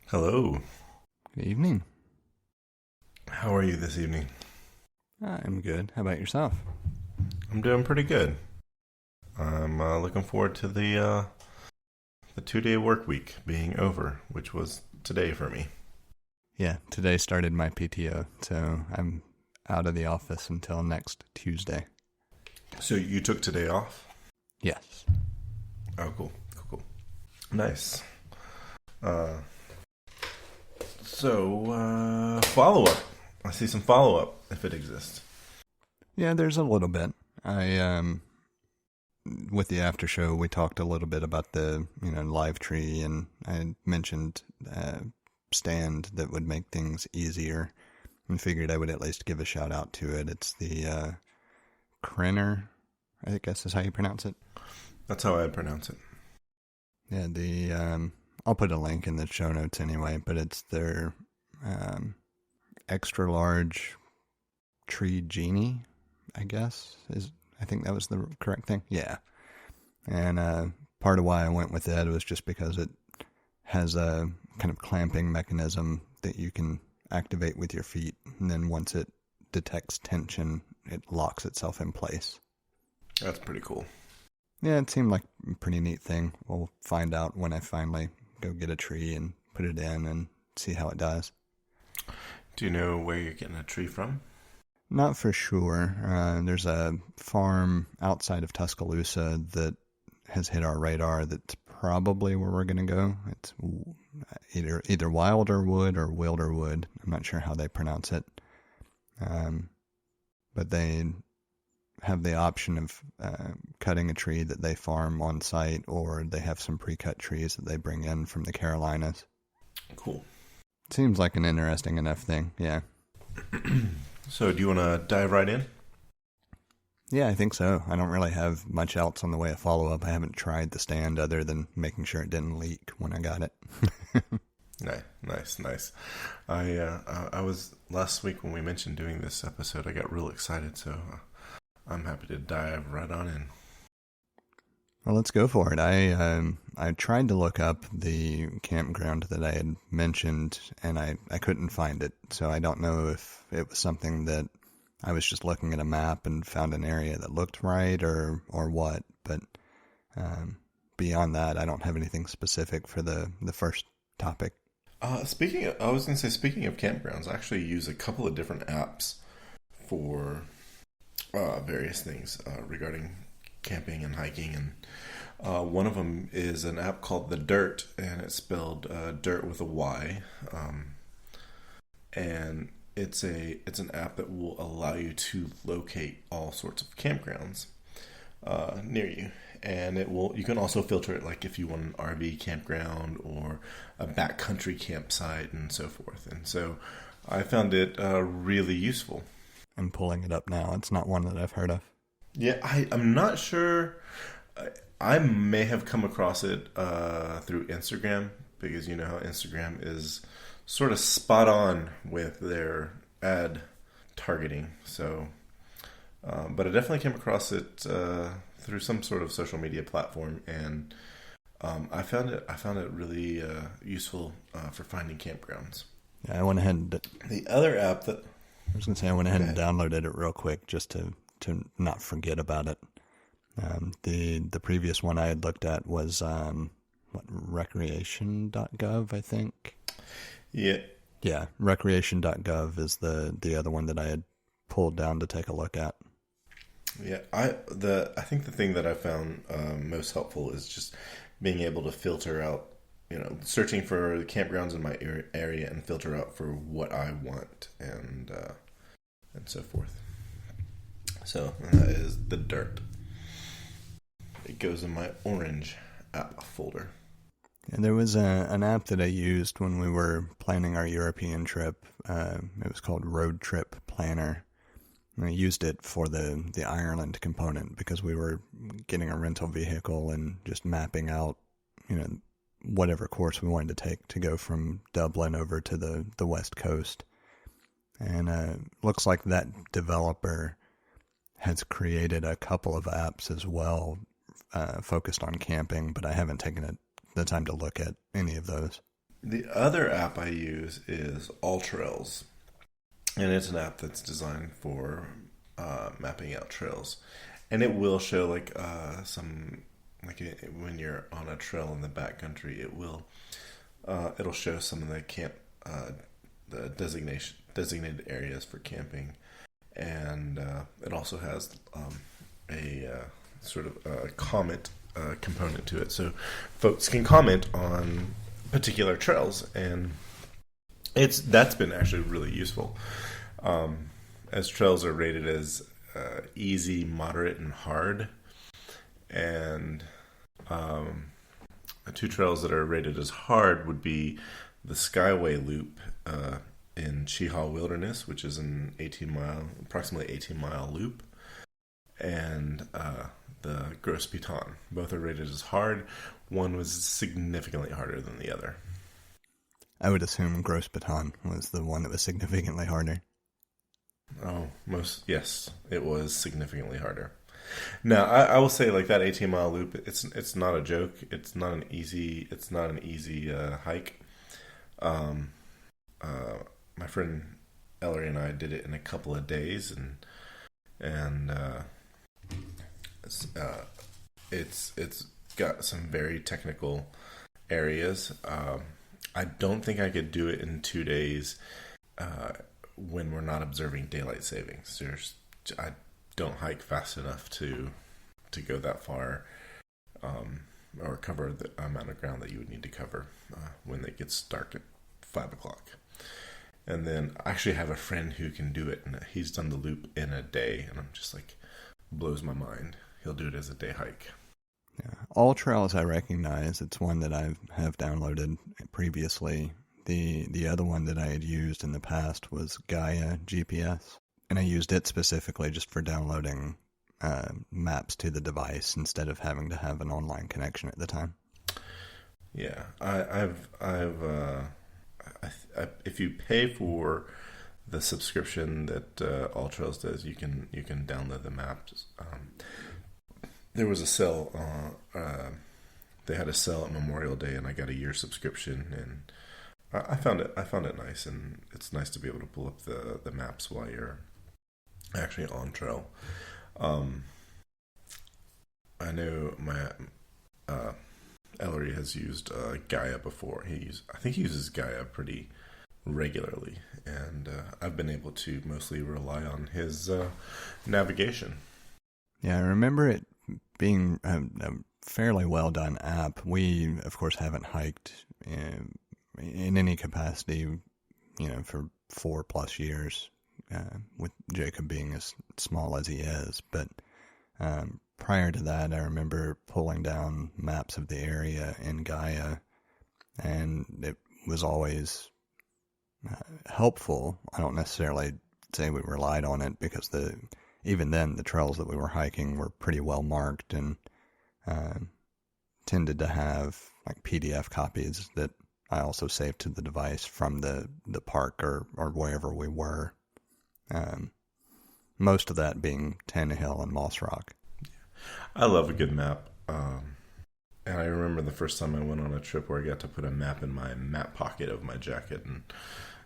Hello. Good evening. How are you this evening? I'm good. How about yourself? I'm doing pretty good. I'm looking forward to the 2-day work week being over, which was today for me. Yeah, today started my PTO, so I'm out of the office until next Tuesday. So you took today off? Yes. Oh, cool. Cool. Nice. Follow-up. I see some follow-up, if it exists. Yeah, there's a little bit. With the Aftershow, we talked a little bit about the, live tree, and I mentioned stand that would make things easier, and figured I would at least give a shout out to it. It's the Krinner, I guess is how you pronounce it. That's how I pronounce it. Yeah, I'll put a link in the show notes anyway, but it's their extra large tree Genie, I guess. I think that was the correct thing. Yeah. And part of why I went with it was just because it has a kind of clamping mechanism that you can activate with your feet. And then once it detects tension, it locks itself in place. That's pretty cool. Yeah, it seemed like a pretty neat thing. We'll find out when I finally go get a tree and put it in and see how it does. Do you know where you're getting a tree from? Not for sure. There's a farm outside of Tuscaloosa that has hit our radar that's probably where we're going to go. It's either Wilderwood or Wilderwood. I'm not sure how they pronounce it. But they have the option of cutting a tree that they farm on site, or they have some pre-cut trees that they bring in from the Carolinas. Cool. Seems like an interesting enough thing, yeah. So do you want to dive right in? Yeah, I think so. I don't really have much else on the way of follow-up. I haven't tried the stand other than making sure it didn't leak when I got it. Nice. I was, last week when we mentioned doing this episode, I got real excited, so I'm happy to dive right on in. Well, let's go for it. I tried to look up the campground that I had mentioned, and I couldn't find it. So I don't know if it was something that I was just looking at a map and found an area that looked right, or what. But beyond that, I don't have anything specific for the first topic. Speaking of campgrounds, I actually use a couple of different apps for various things regarding camping and hiking, and one of them is an app called The Dirt, and it's spelled dirt with a Y, and it's an app that will allow you to locate all sorts of campgrounds near you, and you can also filter it, like if you want an RV campground or a backcountry campsite and so forth. And so I found it really useful. I'm pulling it up now. It's not one that I've heard of. Yeah, I'm not sure. I may have come across it through Instagram, because you know how Instagram is sort of spot on with their ad targeting. So, but I definitely came across it through some sort of social media platform, and I found it really useful for finding campgrounds. Yeah, I went ahead and The other app that I was going to say, I went ahead and downloaded it real quick just to not forget about it. The previous one I had looked at was recreation.gov, I think. Yeah. Yeah, recreation.gov is the other one that I had pulled down to take a look at. Yeah, I think the thing that I found most helpful is just being able to filter out, searching for the campgrounds in my area and filter out for what I want, and so forth. So that is The Dirt. It goes in my orange app folder. And there was an app that I used when we were planning our European trip. It was called Road Trip Planner. And I used it for the Ireland component because we were getting a rental vehicle and just mapping out, whatever course we wanted to take to go from Dublin over to the West Coast. And looks like that developer has created a couple of apps as well focused on camping, but I haven't taken the time to look at any of those. The other app I use is All Trails, and it's an app that's designed for mapping out trails, and it will show like some when you're on a trail in the backcountry, it'll show some of the the designated areas for camping, and it also has a sort of a comment component to it, so folks can comment on particular trails, and that's been actually really useful. As trails are rated as easy, moderate, and hard, and two trails that are rated as hard would be the Skyway Loop in Cheehaw Wilderness, which is an approximately 18-mile loop, and the Gros Piton. Both are rated as hard. One was significantly harder than the other. I would assume Gros Piton was the one that was significantly harder. Oh, yes, it was significantly harder. Now, I will say, like, that 18-mile loop, it's not a joke. It's not an easy hike. My friend Ellery and I did it in a couple of days, and it's got some very technical areas. I don't think I could do it in 2 days when we're not observing daylight savings. I don't hike fast enough to go that far or cover the amount of ground that you would need to cover when it gets dark at 5 o'clock. And then I actually have a friend who can do it, and he's done the loop in a day, and I'm just like, blows my mind. He'll do it as a day hike. Yeah. All Trails I recognize. It's one that I have downloaded previously. The other one that I had used in the past was Gaia GPS, and I used it specifically just for downloading maps to the device instead of having to have an online connection at the time. Yeah, if you pay for the subscription that All Trails does, you can download the maps. There was a sale. They had a sale at Memorial Day, and I got a year subscription, and I found it nice, and it's nice to be able to pull up the maps while you're actually on trail. I know my Ellery has used Gaia before. I think he uses Gaia pretty regularly, and I've been able to mostly rely on his navigation. Yeah, I remember it being a fairly well done app. We, of course, haven't hiked in any capacity, for 4+ years, with Jacob being as small as he is. But prior to that, I remember pulling down maps of the area in Gaia, and it was always helpful. I don't necessarily say we relied on it, because even then the trails that we were hiking were pretty well marked, and tended to have like PDF copies that I also saved to the device from the park or wherever we were. Most of that being Tannehill and Moss Rock. I love a good map. And I remember the first time I went on a trip where I got to put a map in my map pocket of my jacket, and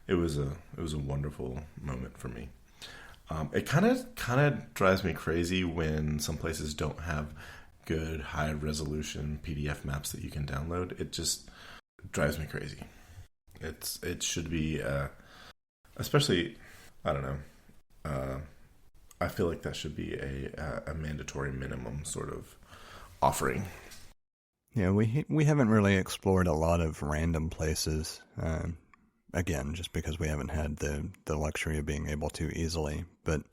it was a wonderful moment for me. It kind of drives me crazy when some places don't have good high resolution PDF maps that you can download. It just drives me crazy. It should be, especially, I don't know. I feel like that should be a mandatory minimum sort of offering. Yeah, we haven't really explored a lot of random places. Again, just because we haven't had the luxury of being able to easily. But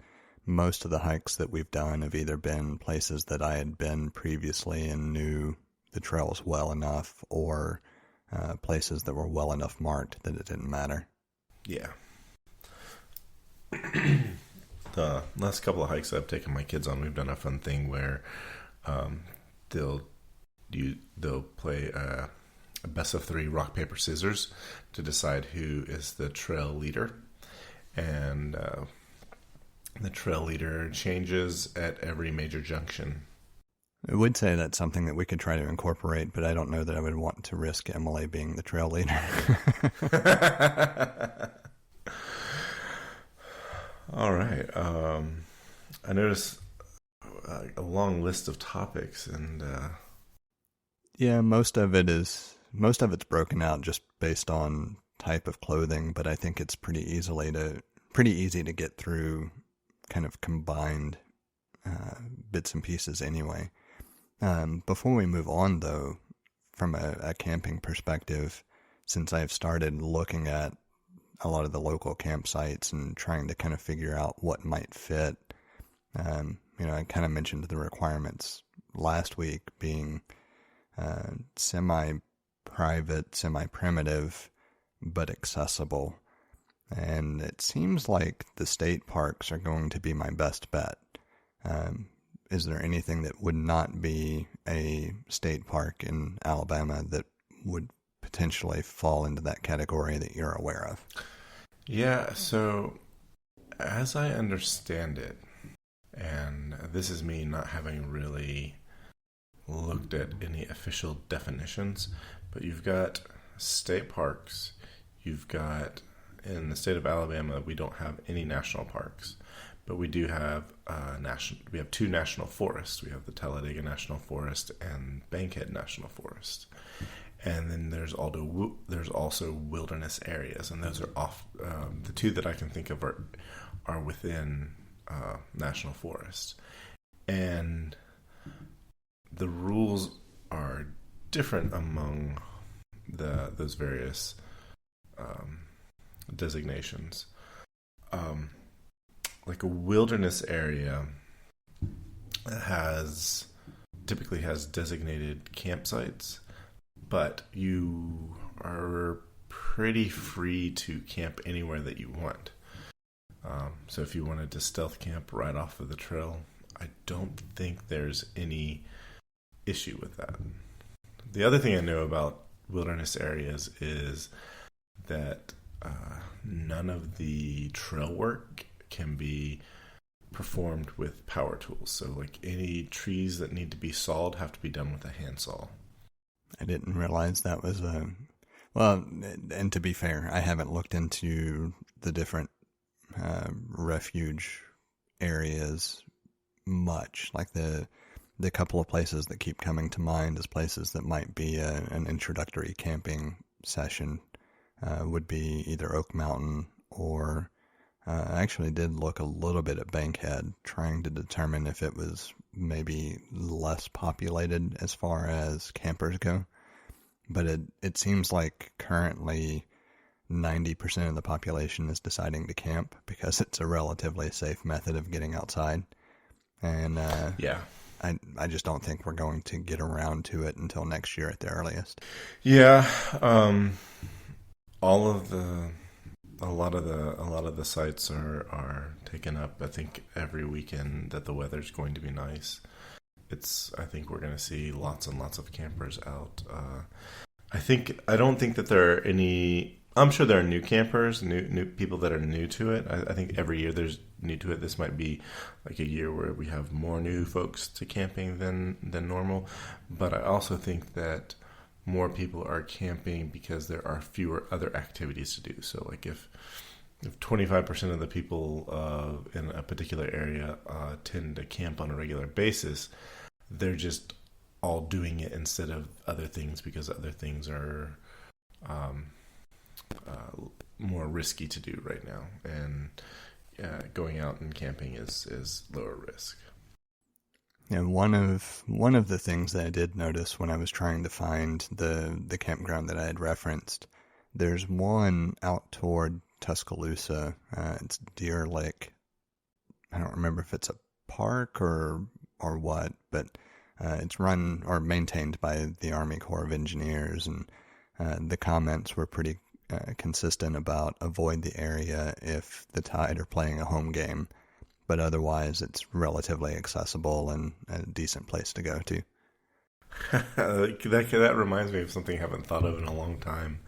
most of the hikes that we've done have either been places that I had been previously and knew the trails well enough, or places that were well enough marked that it didn't matter. Yeah. The last couple of hikes I've taken my kids on, we've done a fun thing where they'll play a best of 3 rock, paper, scissors to decide who is the trail leader. And the trail leader changes at every major junction. I would say that's something that we could try to incorporate, but I don't know that I would want to risk Emily being the trail leader. All right. I noticed a long list of topics, and Yeah, most of it's broken out just based on type of clothing, but I think it's pretty easy to get through kind of combined bits and pieces anyway. Before we move on, though, from a camping perspective, since I've started looking at a lot of the local campsites and trying to kind of figure out what might fit, I kind of mentioned the requirements last week being semi-private, semi-primitive, but accessible. And it seems like the state parks are going to be my best bet. Is there anything that would not be a state park in Alabama that would potentially fall into that category that you're aware of? Yeah, so as I understand it, and this is me not having really looked at any official definitions, but you've got state parks, you've got, in the state of Alabama, we don't have any national parks, but we do have we have two national forests. We have the Talladega National Forest and Bankhead National Forest. And then there's also wilderness areas, and those are off. The two that I can think of are within national forests, and the rules are different among those various designations. Like a wilderness area typically has designated campsites, but you are pretty free to camp anywhere that you want. So if you wanted to stealth camp right off of the trail, I don't think there's any issue with that. The other thing I know about wilderness areas is that none of the trail work can be performed with power tools. So like any trees that need to be sawed have to be done with a handsaw. I didn't realize that was well, and to be fair, I haven't looked into the different refuge areas much. Like the couple of places that keep coming to mind as places that might be an introductory camping session would be either Oak Mountain or I actually did look a little bit at Bankhead, trying to determine if it was maybe less populated as far as campers go. But it seems like currently 90% of the population is deciding to camp because it's a relatively safe method of getting outside. And yeah, I just don't think we're going to get around to it until next year at the earliest. Yeah, a lot of the sites are taken up. I think every weekend that the weather's going to be nice, I think we're going to see lots and lots of campers out. I don't think that there are any. I'm sure there are new campers, new people that are new to it. I think every year there's new to it. This might be like a year where we have more new folks to camping than normal. But I also think that more people are camping because there are fewer other activities to do. So like if 25% of the people in a particular area tend to camp on a regular basis, they're just all doing it instead of other things because other things are more risky to do right now. And going out and camping is lower risk. And one of the things that I did notice when I was trying to find the campground that I had referenced, there's one out toward Tuscaloosa. It's Deer Lick. I don't remember if it's a park or what, but it's run or maintained by the Army Corps of Engineers, and the comments were pretty consistent about avoid the area if the Tide are playing a home game. But otherwise, it's relatively accessible and a decent place to go to. That reminds me of something I haven't thought of in a long time.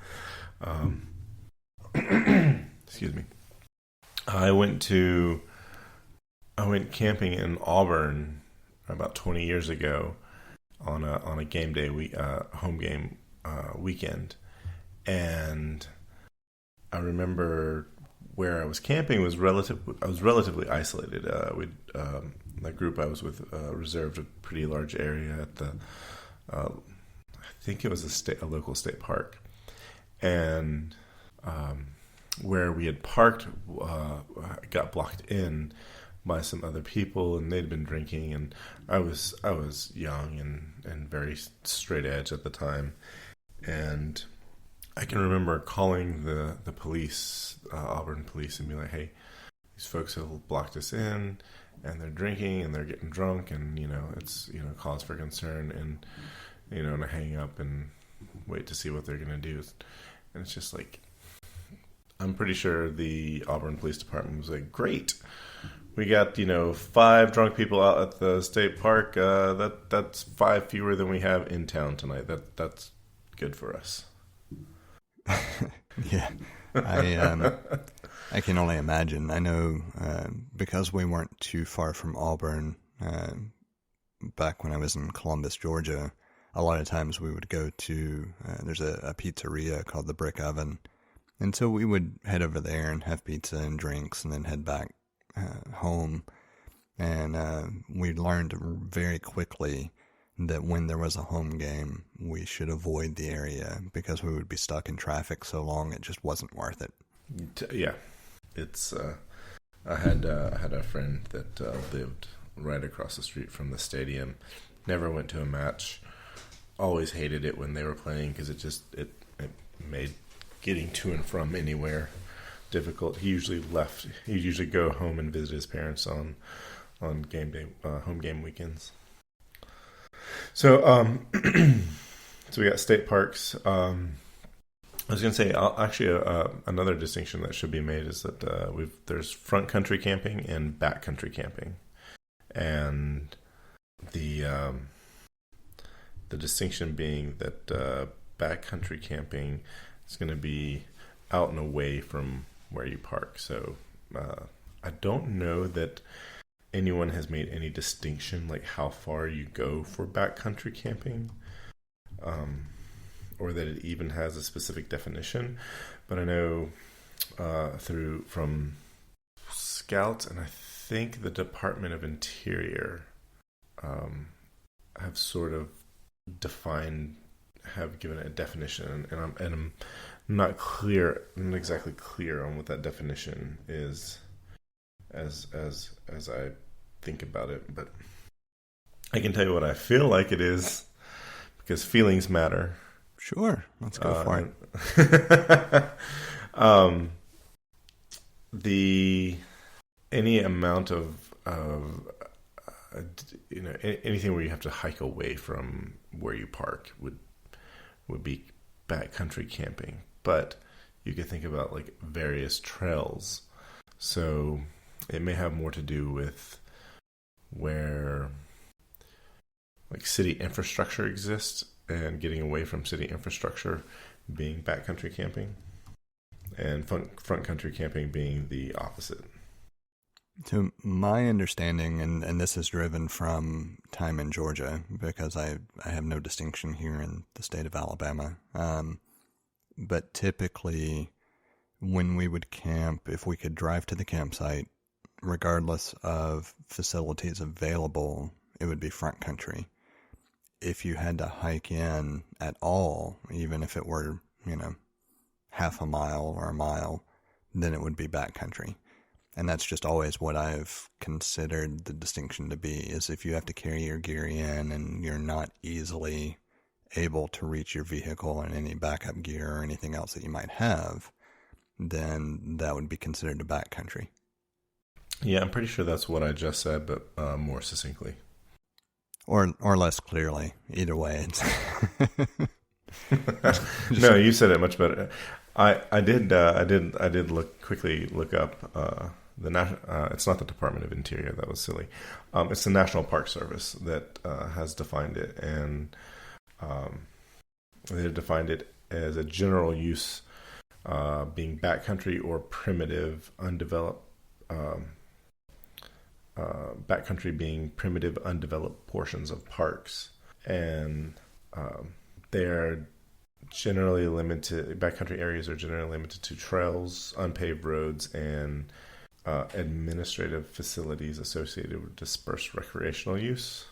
Excuse me. I went camping in Auburn about 20 years ago on a game day home game weekend, and I remember where I was camping was I was relatively isolated. The group I was with reserved a pretty large area at the I think it was a local state park, and where we had parked got blocked in by some other people, and they'd been drinking, and I was young and very straight edge at the time, and I can remember calling the police, Auburn police, and be like, "Hey, these folks have blocked us in, and they're drinking, and they're getting drunk, and it's cause for concern." And and I hang up and wait to see what they're gonna do, and it's just like, I'm pretty sure the Auburn Police Department was like, "Great, we got 5 drunk people out at the state park. That's 5 fewer than we have in town tonight. That's good for us." Yeah, I can only imagine. I know because we weren't too far from Auburn. Back when I was in Columbus, Georgia, a lot of times we would go to there's a pizzeria called the Brick Oven, and so we would head over there and have pizza and drinks, and then head back home. And we learned very quickly that when there was a home game, we should avoid the area because we would be stuck in traffic so long it just wasn't worth it. Yeah, it's. I had a friend that lived right across the street from the stadium. Never went to a match. Always hated it when they were playing because it made getting to and from anywhere difficult. He usually left. He'd usually go home and visit his parents on game day, home game weekends. So, so we got state parks. I was going to say, another distinction that should be made is that there's front country camping and back country camping, and the distinction being that back country camping is going to be out and away from where you park. So I don't know that anyone has made any distinction like how far you go for backcountry camping, or that it even has a specific definition. But I know from Scouts and I think the Department of Interior have sort of given it a definition, and I'm not exactly clear on what that definition is as I think about it, but I can tell you what I feel like it is, because feelings matter. Sure, let's go for it. Any amount of anything where you have to hike away from where you park would be backcountry camping, but you could think about like various trails. So it may have more to do with where like city infrastructure exists, and getting away from city infrastructure being backcountry camping, and front country camping being the opposite. To my understanding, and this is driven from time in Georgia, because I have no distinction here in the state of Alabama, but typically when we would camp, if we could drive to the campsite, regardless of facilities available, it would be front country. If you had to hike in at all, even if it were, half a mile or a mile, then it would be back country. And that's just always what I've considered the distinction to be, is if you have to carry your gear in and you're not easily able to reach your vehicle and any backup gear or anything else that you might have, then that would be considered a back country. Yeah, I'm pretty sure that's what I just said, but more succinctly. Or less clearly. Either way, it's no, you said it much better. I did quickly look up it's not the Department of Interior. That was silly. It's the National Park Service that has defined it, and they defined it as a general use, being backcountry or primitive, undeveloped backcountry being primitive, undeveloped portions of parks, and they're generally limited. Backcountry areas are generally limited to trails, unpaved roads, and administrative facilities associated with dispersed recreational use.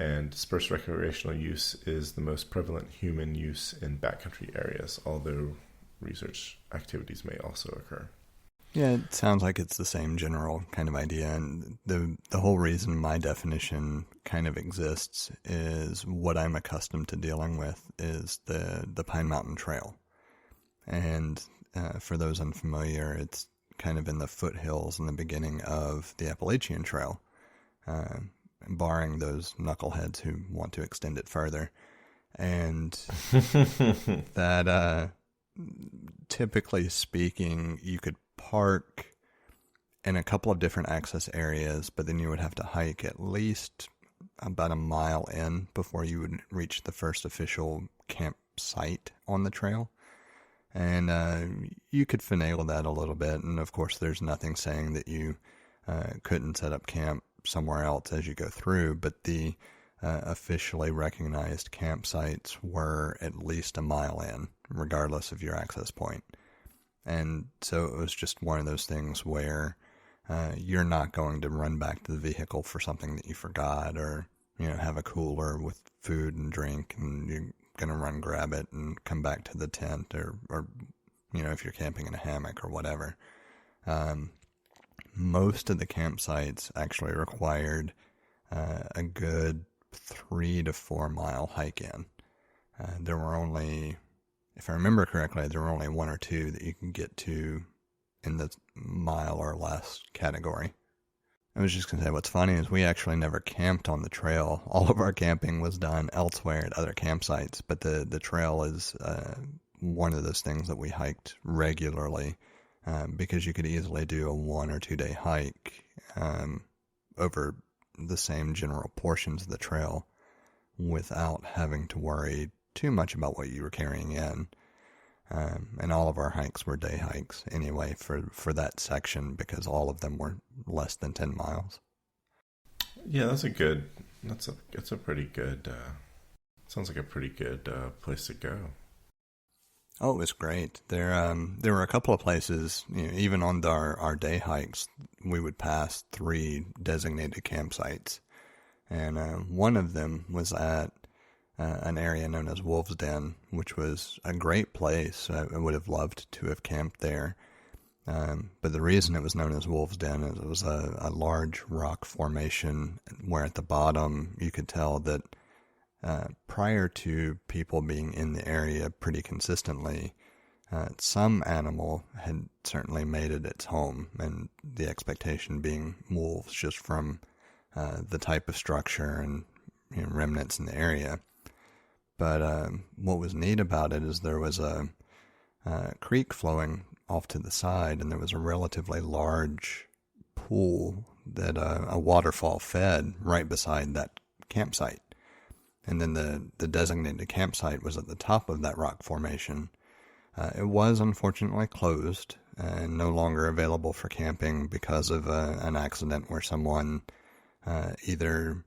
And dispersed recreational use is the most prevalent human use in backcountry areas, although research activities may also occur. Yeah, it sounds like it's the same general kind of idea. And the whole reason my definition kind of exists is what I'm accustomed to dealing with is the Pine Mountain Trail. And for those unfamiliar, it's kind of in the foothills in the beginning of the Appalachian Trail, barring those knuckleheads who want to extend it further. And that, typically speaking, you could park in a couple of different access areas, but then you would have to hike at least about a mile in before you would reach the first official campsite on the trail. And you could finagle that a little bit. And of course, there's nothing saying that you couldn't set up camp somewhere else as you go through, but the officially recognized campsites were at least a mile in, regardless of your access point. And so it was just one of those things where you're not going to run back to the vehicle for something that you forgot, or have a cooler with food and drink, and you're going to run grab it and come back to the tent, or if you're camping in a hammock or whatever. Most of the campsites actually required a good 3 to 4 mile hike in. There were only, if I remember correctly, there were only 1 or 2 that you can get to in the mile or less category. I was just going to say, what's funny is we actually never camped on the trail. All of our camping was done elsewhere at other campsites, but the trail is one of those things that we hiked regularly, because you could easily do a 1 or 2 day hike over the same general portions of the trail without having to worry too much about what you were carrying in. And all of our hikes were day hikes anyway for that section, because all of them were less than 10 miles. Yeah, that's a pretty good, sounds like a pretty good place to go. Oh, it was great. There were a couple of places, even on our day hikes, we would pass 3 designated campsites. And one of them was at an area known as Wolf's Den, which was a great place. I would have loved to have camped there. But the reason it was known as Wolf's Den is it was a large rock formation where at the bottom you could tell that prior to people being in the area pretty consistently, some animal had certainly made it its home, and the expectation being wolves, just from the type of structure and remnants in the area. But what was neat about it is there was a creek flowing off to the side, and there was a relatively large pool that a waterfall fed right beside that campsite. And then the designated campsite was at the top of that rock formation. It was unfortunately closed and no longer available for camping because of an accident where someone either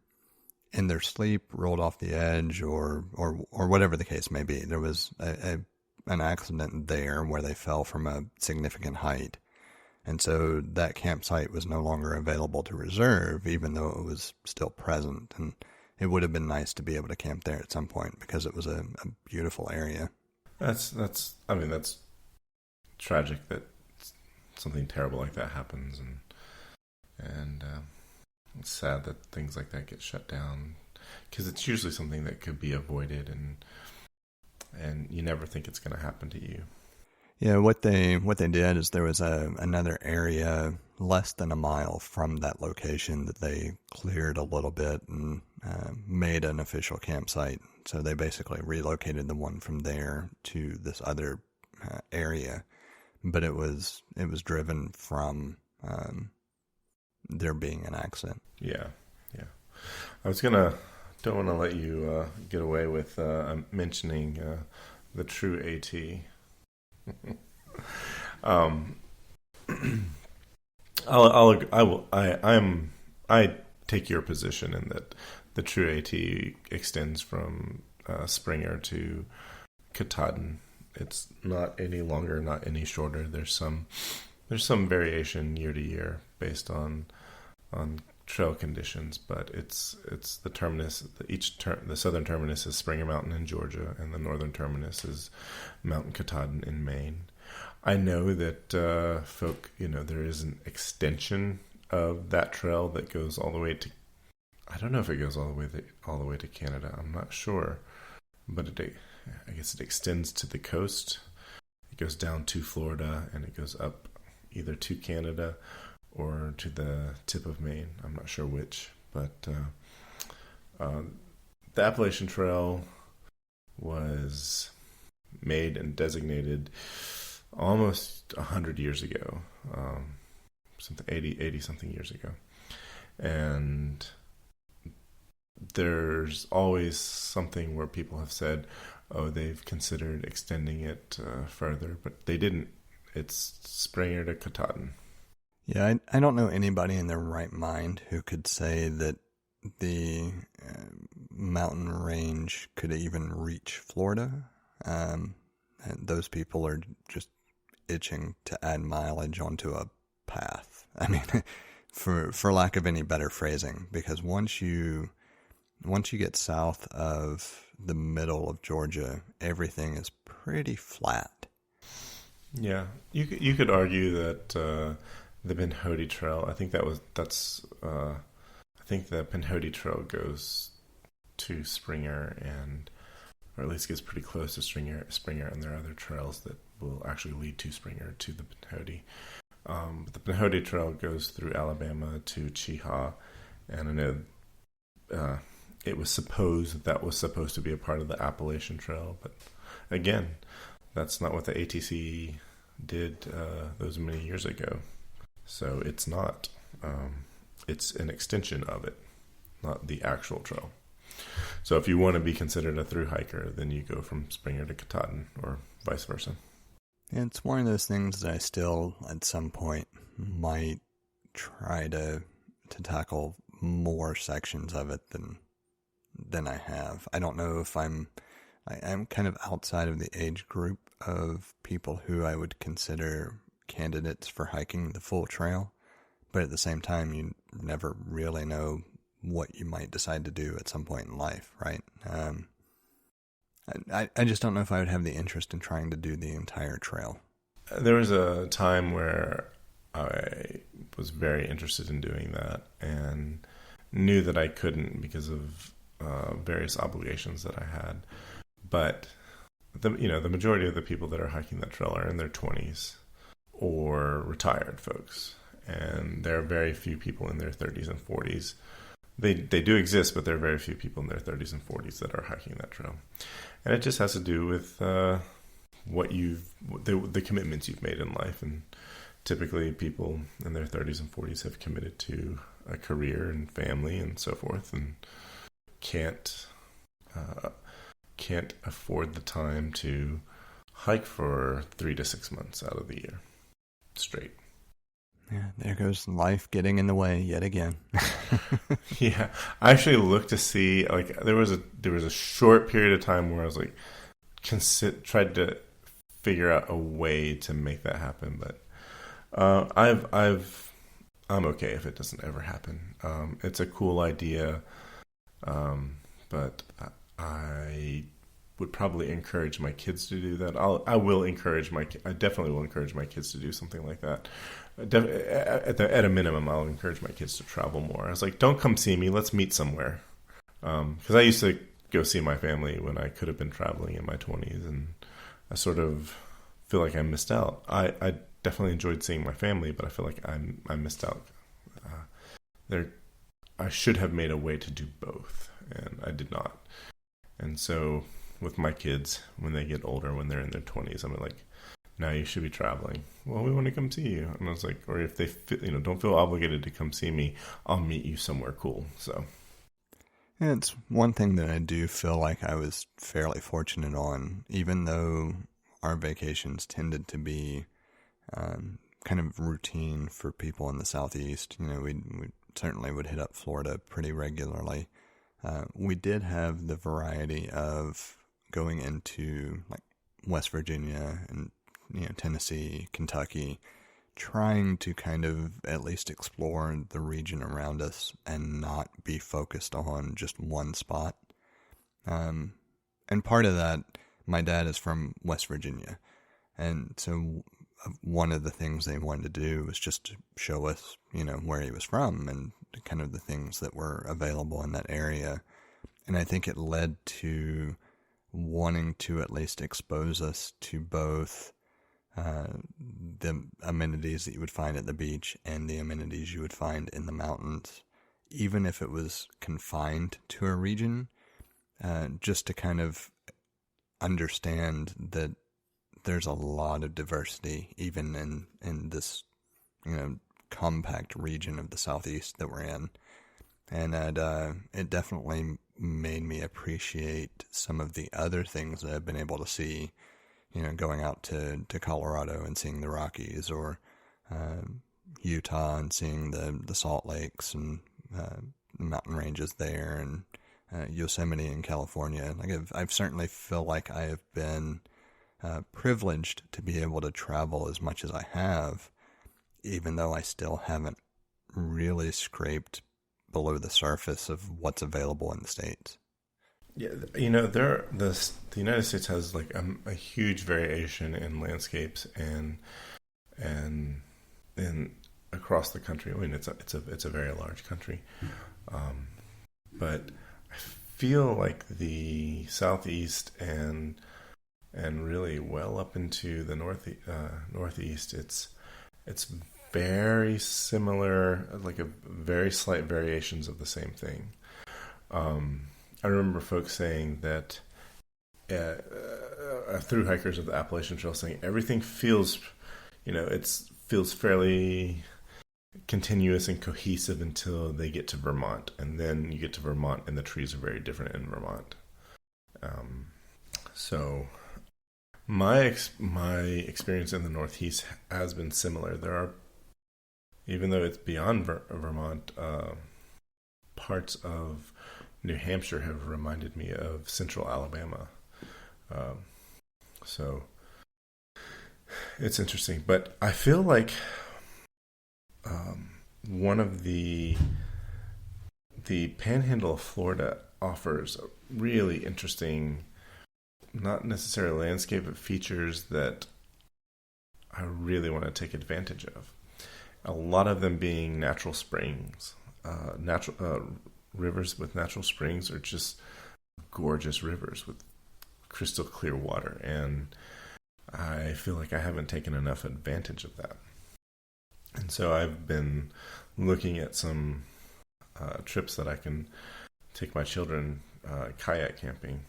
in their sleep rolled off the edge or whatever the case may be. There was an accident there where they fell from a significant height. And so that campsite was no longer available to reserve, even though it was still present. And it would have been nice to be able to camp there at some point because it was a beautiful area. That's tragic that something terrible like that happens, and it's sad that things like that get shut down, because it's usually something that could be avoided, and you never think it's going to happen to you. Yeah, what they did is there was another area less than a mile from that location that they cleared a little bit and made an official campsite. So they basically relocated the one from there to this other area, but it was driven from there being an accident. Yeah. I don't want to let you get away with mentioning the true AT. I take your position in that the true AT extends from Springer to Katahdin. It's not any longer, not any shorter. There's some variation year to year based on trail conditions, but it's the terminus. The southern terminus is Springer Mountain in Georgia, and the northern terminus is Mount Katahdin in Maine. I know that there is an extension of that trail that goes all the way to. I don't know if it goes all the way to Canada. I'm not sure, but I guess it extends to the coast. It goes down to Florida, and it goes up either to Canada or to the tip of Maine. I'm not sure which, but the Appalachian Trail was made and designated almost 100 years ago, 80 something years ago. And there's always something where people have said, oh, they've considered extending it further, but they didn't. It's Springer to Katahdin. Yeah, I don't know anybody in their right mind who could say that the mountain range could even reach Florida. And those people are just itching to add mileage onto a path. I mean, for lack of any better phrasing, because once you get south of the middle of Georgia, everything is pretty flat. Yeah, you could argue that the Pinhoti Trail. I think I think the Pinhoti Trail goes to Springer, or at least gets pretty close to Springer, and there are other trails that will actually lead to Springer to the Pinhoti. But the Pinhoti Trail goes through Alabama to Cheaha, and I know it was supposed that was supposed to be a part of the Appalachian Trail, but again, that's not what the ATC did those many years ago. So it's not. It's an extension of it, not the actual trail. So if you want to be considered a thru hiker, then you go from Springer to Katahdin, or vice versa. It's one of those things that I still, at some point, might try to tackle more sections of it than I have. I don't know if I'm kind of outside of the age group of people who I would consider candidates for hiking the full trail, but at the same time, you never really know what you might decide to do at some point in life, right? I just don't know if I would have the interest in trying to do the entire trail. There was a time where I was very interested in doing that and knew that I couldn't because of various obligations that I had. But the majority of the people that are hiking that trail are in their 20s or retired folks, and there are very few people in their 30s and 40s. They do exist, but there are very few people in their 30s and 40s that are hiking that trail, and it just has to do with the commitments you've made in life. And typically, people in their 30s and 40s have committed to a career and family and so forth, and can't afford the time to hike for 3 to 6 months out of the year straight. Yeah, there goes life getting in the way yet again. Yeah, I actually looked to see, like, there was a short period of time where I was like, tried to figure out a way to make that happen, but I'm okay if it doesn't ever happen. It's a cool idea, but I would probably encourage my kids to do that. I definitely will encourage my kids to do something like that. At a minimum, I'll encourage my kids to travel more. I was like, don't come see me, let's meet somewhere. Because I used to go see my family when I could have been traveling in my 20s, and I sort of feel like I missed out. I definitely enjoyed seeing my family, but I feel like I missed out. I should have made a way to do both, and I did not. And so with my kids, when they get older, when they're in their 20s, I'm like, now you should be traveling. Well, we want to come see you. And I was like, or if they don't feel obligated to come see me, I'll meet you somewhere cool. So yeah, it's one thing that I do feel like I was fairly fortunate on, even though our vacations tended to be kind of routine for people in the Southeast. We'd certainly would hit up Florida pretty regularly. We did have the variety of going into like West Virginia and Tennessee, Kentucky, trying to kind of at least explore the region around us and not be focused on just one spot. And part of that, my dad is from West Virginia, and so one of the things they wanted to do was just to show us, where he was from and kind of the things that were available in that area. And I think it led to wanting to at least expose us to both the amenities that you would find at the beach and the amenities you would find in the mountains, even if it was confined to a region, just to kind of understand that there's a lot of diversity even in this compact region of the Southeast that we're in. And it definitely made me appreciate some of the other things that I've been able to see, going out to Colorado and seeing the Rockies, or Utah and seeing the Salt Lakes and the mountain ranges there, and Yosemite in California. Like I've certainly feel like I have been privileged to be able to travel as much as I have, even though I still haven't really scraped below the surface of what's available in the States. Yeah, the United States has like a huge variation in landscapes and in across the country. I mean, it's a very large country, but I feel like the Southeast and really well up into the Northeast, it's very similar, like a very slight variations of the same thing. I remember folks saying that through hikers of the Appalachian Trail, saying everything feels, feels fairly continuous and cohesive until they get to Vermont, and then you get to Vermont and the trees are very different in Vermont. So my experience in the Northeast has been similar. There are, even though it's beyond Vermont, parts of New Hampshire have reminded me of central Alabama. So it's interesting. But I feel like one of the Panhandle of Florida offers a really interesting, not necessarily landscape, but features that I really want to take advantage of. A lot of them being natural springs, rivers with natural springs, are just gorgeous rivers with crystal clear water, and I feel like I haven't taken enough advantage of that. And so I've been looking at some trips that I can take my children kayak camping,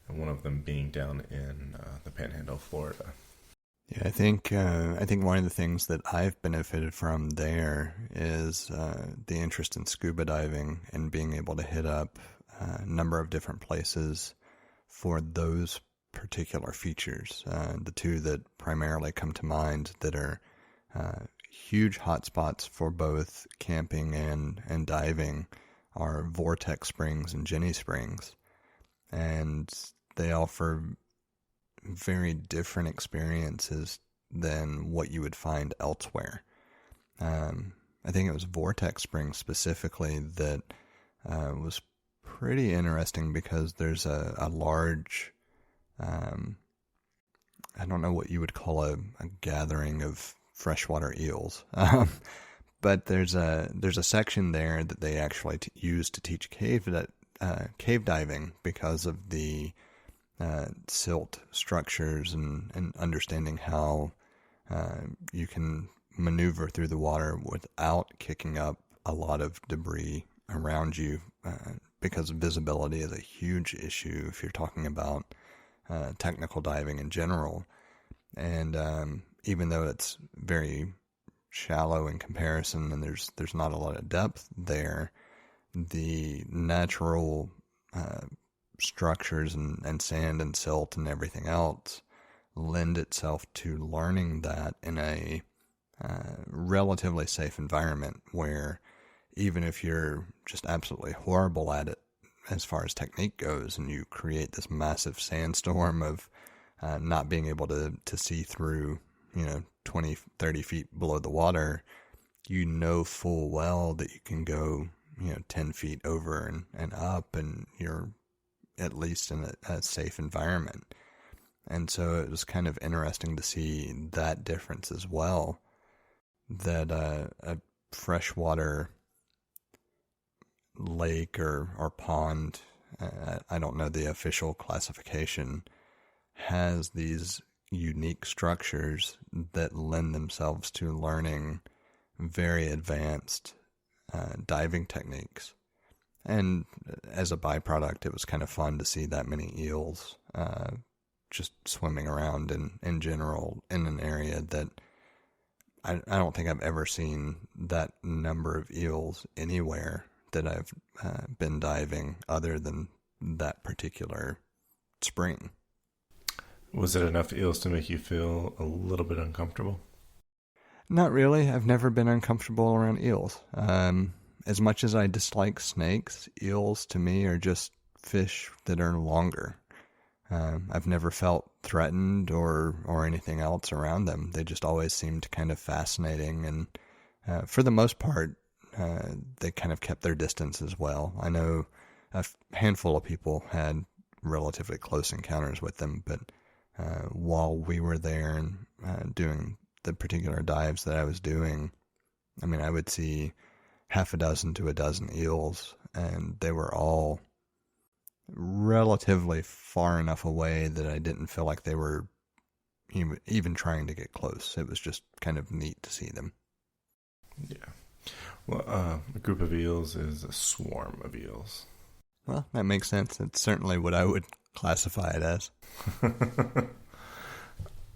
and one of them being down in the Panhandle of Florida. Yeah, I think one of the things that I've benefited from there is the interest in scuba diving and being able to hit up a number of different places for those particular features. The two that primarily come to mind that are huge hotspots for both camping and diving are Vortex Springs and Genie Springs, and they offer very different experiences than what you would find elsewhere. I think it was Vortex Springs specifically that was pretty interesting because there's a large, I don't know what you would call a gathering of freshwater eels, but there's a section there that they actually use to teach cave diving because of the silt structures and understanding how you can maneuver through the water without kicking up a lot of debris around you, because visibility is a huge issue if you're talking about technical diving in general. And even though it's very shallow in comparison and there's not a lot of depth there, the natural structures and sand and silt and everything else lend itself to learning that in a relatively safe environment where even if you're just absolutely horrible at it as far as technique goes, and you create this massive sandstorm of not being able to see through, 20, 30 feet below the water, you know full well that you can go, 10 feet over and up, and you're at least in a safe environment. And so it was kind of interesting to see that difference as well, that a freshwater lake or pond, I don't know the official classification, has these unique structures that lend themselves to learning very advanced diving techniques. And as a byproduct, it was kind of fun to see that many eels just swimming around in general in an area that I don't think I've ever seen that number of eels anywhere that I've been diving other than that particular spring. Was it enough eels to make you feel a little bit uncomfortable? Not really. I've never been uncomfortable around eels. As much as I dislike snakes, eels to me are just fish that are longer. I've never felt threatened or anything else around them. They just always seemed kind of fascinating, and for the most part, they kind of kept their distance as well. I know a handful of people had relatively close encounters with them, but while we were there and doing the particular dives that I was doing, I mean, I would see half a dozen to a dozen eels, and they were all relatively far enough away that I didn't feel like they were even trying to get close. It was just kind of neat to see them. Yeah. Well, a group of eels is a swarm of eels. Well, that makes sense. It's certainly what I would classify it as.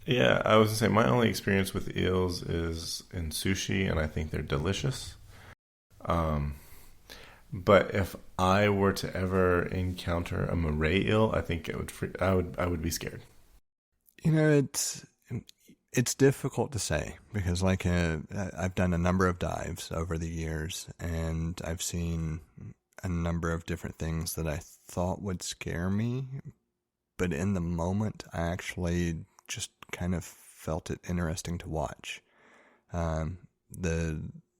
Yeah, I was going to say my only experience with eels is in sushi, and I think they're delicious. But if I were to ever encounter a moray eel, I think I would be scared. It's difficult to say because I've done a number of dives over the years, and I've seen a number of different things that I thought would scare me, but in the moment I actually just kind of felt it interesting to watch.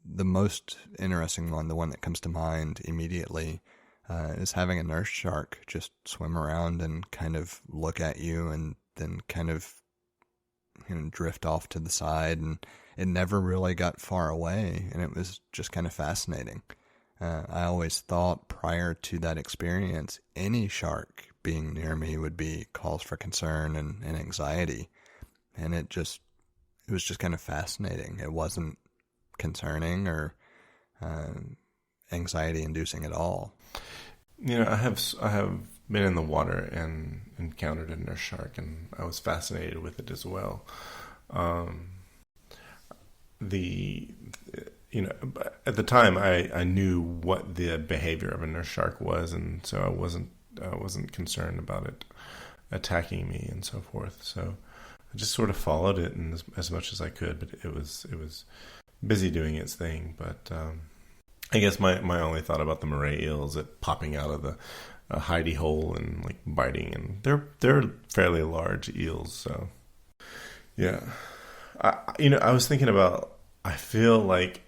The most interesting one, the one that comes to mind immediately, is having a nurse shark just swim around and kind of look at you and then kind of drift off to the side, and it never really got far away, and it was just kind of fascinating. I always thought prior to that experience, any shark being near me would be cause for concern and anxiety, and it was just kind of fascinating. It wasn't concerning or anxiety inducing at all. I have been in the water and encountered a nurse shark, and I was fascinated with it as well. At the time I knew what the behavior of a nurse shark was, and so I wasn't concerned about it attacking me and so forth. So I just sort of followed it as much as I could, but it was busy doing its thing. But I guess my only thought about the moray eel is it popping out of the hidey hole and like biting, and they're fairly large eels. So yeah, I was thinking about, I feel like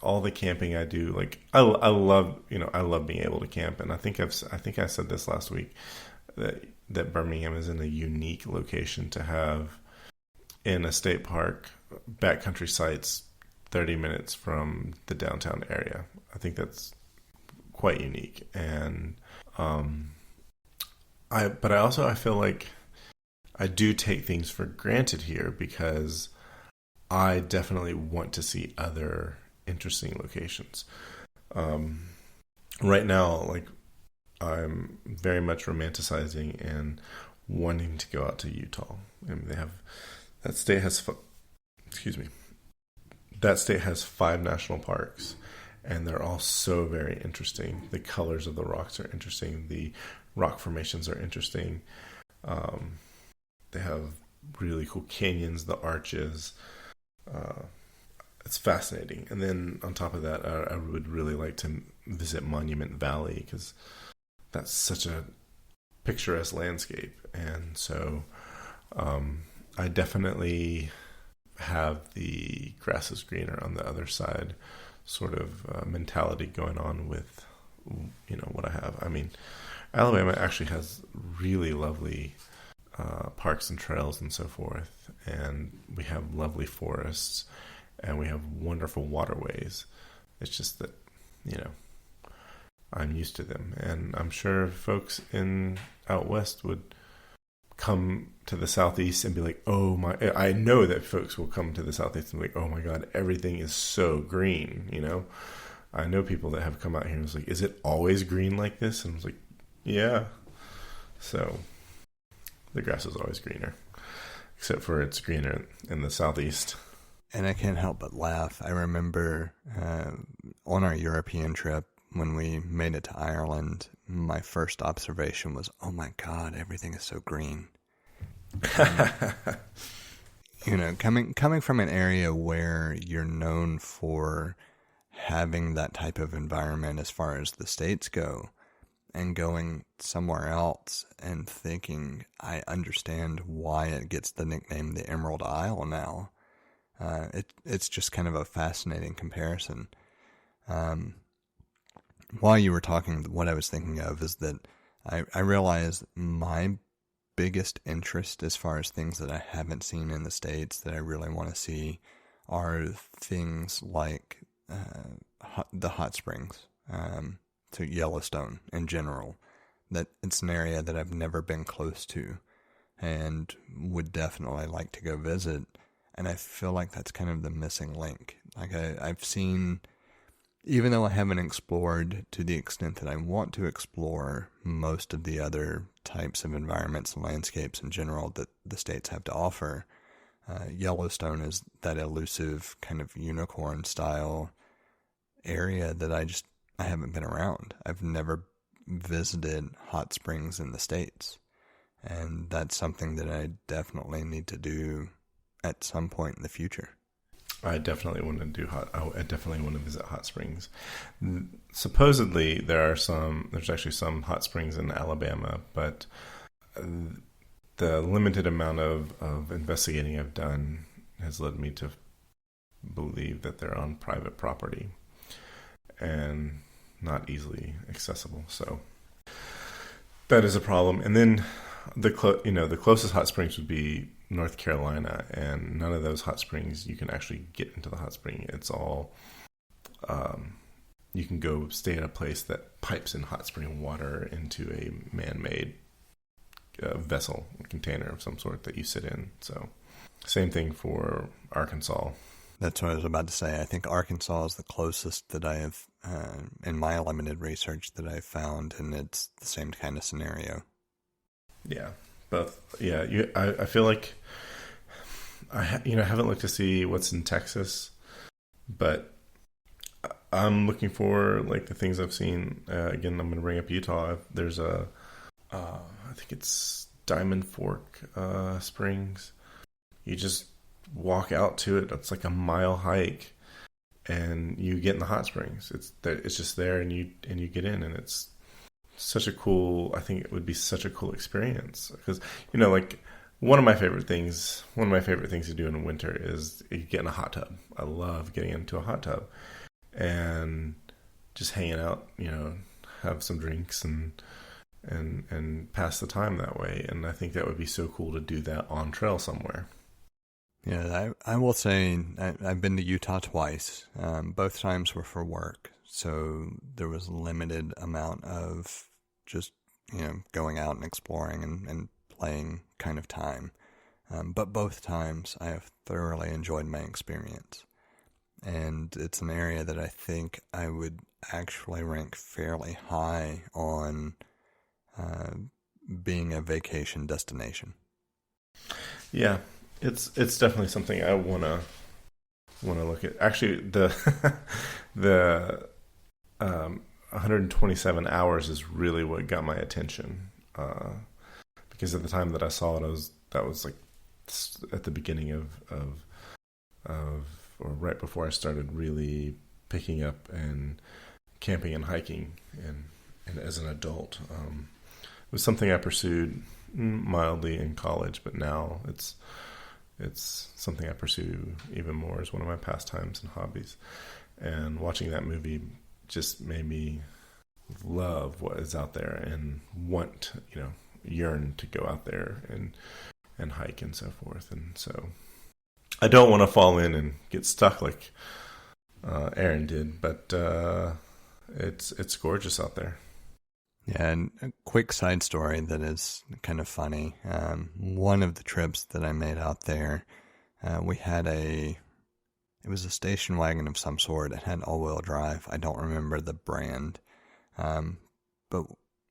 all the camping I do, like I love being able to camp, and I think I said this last week that Birmingham is in a unique location to have in a state park backcountry sites 30 minutes from the downtown area. I think that's quite unique, and I feel like I do take things for granted here because I definitely want to see other interesting locations. Right now, like, I'm very much romanticizing and wanting to go out to Utah, and that state has 5 national parks, and they're all so very interesting. The colors of the rocks are interesting. The rock formations are interesting. They have really cool canyons, the arches. it's fascinating. And then on top of that, I would really like to visit Monument Valley, because that's such a picturesque landscape. And so I definitely have the grass is greener on the other side sort of mentality going on with, what I have. I mean, Alabama actually has really lovely parks and trails and so forth, and we have lovely forests, and we have wonderful waterways. It's just that, I'm used to them, and I'm sure folks out west would come to the southeast and be like, oh my, I know that folks will come to the southeast and be like, oh my God, everything is so green, I know people that have come out here and was like, is it always green like this? And I was like, yeah. So the grass is always greener, except for it's greener in the southeast. And I can't help but laugh. I remember on our European trip, when we made it to Ireland, my first observation was, oh my God, everything is so green. Coming from an area where you're known for having that type of environment as far as the States go, and going somewhere else and thinking, I understand why it gets the nickname the Emerald Isle now. It's just kind of a fascinating comparison. While you were talking, what I was thinking of is that I realize my biggest interest as far as things that I haven't seen in the States that I really want to see are things like the hot springs, to Yellowstone in general. That it's an area that I've never been close to and would definitely like to go visit. And I feel like that's kind of the missing link. Like I've seen, even though I haven't explored to the extent that I want to explore most of the other types of environments and landscapes in general that the States have to offer, Yellowstone is that elusive kind of unicorn style area that I haven't been around. I've never visited hot springs in the States. And that's something that I definitely need to do at some point in the future. I definitely want to visit hot springs. Supposedly there's actually some hot springs in Alabama, but the limited amount of investigating I've done has led me to believe that they're on private property and not easily accessible. So that is a problem. And then the closest hot springs would be North Carolina, and none of those hot springs you can actually get into the hot spring. It's all you can go stay at a place that pipes in hot spring water into a man-made vessel, container of some sort that you sit in. So same thing for Arkansas. That's what I was about to say. I think Arkansas is the closest that I have, in my limited research, that I've found, and it's the same kind of scenario. Yeah, both. Yeah, I feel like I haven't looked to see what's in Texas, but I'm looking for like the things I've seen. Again, I'm going to bring up Utah. There's I think it's Diamond Fork Springs. You just walk out to it. It's like a mile hike, and you get in the hot springs. It's just there, and you get in, and it's such a cool. I think it would be such a cool experience because like one of my favorite things to do in winter is you get in a hot tub. I love getting into a hot tub and just hanging out. Have some drinks and pass the time that way. And I think that would be so cool to do that on trail somewhere. Yeah, I will say I've been to Utah twice. Both times were for work, so there was a limited amount of just going out and exploring and playing kind of time. But both times I have thoroughly enjoyed my experience, and it's an area that I think I would actually rank fairly high on being a vacation destination. Yeah. It's definitely something I wanna look at. Actually, the 127 hours is really what got my attention. Because at the time that I saw it, that was like at the beginning of or right before I started really picking up and camping and hiking, and as an adult. It was something I pursued mildly in college, but now it's something I pursue even more as one of my pastimes and hobbies. And watching that movie just made me love what is out there and want, yearn to go out there and hike and so forth. And so I don't want to fall in and get stuck like Aaron did, but it's gorgeous out there. Yeah, and a quick side story that is kind of funny. One of the trips that I made out there, we had it was a station wagon of some sort. It had all-wheel drive. I don't remember the brand. But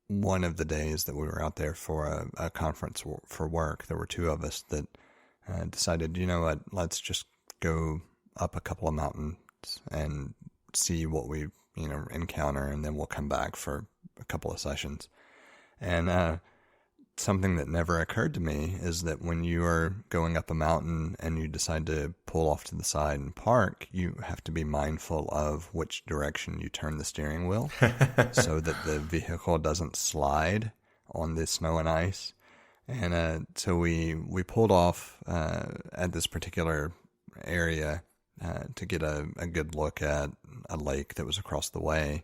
one of the days that we were out there for a conference for work, there were two of us that decided, you know what, let's just go up a couple of mountains and see what we, encounter, and then we'll come back for a couple of sessions. And something that never occurred to me is that when you are going up a mountain and you decide to pull off to the side and park, you have to be mindful of which direction you turn the steering wheel so that the vehicle doesn't slide on the snow and ice. And so we pulled off at this particular area to get a good look at a lake that was across the way,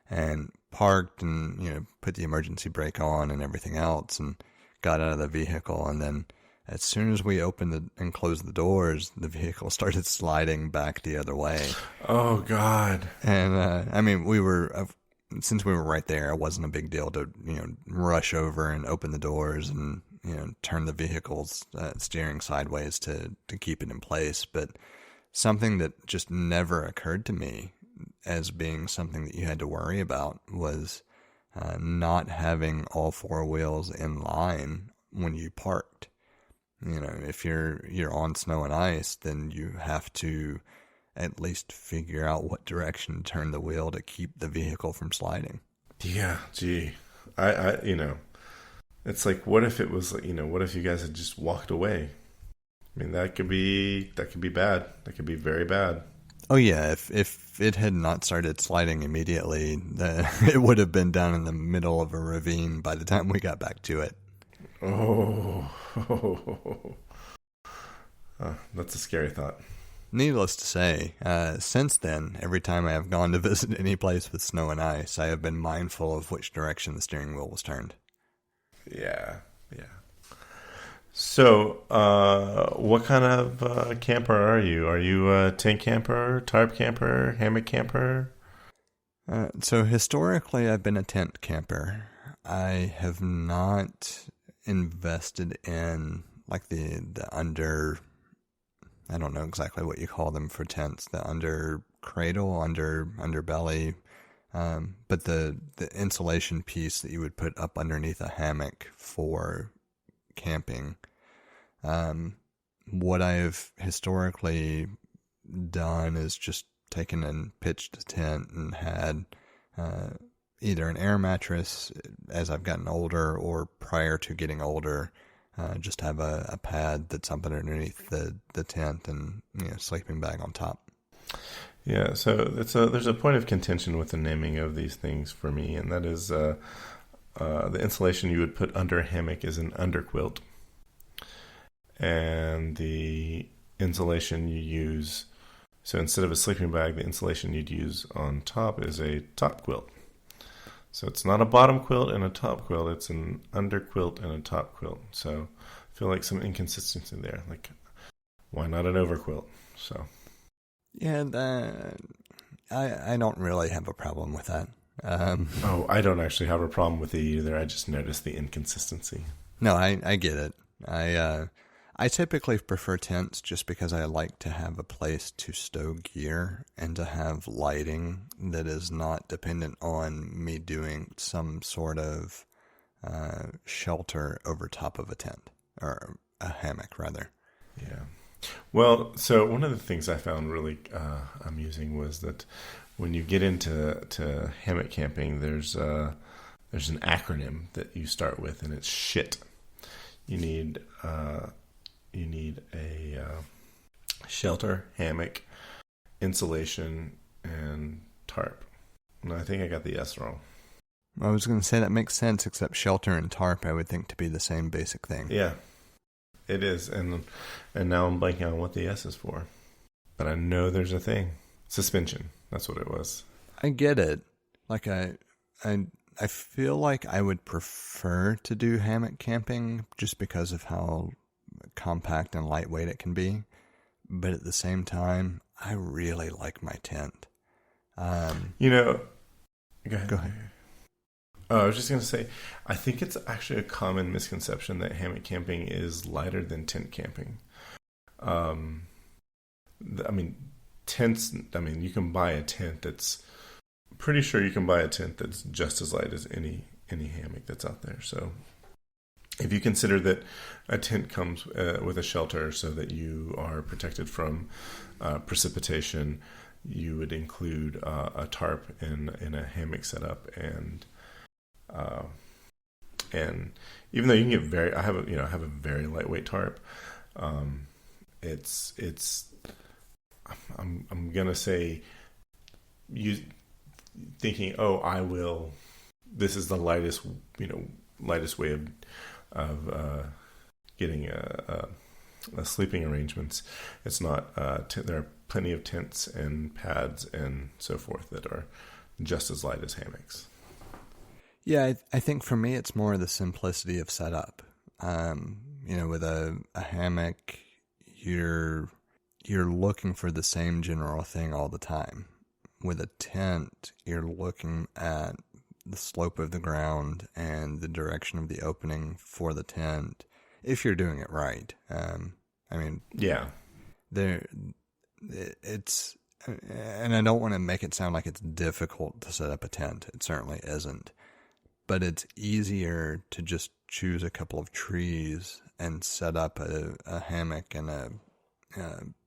and parked and, put the emergency brake on and everything else, and got out of the vehicle. And then as soon as we opened and closed the doors, the vehicle started sliding back the other way. Oh, God. And, since we were right there, it wasn't a big deal to, rush over and open the doors and, turn the vehicle's steering sideways to keep it in place. But something that just never occurred to me as being something that you had to worry about was not having all four wheels in line when you parked. If you're on snow and ice, then you have to at least figure out what direction to turn the wheel to keep the vehicle from sliding. Yeah, gee. I it's like, what if it was, what if you guys had just walked away? I mean, that could be bad. That could be very bad. Oh yeah, if it had not started sliding immediately, it would have been down in the middle of a ravine by the time we got back to it. Oh, that's a scary thought. Needless to say, since then, every time I have gone to visit any place with snow and ice, I have been mindful of which direction the steering wheel was turned. Yeah. So, what kind of camper are you? Are you a tent camper, tarp camper, hammock camper? So historically, I've been a tent camper. I have not invested in like the under, I don't know exactly what you call them for tents, the under cradle, underbelly, but the insulation piece that you would put up underneath a hammock for camping. What I've historically done is just taken and pitched a tent and had either an air mattress as I've gotten older, or prior to getting older, just have a pad that's up underneath the tent and sleeping bag on top. Yeah, so there's a point of contention with the naming of these things for me, and that is the insulation you would put under a hammock is an underquilt, and the insulation you use, so instead of a sleeping bag, the insulation you'd use on top is a top quilt. So it's not a bottom quilt and a top quilt, it's an underquilt and a top quilt. So I feel like some inconsistency there. Like, why not an overquilt? So yeah, I don't really have a problem with that. I don't actually have a problem with it either. I just noticed the inconsistency. No, I get it. I typically prefer tents just because I like to have a place to stow gear and to have lighting that is not dependent on me doing some sort of shelter over top of a tent, or a hammock rather. Yeah. Well, so one of the things I found really amusing was that when you get into hammock camping, there's an acronym that you start with, and it's SHIT. You need a shelter, hammock, insulation, and tarp. No, I think I got the S wrong. I was going to say that makes sense, except shelter and tarp I would think to be the same basic thing. Yeah, it is. And now I'm blanking on what the S is for. But I know there's a thing. Suspension. That's what it was. I get it. Like I feel like I would prefer to do hammock camping just because of how compact and lightweight it can be. But at the same time, I really like my tent. Go ahead. Go ahead. Oh, I was just going to say, I think it's actually a common misconception that hammock camping is lighter than tent camping. Tents, you can buy a tent that's, pretty sure you can buy a tent that's just as light as any hammock that's out there. So if you consider that a tent comes with a shelter so that you are protected from precipitation, you would include a tarp in a hammock setup, and even though you can get I have a very lightweight tarp. I'm gonna say, you thinking, this is the lightest way of getting a sleeping arrangements. It's not. There are plenty of tents and pads and so forth that are just as light as hammocks. Yeah, I think for me it's more the simplicity of setup. With a hammock, you're looking for the same general thing all the time. With a tent, you're looking at the slope of the ground and the direction of the opening for the tent, if you're doing it right. Yeah. It's, and I don't want to make it sound like it's difficult to set up a tent. It certainly isn't. But it's easier to just choose a couple of trees and set up a hammock and a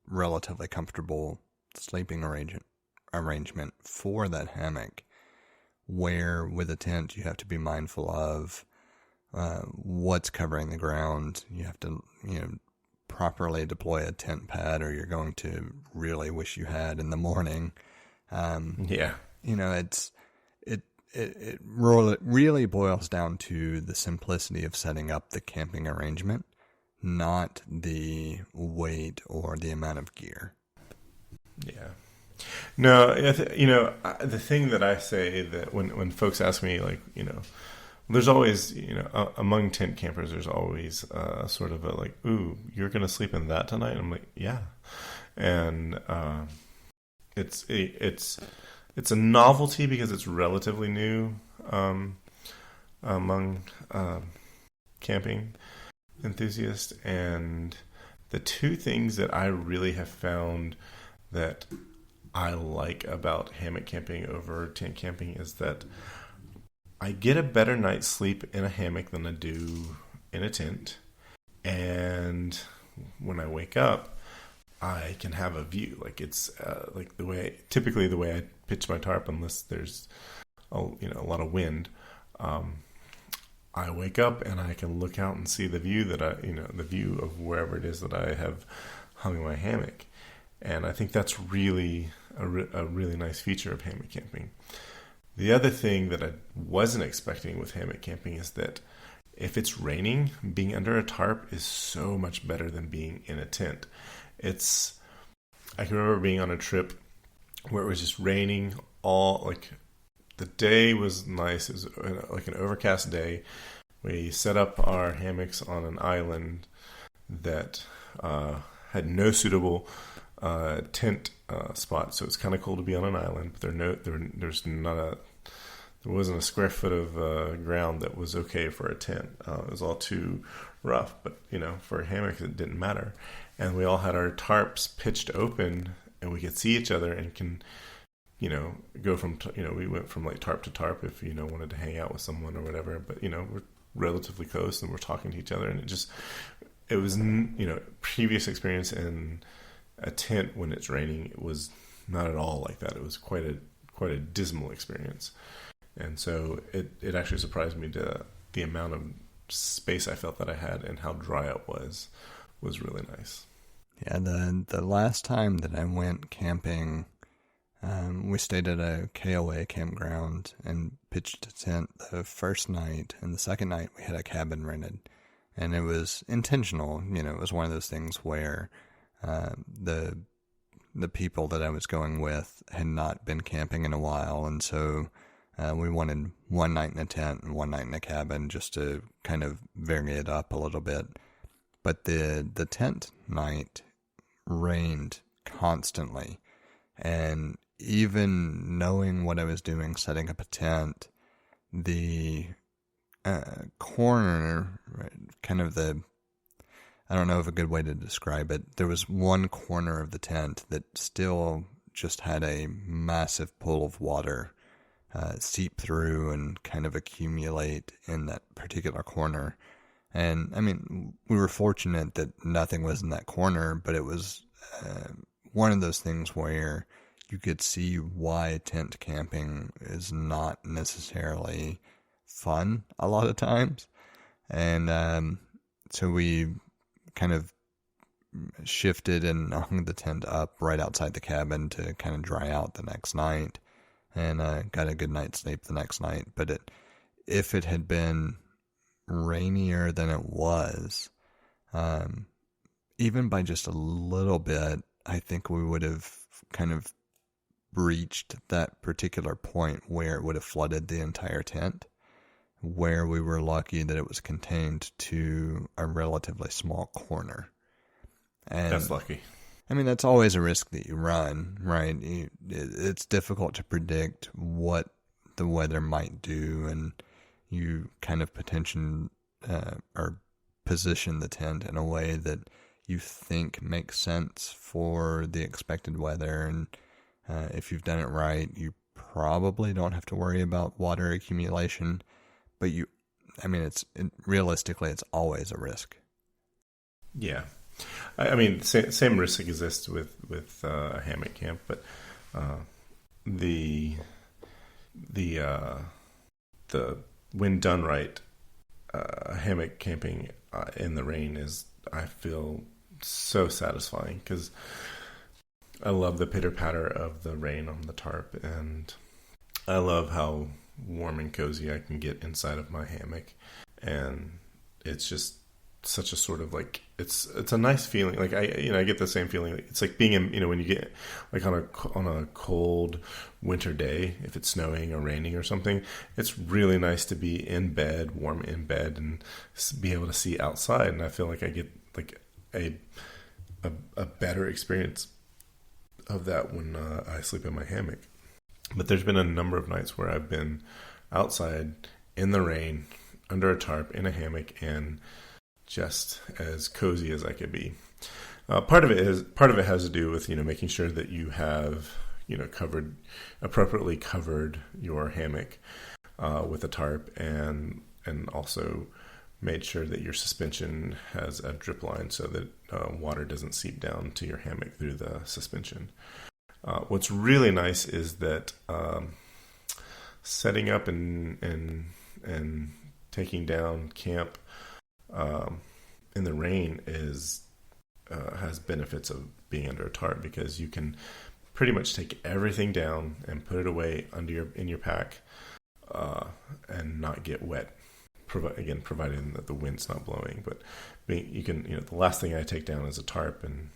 relatively comfortable sleeping arrangement for that hammock, where with a tent you have to be mindful of what's covering the ground. You have to properly deploy a tent pad, or you're going to really wish you had in the morning. It really boils down to the simplicity of setting up the camping arrangement, not the weight or the amount of gear. Yeah. No, the thing that I say that when folks ask me, there's always, among tent campers, there's always sort of a ooh, you're going to sleep in that tonight? I'm like, yeah. And it's a novelty because it's relatively new among camping enthusiasts. And the two things that I really have found that I like about hammock camping over tent camping is that I get a better night's sleep in a hammock than I do in a tent. And when I wake up, I can have a view. It's typically the way I pitch my tarp, unless there's a lot of wind. I wake up and I can look out and see the view the view of wherever it is that I have hung my hammock. And I think that's really a really nice feature of hammock camping. The other thing that I wasn't expecting with hammock camping is that if it's raining, being under a tarp is so much better than being in a tent. I can remember being on a trip where it was just raining the day was nice. It was an overcast day. We set up our hammocks on an island that had no suitable tent spot, so it's kind of cool to be on an island. But there wasn't a square foot of ground that was okay for a tent. It was all too rough. But for a hammock, it didn't matter. And we all had our tarps pitched open, and we could see each other and can, go from we went from tarp to tarp if wanted to hang out with someone or whatever. But we're relatively close and we're talking to each other, and it was previous experience in a tent when it's raining, it was not at all like that. It was quite a dismal experience. And so it actually surprised me the amount of space I felt that I had and how dry it was really nice. Yeah, the last time that I went camping, we stayed at a KOA campground and pitched a tent the first night, and the second night we had a cabin rented. And it was intentional, it was one of those things where the people that I was going with had not been camping in a while, and so we wanted one night in a tent and one night in a cabin just to kind of vary it up a little bit. But the tent night rained constantly, and even knowing what I was doing, setting up a tent, the corner, right, kind of I don't know of a good way to describe it. There was one corner of the tent that still just had a massive pool of water seep through and kind of accumulate in that particular corner. And I mean, we were fortunate that nothing was in that corner, but it was one of those things where you could see why tent camping is not necessarily fun a lot of times. And so we kind of shifted and hung the tent up right outside the cabin to kind of dry out the next night, and got a good night's sleep the next night. But if it had been rainier than it was, even by just a little bit, I think we would have kind of reached that particular point where it would have flooded the entire tent, where we were lucky that it was contained to a relatively small corner. And that's lucky. I mean, that's always a risk that you run, right? It's difficult to predict what the weather might do, and you kind of position the tent in a way that you think makes sense for the expected weather. And if you've done it right, you probably don't have to worry about water accumulation. But realistically, it's always a risk. Yeah. I mean, same risk exists with a hammock camp, but the when done right, hammock camping in the rain is, I feel, so satisfying, because I love the pitter patter of the rain on the tarp, and I love how warm and cozy I can get inside of my hammock, and it's just such a sort of like, it's a nice feeling. Like I get the same feeling. It's like being in, when you get like on a cold winter day, if it's snowing or raining or something, it's really nice to be in bed, warm in bed, and be able to see outside. And I feel like I get like a better experience of that when I sleep in my hammock. But there's been a number of nights where I've been outside in the rain, under a tarp, in a hammock, and just as cozy as I could be. Part of it has to do with making sure that you have appropriately covered your hammock with a tarp, and also made sure that your suspension has a drip line so that water doesn't seep down to your hammock through the suspension. What's really nice is that setting up and taking down camp in the rain has benefits of being under a tarp, because you can pretty much take everything down and put it away in your pack and not get wet. Provided that the wind's not blowing. But the last thing I take down is a tarp, and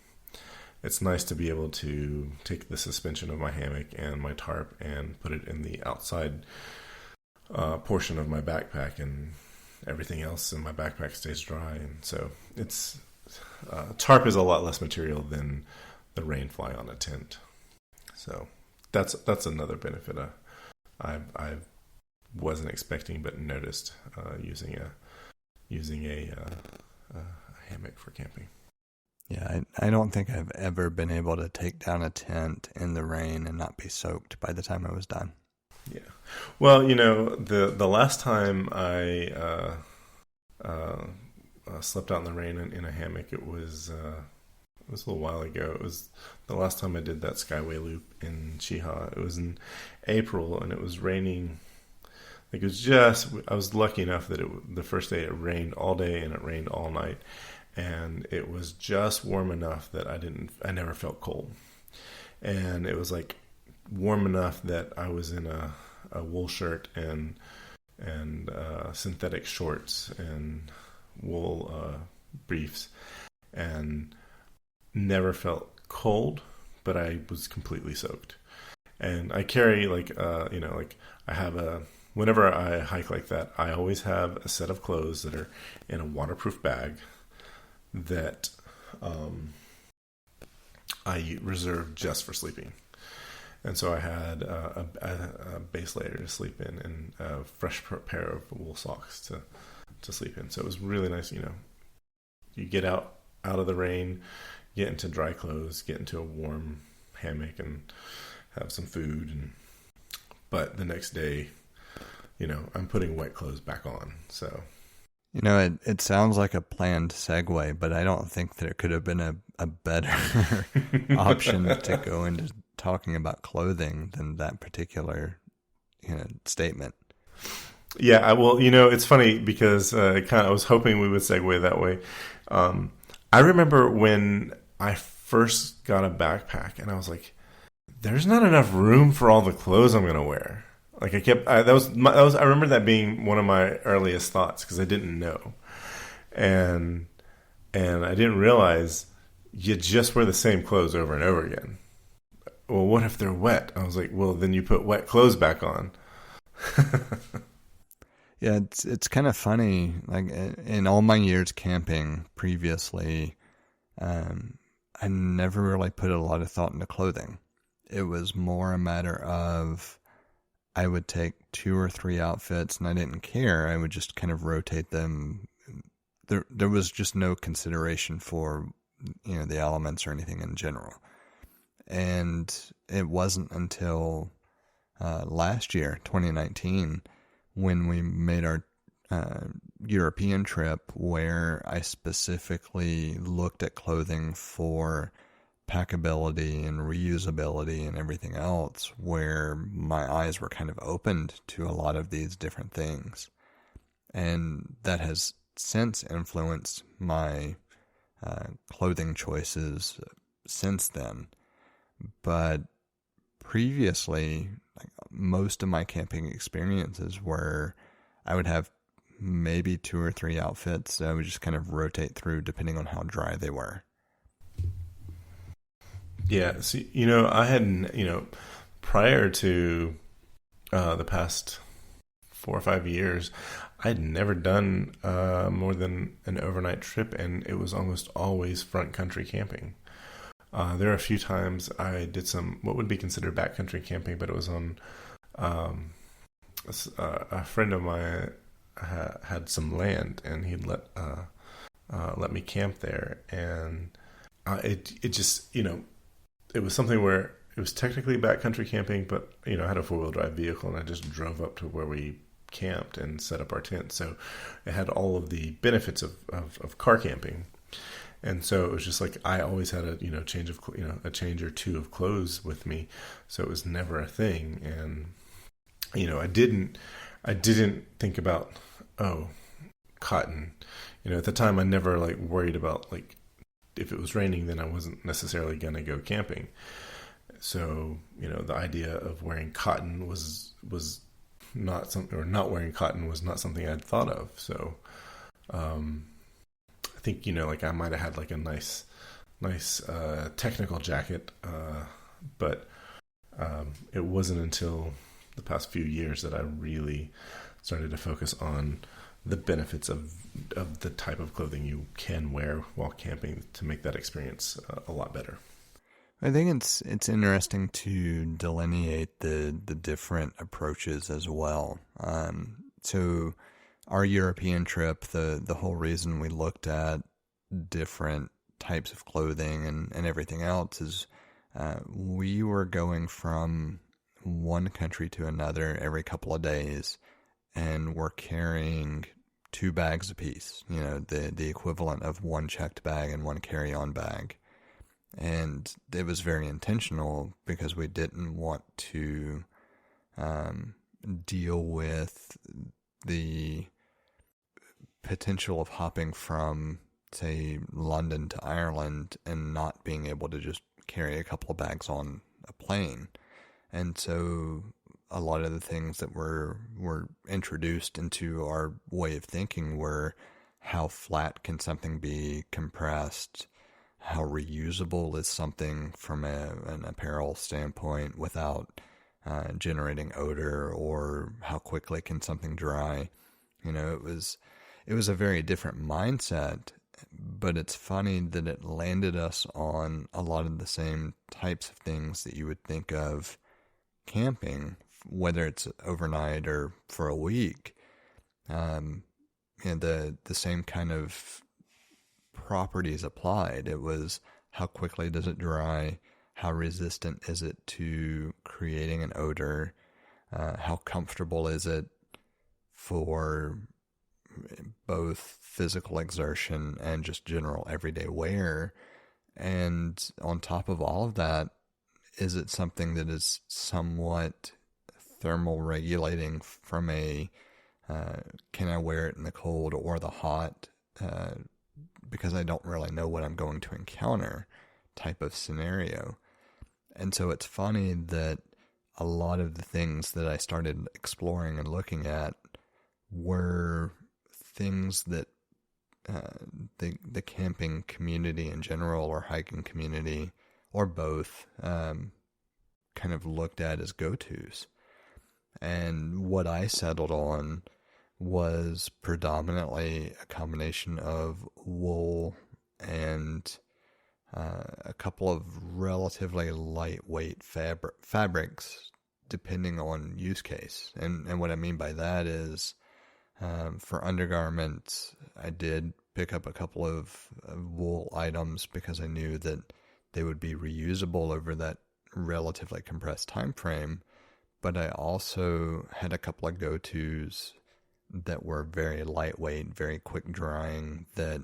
it's nice to be able to take the suspension of my hammock and my tarp and put it in the outside portion of my backpack, and everything else in my backpack stays dry. And so it's tarp is a lot less material than the rain fly on a tent. So that's another benefit I wasn't expecting but noticed using a hammock for camping. Yeah, I don't think I've ever been able to take down a tent in the rain and not be soaked by the time I was done. Yeah. Well, the last time I slept out in the rain in a hammock, it was a little while ago. It was the last time I did that Skyway loop in Chiha. It was in April, and it was raining. I was lucky enough that the first day it rained all day and it rained all night. and it was just warm enough that I never felt cold. And it was like warm enough that I was in a wool shirt and synthetic shorts and wool briefs, and never felt cold, but I was completely soaked. And I carry I have whenever I hike like that, I always have a set of clothes that are in a waterproof bag that I reserve just for sleeping. And so I had a base layer to sleep in and a fresh pair of wool socks to sleep in. So it was really nice, you get out of the rain, get into dry clothes, get into a warm hammock and have some food. But the next day, I'm putting wet clothes back on. So, it sounds like a planned segue, but I don't think that it could have been a better option to go into talking about clothing than that particular statement. Yeah, it's funny because I was hoping we would segue that way. I remember when I first got a backpack, and I was like, "There's not enough room for all the clothes I'm going to wear." Like I remember that being one of my earliest thoughts because I didn't know, and I didn't realize you just wear the same clothes over and over again. Well, what if they're wet? I was like, well, then you put wet clothes back on. Yeah, it's kind of funny. Like in all my years camping previously, I never really put a lot of thought into clothing. It was more a matter of I would take 2 or 3 outfits and I didn't care. I would just kind of rotate them. There was just no consideration for the elements or anything in general. And it wasn't until last year, 2019, when we made our European trip where I specifically looked at clothing for packability and reusability and everything else, where my eyes were kind of opened to a lot of these different things. And that has since influenced my clothing choices since then. But previously, most of my camping experiences were I would have maybe 2 or 3 outfits that I would just kind of rotate through depending on how dry they were. Yeah, see, I hadn't, prior to the past 4 or 5 years, I'd never done more than an overnight trip, and it was almost always front country camping. There are a few times I did some what would be considered backcountry camping, but it was on a friend of mine had some land, and he'd let me camp there, and it just it was something where it was technically backcountry camping, but I had a 4-wheel drive vehicle, and I just drove up to where we camped and set up our tent, so it had all of the benefits of car camping. And so it was just like I always had a a change or two of clothes with me, so it was never a thing. And I didn't think about cotton. At the time I never worried about if it was raining, then I wasn't necessarily gonna go camping. So the idea of wearing cotton was not something, or not wearing cotton was not something I'd thought of. So I think I might have had a nice technical jacket, but it wasn't until the past few years that I really started to focus on the benefits of the type of clothing you can wear while camping to make that experience a lot better. I think it's interesting to delineate the different approaches as well. So our European trip, the whole reason we looked at different types of clothing and everything else is we were going from one country to another every couple of days, and we're carrying 2 bags apiece, the equivalent of 1 checked bag and 1 carry-on bag. And it was very intentional because we didn't want to deal with the potential of hopping from say, London to Ireland and not being able to just carry a couple of bags on a plane. And so a lot of the things that were introduced into our way of thinking were, how flat can something be compressed? How reusable is something from an apparel standpoint without generating odor, or how quickly can something dry? It was a very different mindset, but it's funny that it landed us on a lot of the same types of things that you would think of camping, whether it's overnight or for a week. The same kind of properties applied. It was, how quickly does it dry? How resistant is it to creating an odor? How comfortable is it for both physical exertion and just general everyday wear? And on top of all of that, is it something that is somewhat thermal regulating from a can I wear it in the cold or the hot, because I don't really know what I'm going to encounter type of scenario. And so it's funny that a lot of the things that I started exploring and looking at were things that the camping community in general, or hiking community, or both, kind of looked at as go-tos. And what I settled on was predominantly a combination of wool and a couple of relatively lightweight fabrics, depending on use case. And what I mean by that is, for undergarments, I did pick up a couple of wool items because I knew that they would be reusable over that relatively compressed time frame. But I also had a couple of go-tos that were very lightweight, very quick drying, that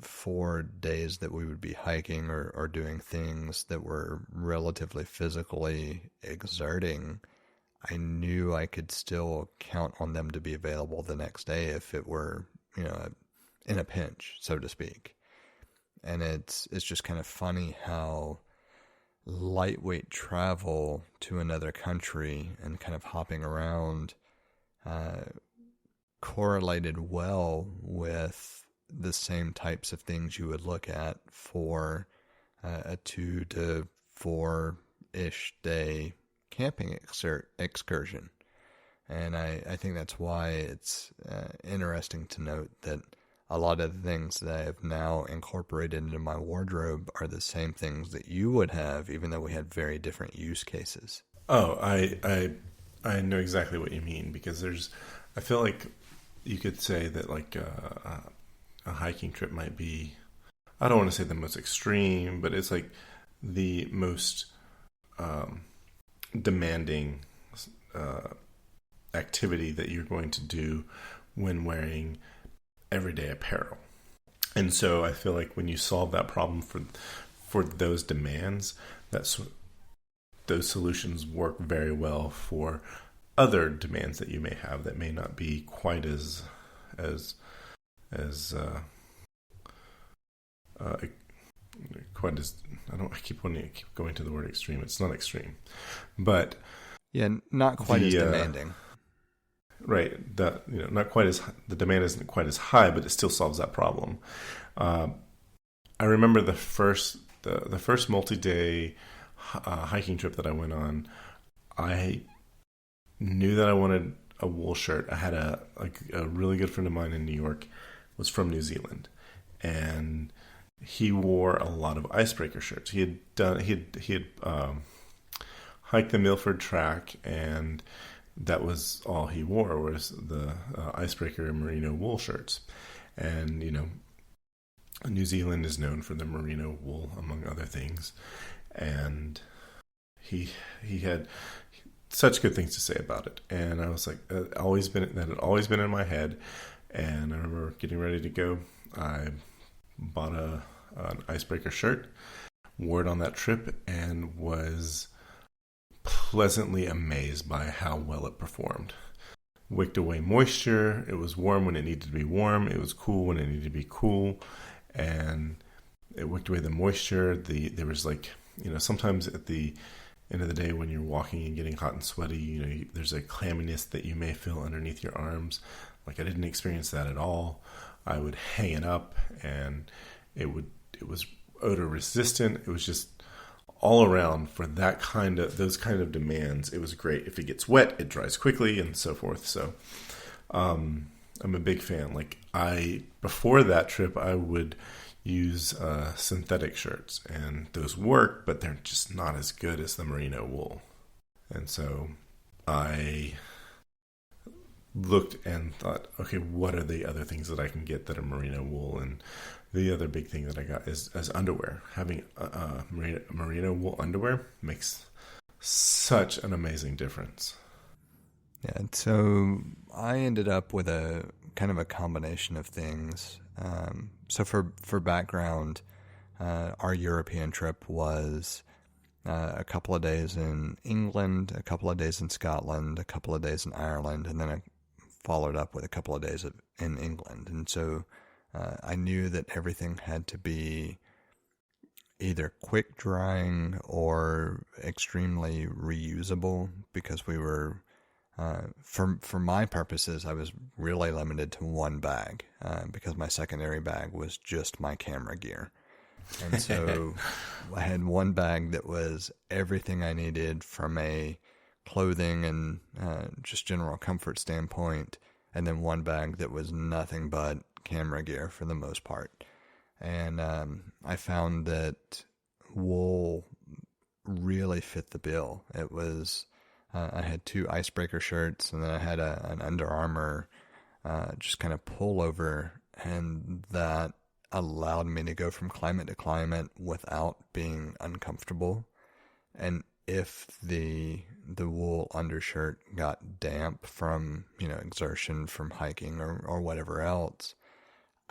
for days that we would be hiking or doing things that were relatively physically exerting, I knew I could still count on them to be available the next day if it were, in a pinch, so to speak. And it's just kind of funny how lightweight travel to another country and kind of hopping around correlated well with the same types of things you would look at for a 2 to 4-ish day camping excursion. And I think that's why it's interesting to note that a lot of the things that I have now incorporated into my wardrobe are the same things that you would have, even though we had very different use cases. Oh, I know exactly what you mean, because I feel like you could say that like a hiking trip might be, I don't want to say the most extreme, but it's like the most demanding activity that you're going to do when wearing everyday apparel. And so I feel like when you solve that problem for those demands, those solutions work very well for other demands that you may have that may not be quite as I keep going to the word extreme. It's not extreme, but yeah, not quite as demanding. Right. Not quite as, the demand isn't quite as high, but it still solves that problem. I remember the first multi-day hiking trip that I went on. I knew that I wanted a wool shirt. I had a really good friend of mine in New York was from New Zealand, and he wore a lot of icebreaker shirts. He had hiked the Milford Track, and that was all he wore was the icebreaker and merino wool shirts. And, New Zealand is known for the merino wool, among other things. And he had such good things to say about it. And I was like, that had always been in my head. And I remember getting ready to go. I bought an icebreaker shirt, wore it on that trip, and was pleasantly amazed by how well it performed. wicked away moisture. It was warm when it needed to be warm. It was cool when it needed to be cool, and it wicked away the moisture. There was like, sometimes at the end of the day when you're walking and getting hot and sweaty, there's a clamminess that you may feel underneath your arms. Like, I didn't experience that at all. I would hang it up, and it was odor resistant. It was just all around for those kind of demands. It was great. If it gets wet, it dries quickly and so forth. So, I'm a big fan. Like, before that trip, I would use synthetic shirts, and those work, but they're just not as good as the merino wool. And so I looked and thought, okay, what are the other things that I can get that are merino wool? And the other big thing that I got is as underwear. Having merino wool underwear makes such an amazing difference. Yeah, so I ended up with a kind of a combination of things. So for background, our European trip was a couple of days in England, a couple of days in Scotland, a couple of days in Ireland, and then I followed up with a couple of days in England. And so I knew that everything had to be either quick drying or extremely reusable, because we were, for my purposes, I was really limited to one bag, because my secondary bag was just my camera gear. And so I had one bag that was everything I needed from a clothing and just general comfort standpoint, and then one bag that was nothing but camera gear for the most part. And I found that wool really fit the bill. It was I had 2 icebreaker shirts, and then I had an Under Armour just kind of pullover, and that allowed me to go from climate to climate without being uncomfortable. And if the wool undershirt got damp from exertion, from hiking or whatever else,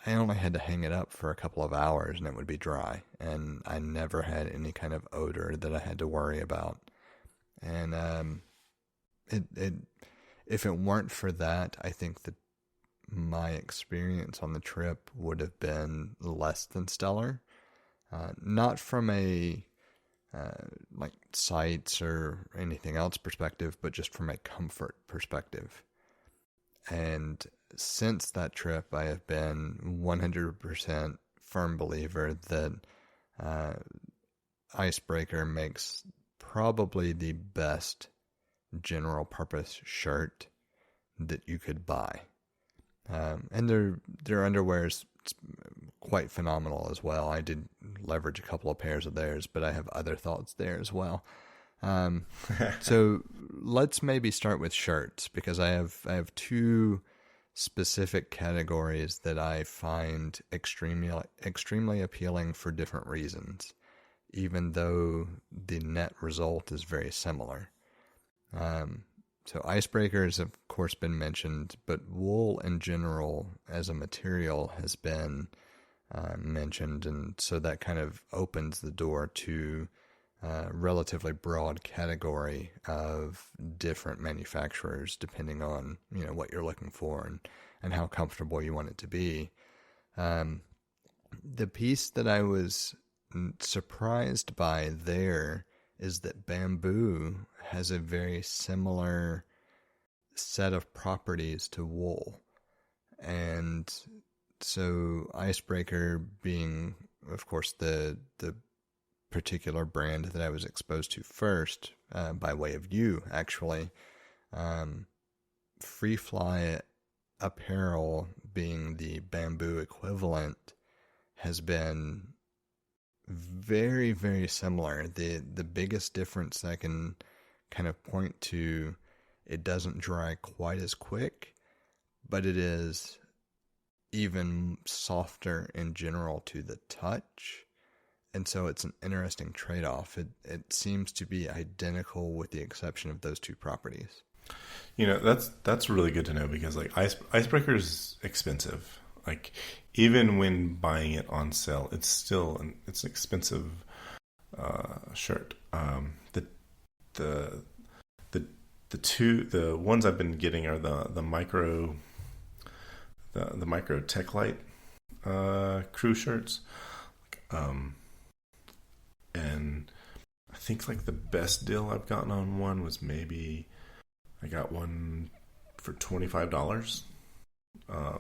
I only had to hang it up for a couple of hours and it would be dry, and I never had any kind of odor that I had to worry about. And if it weren't for that, I think that my experience on the trip would have been less than stellar. Not from a like sights or anything else perspective, but just from a comfort perspective. And since that trip, I have been 100% firm believer that Icebreaker makes probably the best general purpose shirt that you could buy. And their underwear is quite phenomenal as well. I did leverage a couple of pairs of theirs, but I have other thoughts there as well. So let's maybe start with shirts, because I have 2 specific categories that I find extremely appealing for different reasons, even though the net result is very similar. So Icebreaker has, of course, been mentioned, but wool in general as a material has been mentioned, and so that kind of opens the door to a relatively broad category of different manufacturers, depending on what you're looking for and how comfortable you want it to be. The piece that I was surprised by there is that bamboo has a very similar set of properties to wool. And so Icebreaker being, of course, the particular brand that I was exposed to first, by way of you, actually, Free Fly apparel being the bamboo equivalent has been very, very similar. The biggest difference I can kind of point to, it doesn't dry quite as quick, but it is even softer in general to the touch. And so it's an interesting trade-off. It seems to be identical with the exception of those 2 properties. That's really good to know, because like Icebreaker is expensive. Like, even when buying it on sale, it's an expensive shirt. The the ones I've been getting are the micro Tech Light crew shirts, and I think like the best deal I've gotten on one was maybe I got one for $25.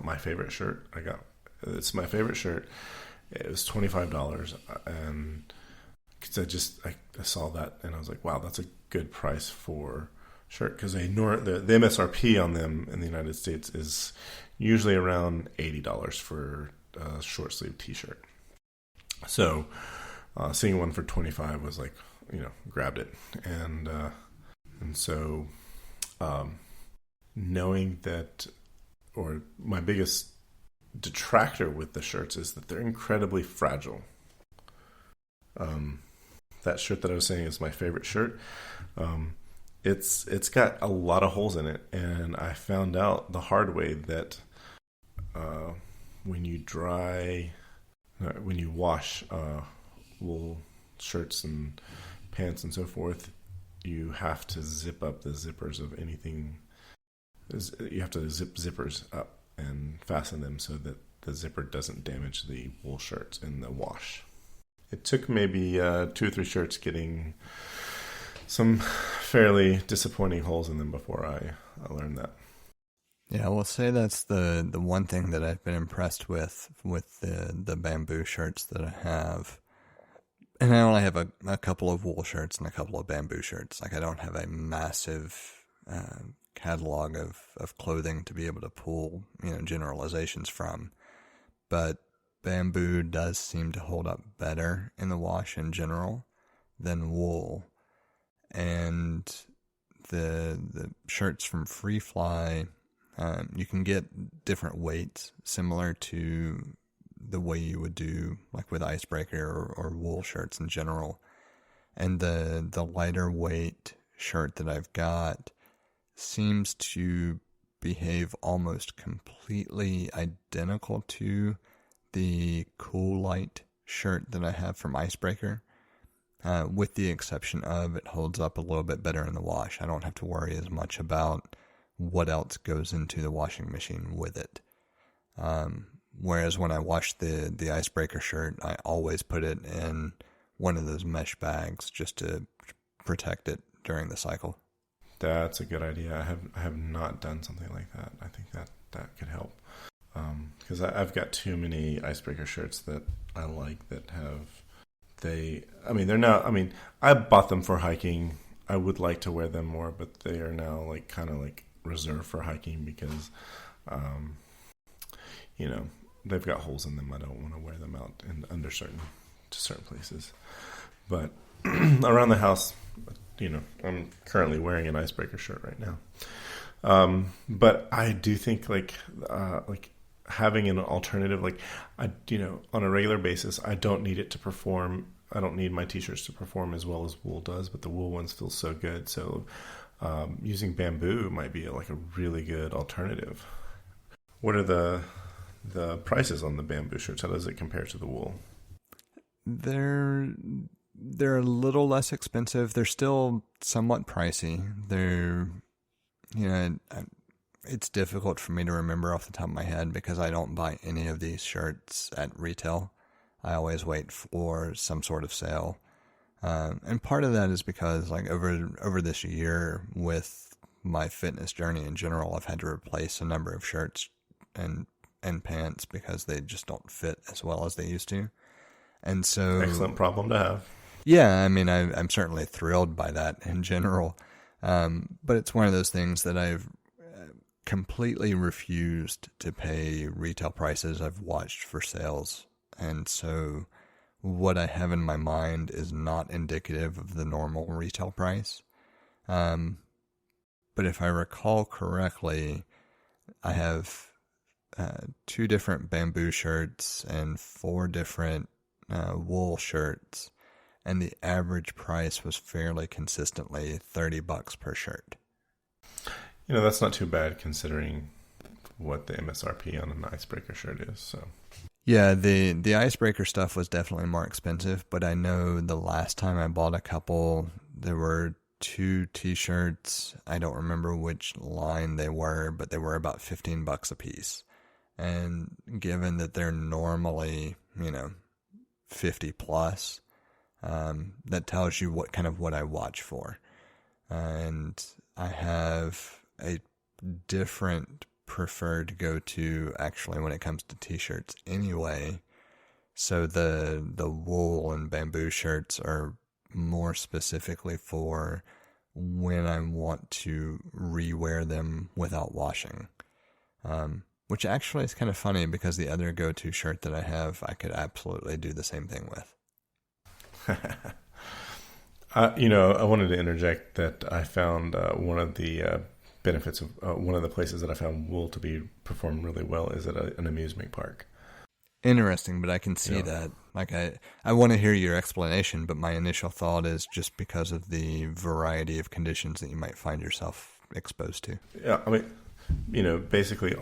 My favorite shirt it's my favorite shirt. It was $25, and because I saw that and I was like, wow, that's a good price for shirt, because the MSRP on them in the United States is usually around $80 for a short sleeve T-shirt. So seeing one for $25 was like, grabbed it, and so knowing that, or my biggest detractor with the shirts is that they're incredibly fragile. That shirt that I was saying is my favorite shirt. It's got a lot of holes in it, and I found out the hard way that when you wash wool shirts and pants and so forth, you have to zip up the zippers of anything. You have to zip zippers up and fasten them so that the zipper doesn't damage the wool shirts in the wash. It took maybe 2 or 3 shirts getting some fairly disappointing holes in them before I learned that. Yeah, we'll say that's the one thing that I've been impressed with the bamboo shirts that I have. And I only have a couple of wool shirts and a couple of bamboo shirts. Like, I don't have a massive catalog of clothing to be able to pull, generalizations from. But bamboo does seem to hold up better in the wash in general than wool. And the shirts from Free Fly, you can get different weights similar to the way you would do like with Icebreaker or wool shirts in general. And the lighter weight shirt that I've got seems to behave almost completely identical to the Cool Light shirt that I have from Icebreaker, with the exception of it holds up a little bit better in the wash. I don't have to worry as much about what else goes into the washing machine with it. Whereas when I wash the Icebreaker shirt, I always put it in one of those mesh bags just to protect it during the cycle. That's a good idea. I have not done something like that. I think that could help. Because I've got too many Icebreaker shirts that I like that I bought them for hiking. I would like to wear them more, but they are now like kind of like reserved for hiking because, they've got holes in them. I don't want to wear them out under certain places. But around the house, I'm currently wearing an Icebreaker shirt right now. But I do think like having an alternative, like on a regular basis, I don't need it to perform. I don't need my t-shirts to perform as well as wool does, but the wool ones feel so good. So using bamboo might be like a really good alternative. What are the prices on the bamboo shirts? How does it compare to the wool? They're a little less expensive. They're still somewhat pricey. It's difficult for me to remember off the top of my head because I don't buy any of these shirts at retail. I always wait for some sort of sale. And part of that is because like over this year with my fitness journey in general, I've had to replace a number of shirts and pants because they just don't fit as well as they used to. And so, excellent problem to have. Yeah, I mean, I'm certainly thrilled by that in general. But it's one of those things that I've completely refused to pay retail prices. I've watched for sales. And so what I have in my mind is not indicative of the normal retail price. But if I recall correctly, I have 2 different bamboo shirts and 4 different wool shirts, and the average price was fairly consistently $30 per shirt. That's not too bad considering what the MSRP on an Icebreaker shirt is. So yeah, the Icebreaker stuff was definitely more expensive, but I know the last time I bought a couple, there were 2 t-shirts. I don't remember which line they were, but they were about $15 a piece. And given that they're normally, 50 plus, that tells you what I watch for. And I have a different preferred go-to actually when it comes to t-shirts anyway. So the wool and bamboo shirts are more specifically for when I want to rewear them without washing. Which actually is kind of funny because the other go-to shirt that I have, I could absolutely do the same thing with. I wanted to interject that I found one of the benefits of one of the places that I found wool to be performed really well is at an amusement park. Interesting, but I can see that. Like I want to hear your explanation, but my initial thought is just because of the variety of conditions that you might find yourself exposed to. Yeah, I mean, basically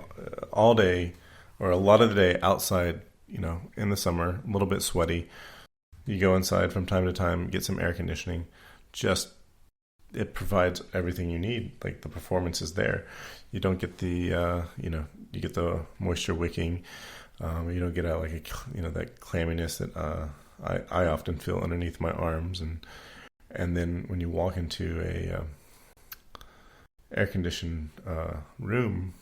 all day or a lot of the day outside, in the summer, a little bit sweaty. You go inside from time to time, get some air conditioning. It provides everything you need. Like the performance is there. You don't get the, you get the moisture wicking. You don't get out that clamminess that I often feel underneath my arms. And then when you walk into a air-conditioned room,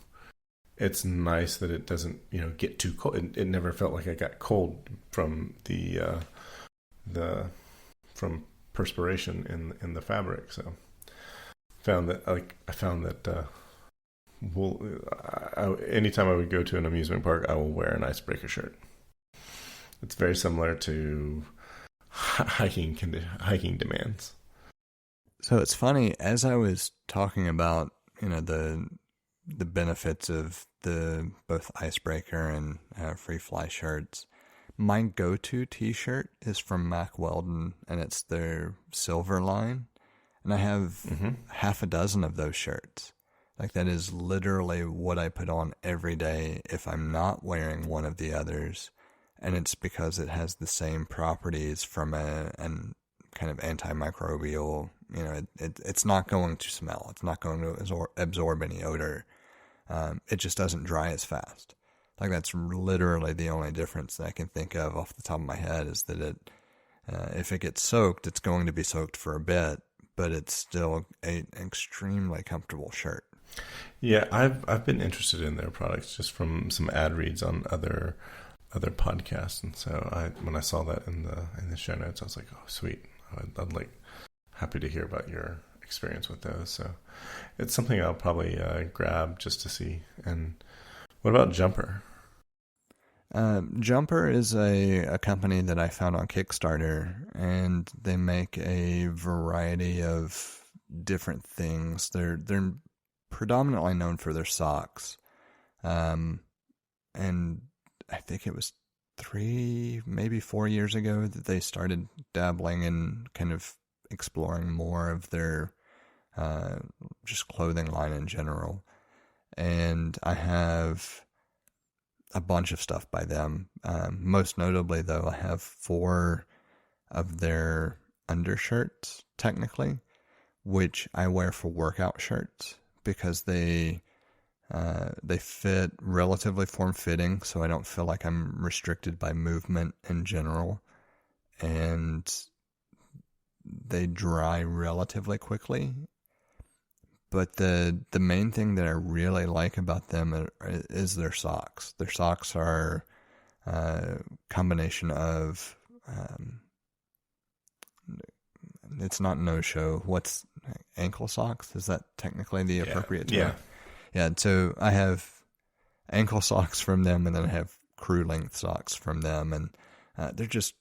it's nice that it doesn't, get too cold. It never felt like I got cold from from perspiration in the fabric. So I found that wool. Anytime I would go to an amusement park, I will wear an icebreaker shirt. It's very similar to hiking demands. So it's funny, as I was talking about, the benefits of the both icebreaker and free fly shirts, my go-to t-shirt is from Mack Weldon, and it's their silver line. And I have half a dozen of those shirts. Like that is literally what I put on every day if I'm not wearing one of the others. And it's because it has the same properties from an kind of antimicrobial, it's not going to smell. It's not going to absorb any odor. It just doesn't dry as fast. Like that's literally the only difference that I can think of off the top of my head is that if it gets soaked, it's going to be soaked for a bit, but it's still an extremely comfortable shirt. Yeah, I've been interested in their products just from some ad reads on other podcasts, and so when I saw that in the show notes, I was like, oh, sweet. I'd like happy to hear about your experience with those. So it's something I'll probably grab just to see. And what about Jumper? Jumper is a company that I found on Kickstarter, and they make a variety of different things. They're predominantly known for their socks, and I think it was 3, maybe 4 years ago that they started dabbling in kind of exploring more of their just clothing line in general. And I have a bunch of stuff by them. Most notably, though, I have 4 of their undershirts, technically, which I wear for workout shirts because they fit relatively form-fitting, so I don't feel like I'm restricted by movement in general, and they dry relatively quickly. But the main thing that I really like about them is their socks. Their socks are a combination of, it's not no-show. What's ankle socks? Is that technically the appropriate term? Yeah, so I have ankle socks from them, and then I have crew-length socks from them, and they're just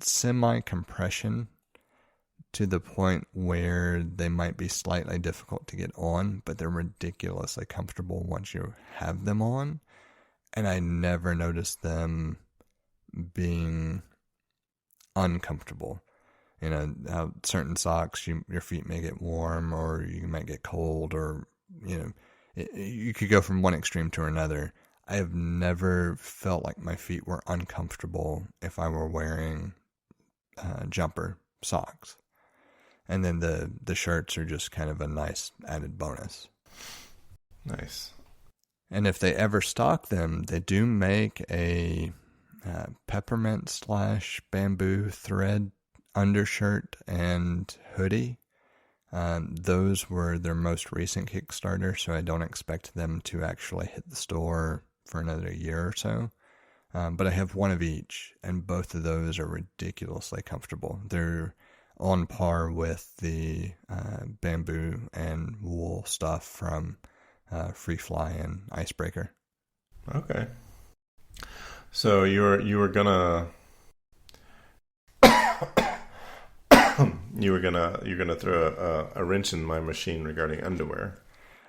semi-compression to the point where they might be slightly difficult to get on, but they're ridiculously comfortable once you have them on, and I never noticed them being uncomfortable. How certain socks, your feet may get warm, or you might get cold, or, you could go from one extreme to another. I have never felt like my feet were uncomfortable if I were wearing Jumper socks. And then the shirts are just kind of a nice added bonus. Nice. And if they ever stock them, they do make a peppermint / bamboo thread undershirt and hoodie. Those were their most recent Kickstarter, so I don't expect them to actually hit the store for another year or so. But I have one of each, and both of those are ridiculously comfortable. They're on par with the bamboo and wool stuff from Free Fly and Icebreaker. Okay. So you were gonna you're gonna throw a wrench in my machine regarding underwear.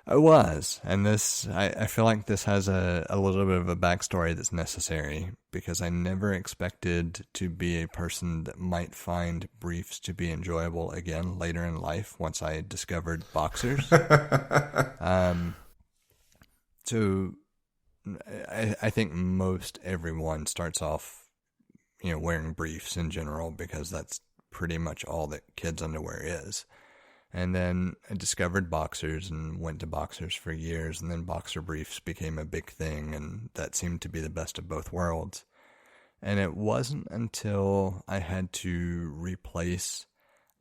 I was, and I feel like this has a little bit of a backstory that's necessary, because I never expected to be a person that might find briefs to be enjoyable again later in life once I discovered boxers. So I think most everyone starts off, wearing briefs in general, because that's pretty much all that kids' underwear is. And then I discovered boxers and went to boxers for years, and then boxer briefs became a big thing, and that seemed to be the best of both worlds. And it wasn't until I had to replace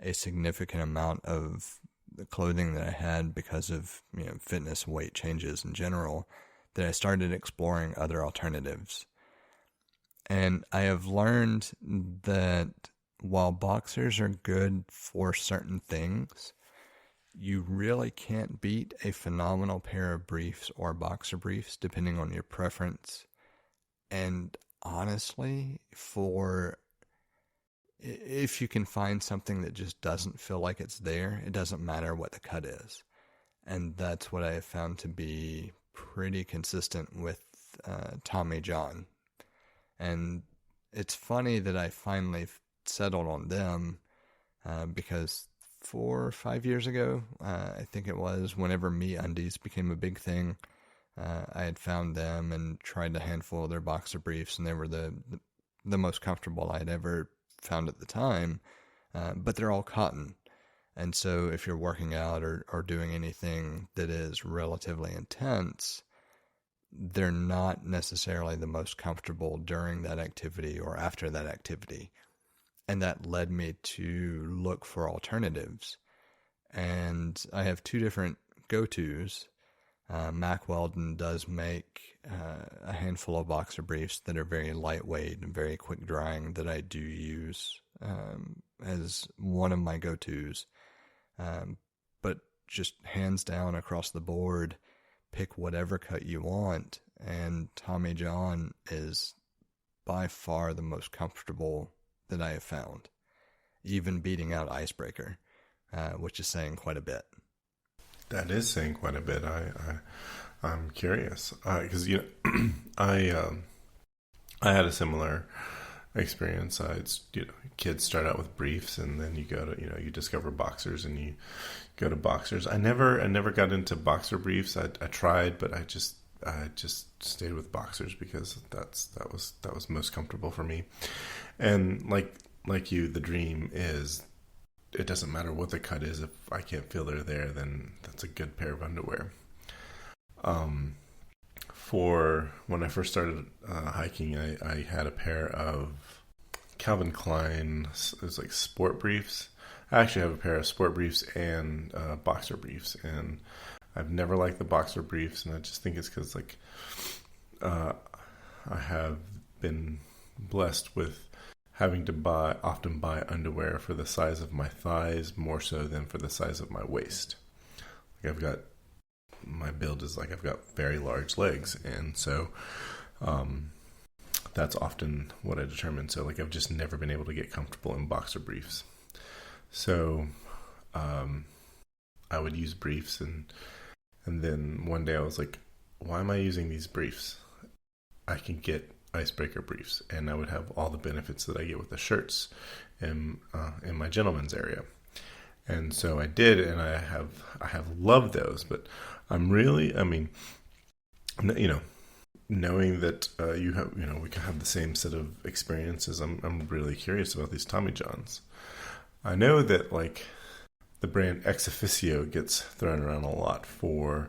a significant amount of the clothing that I had because of fitness, weight changes in general, that I started exploring other alternatives. And I have learned that while boxers are good for certain things, you really can't beat a phenomenal pair of briefs or boxer briefs, depending on your preference. And honestly, if you can find something that just doesn't feel like it's there, it doesn't matter what the cut is. And that's what I have found to be pretty consistent with Tommy John. And it's funny that I finally settled on them because 4 or 5 years ago, I think it was, whenever MeUndies became a big thing, I had found them and tried a handful of their boxer briefs, and they were the most comfortable I had ever found at the time, but they're all cotton. And so if you're working out or doing anything that is relatively intense, they're not necessarily the most comfortable during that activity or after that activity. And that led me to look for alternatives. And I have 2 different go-tos. Mack Weldon does make a handful of boxer briefs that are very lightweight and very quick drying that I do use as one of my go-tos. But just hands down across the board, pick whatever cut you want. And Tommy John is by far the most comfortable that I have found, even beating out Icebreaker, which is saying quite a bit. That is saying quite a bit. I'm curious because I had a similar experience. Kids start out with briefs, and then you go to you discover boxers, and you go to boxers. I never got into boxer briefs. I tried, but I just stayed with boxers because that was most comfortable for me. And like you, the dream is, it doesn't matter what the cut is. If I can't feel they're there, then that's a good pair of underwear. For when I first started hiking, I had a pair of Calvin Klein, it was like sport briefs. I actually have a pair of sport briefs and boxer briefs, and I've never liked the boxer briefs, and I just think it's because I have been blessed with having to often buy underwear for the size of my thighs more so than for the size of my waist. My build is I've got very large legs, and so that's often what I determine. So I've just never been able to get comfortable in boxer briefs. So I would use briefs, and then one day I was like, why am I using these briefs? I can get Icebreaker briefs, and I would have all the benefits that I get with the shirts in my gentleman's area. And so I did, and I have loved those. But I'm really, knowing that you have, we can have the same set of experiences. I'm really curious about these Tommy Johns. I know that the brand Ex Officio gets thrown around a lot for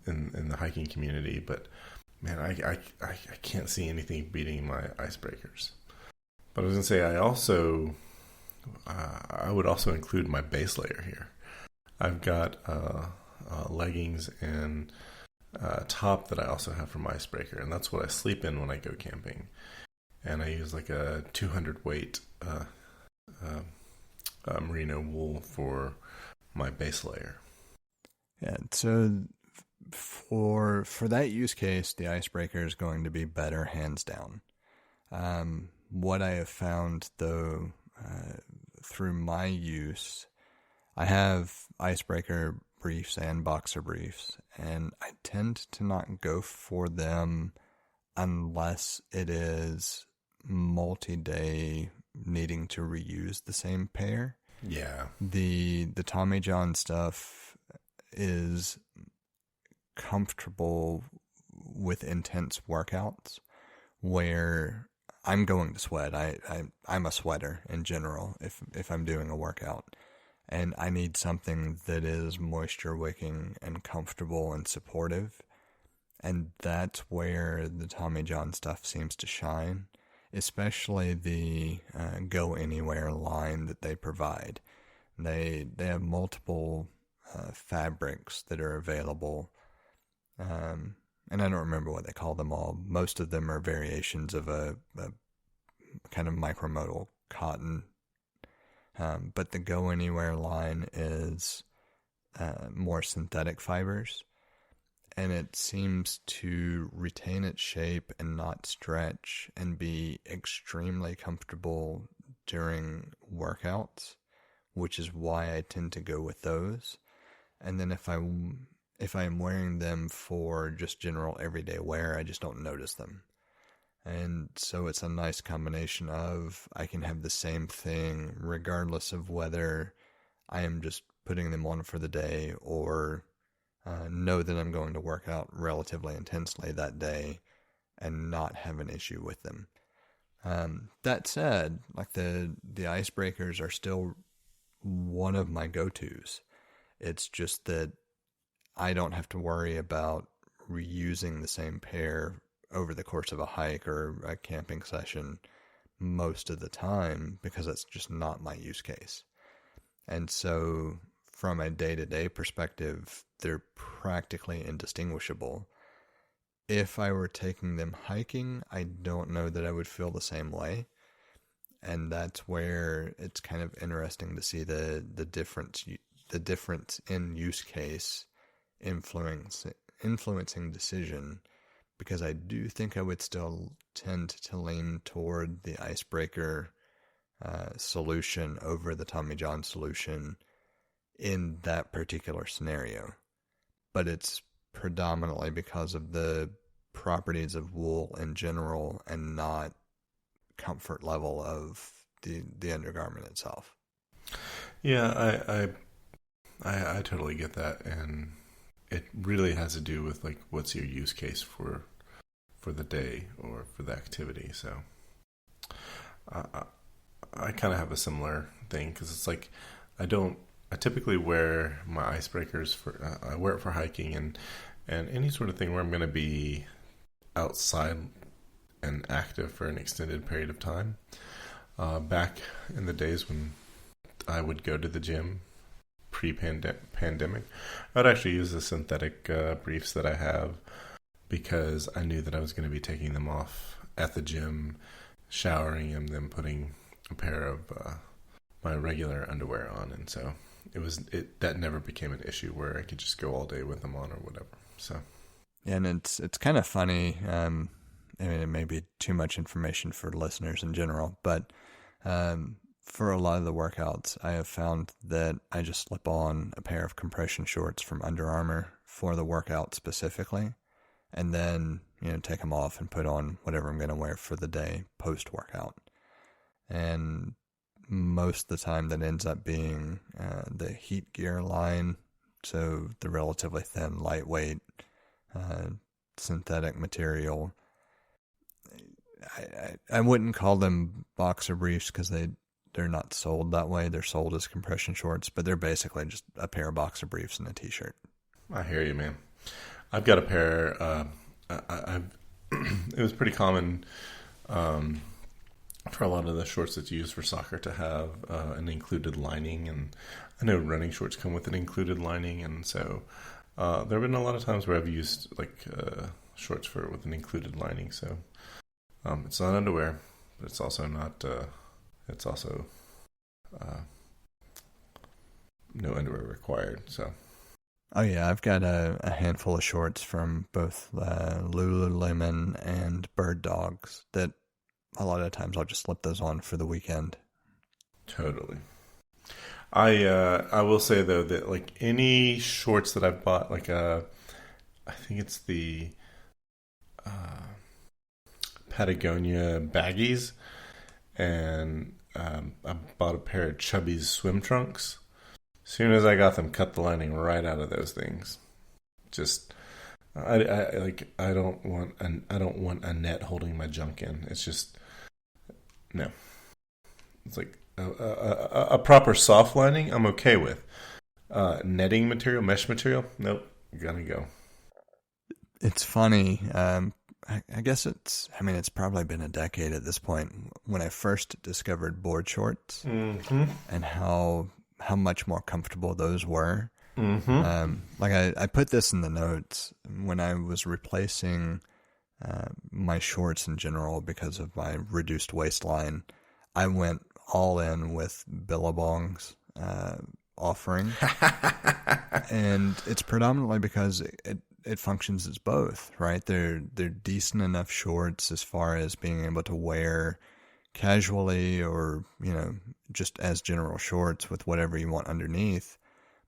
in the hiking community, but man, I can't see anything beating my icebreakers. But I was gonna say I would also include my base layer here. I've got leggings and top that I also have from icebreaker, and that's what I sleep in when I go camping. And I use like a 200 weight merino wool for my base layer. Yeah, so for that use case, the icebreaker is going to be better, hands down. What I have found, though, through my use, I have icebreaker briefs and boxer briefs, and I tend to not go for them unless it is multi-day needing to reuse the same pair. Yeah. The Tommy John stuff is comfortable with intense workouts where I'm going to sweat. I'm a sweater in general if I'm doing a workout. And I need something that is moisture wicking and comfortable and supportive. And that's where the Tommy John stuff seems to shine, especially the Go Anywhere line that they provide. They have multiple fabrics that are available. And I don't remember what they call them all. Most of them are variations of a kind of micromodal cotton. But the Go Anywhere line is more synthetic fibers, and it seems to retain its shape and not stretch and be extremely comfortable during workouts, which is why I tend to go with those. And then if I am wearing them for just general everyday wear, I just don't notice them. And so it's a nice combination of I can have the same thing regardless of whether I am just putting them on for the day or know that I'm going to work out relatively intensely that day and not have an issue with them. That said, like the icebreakers are still one of my go-tos. It's just that I don't have to worry about reusing the same pair over the course of a hike or a camping session most of the time because that's just not my use case. And so from a day-to-day perspective, they're practically indistinguishable. If I were taking them hiking, I don't know that I would feel the same way. And that's where it's kind of interesting to see the difference in use case influencing decision, because I do think I would still tend to lean toward the icebreaker solution over the Tommy John solution in that particular scenario. But it's predominantly because of the properties of wool in general and not comfort level of the undergarment itself. Yeah, I totally get that, and it really has to do with like what's your use case for the day or for the activity. So I kind of have a similar thing because it's like I typically wear my icebreakers I wear it for hiking and any sort of thing where I'm going to be outside and active for an extended period of time. Back in the days when I would go to the gym pre-pandemic, I'd actually use the synthetic briefs that I have because I knew that I was going to be taking them off at the gym, showering, and then putting a pair of my regular underwear on. And so that never became an issue where I could just go all day with them on or whatever. So yeah, and it's kind of funny. I mean, it may be too much information for listeners in general, but for a lot of the workouts, I have found that I just slip on a pair of compression shorts from Under Armour for the workout specifically, and then take them off and put on whatever I'm going to wear for the day post-workout. And most of the time that ends up being the Heat Gear line, so the relatively thin, lightweight, synthetic material. I wouldn't call them boxer briefs because they they're not sold that way. They're sold as compression shorts, but they're basically just a pair of boxer briefs and a t-shirt. I hear you, man. I've got a pair. It was pretty common for a lot of the shorts that you use for soccer to have an included lining, and I know running shorts come with an included lining, and so there have been a lot of times where I've used shorts with an included lining. So it's not underwear, but it's also not. It's also no underwear required. So. Oh yeah, I've got a handful of shorts from both Lululemon and Bird Dogs that a lot of times I'll just slip those on for the weekend. Totally. I will say though that like any shorts that I've bought, like I think it's the Patagonia baggies, and I bought a pair of Chubby's swim trunks. As soon as I got them, cut the lining right out of those things. Just, I don't want a net holding my junk in. It's just, no. It's like a proper soft lining I'm okay with. Netting material, mesh material, nope, gonna go. It's funny. I guess it's probably been a decade at this point when I first discovered board shorts, and how much more comfortable those were. I put this in the notes when I was replacing my shorts in general because of my reduced waistline. I went all in with Billabong's offering, and it's predominantly because it functions as both, right? They're decent enough shorts as far as being able to wear casually or, just as general shorts with whatever you want underneath.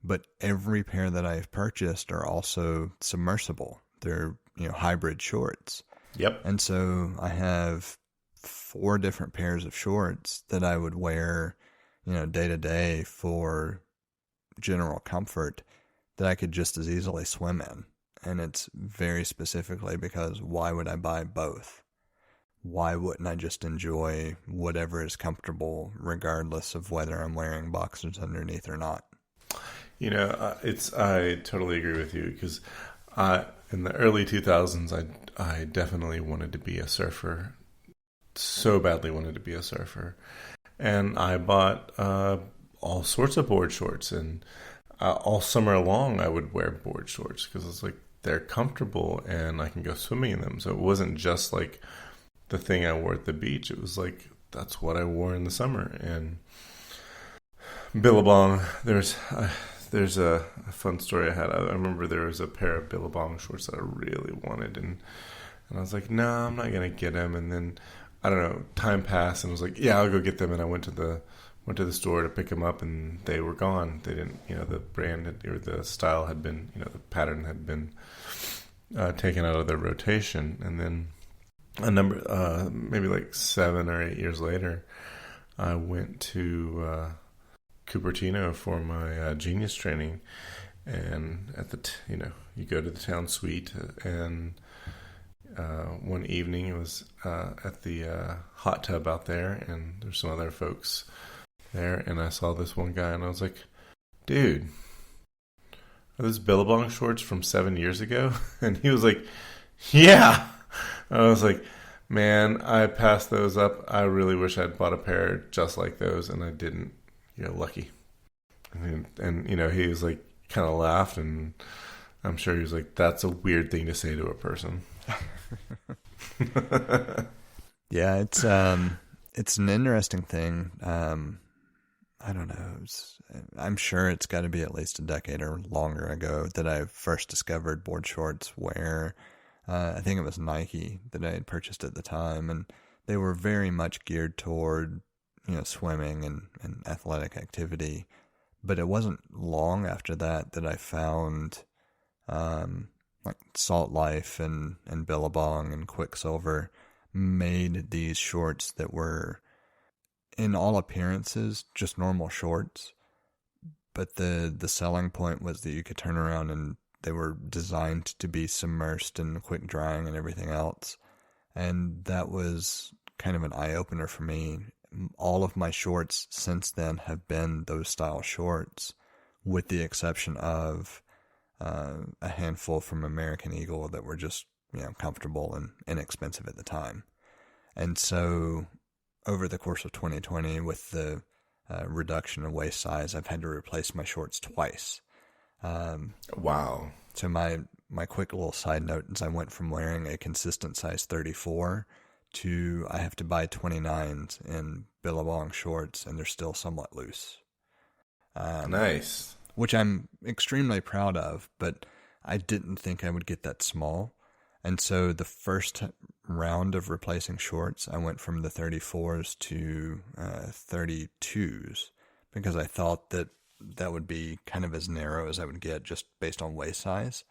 But every pair that I've purchased are also submersible. They're, hybrid shorts. Yep. And so I have 4 different pairs of shorts that I would wear, day to day for general comfort that I could just as easily swim in. And it's very specifically because why would I buy both? Why wouldn't I just enjoy whatever is comfortable regardless of whether I'm wearing boxers underneath or not? I totally agree with you because in the early 2000s, I definitely wanted to be a surfer. So badly wanted to be a surfer. And I bought all sorts of board shorts, and all summer long I would wear board shorts because it's like they're comfortable and I can go swimming in them. So it wasn't just like the thing I wore at the beach. It was like that's what I wore in the summer. And Billabong, there's a fun story I had. I remember there was a pair of Billabong shorts that I really wanted, and I was like, no, I'm not gonna get them. And then I don't know, time passed, and I was like, yeah, I'll go get them. And I went to the store to pick them up, and they were gone. They didn't, the brand or the style had been, the pattern had been taken out of their rotation. And then maybe like 7 or 8 years later, I went to Cupertino for my Genius training, and at the you go to the town suite, and one evening it was at the hot tub out there, and there's some other folks there, and I saw this one guy, and I was like, dude, are those Billabong shorts from 7 years ago? And he was like, yeah. I was like, man, I passed those up. I really wish I'd bought a pair just like those, and I didn't. Lucky. And he was like, kind of laughed, and I'm sure he was like, that's a weird thing to say to a person. Yeah, it's an interesting thing. I don't know. I'm sure it's got to be at least a decade or longer ago that I first discovered board shorts where I think it was Nike that I had purchased at the time, and they were very much geared toward swimming and athletic activity. But it wasn't long after that I found like Salt Life and Billabong and Quicksilver made these shorts that were, in all appearances, just normal shorts. But the selling point was that you could turn around and they were designed to be submersed and quick drying and everything else. And that was kind of an eye-opener for me all of my shorts since then have been those style shorts, with the exception of a handful from American Eagle that were just, comfortable and inexpensive at the time. And so over the course of 2020, with the reduction in waist size, I've had to replace my shorts twice. Wow. So my quick little side note is I went from wearing a consistent size 34 to I have to buy 29s in Billabong shorts, and they're still somewhat loose. Nice. Which I'm extremely proud of, but I didn't think I would get that small. And so the first round of replacing shorts, I went from the 34s to 32s, because I thought that would be kind of as narrow as I would get just based on waist size.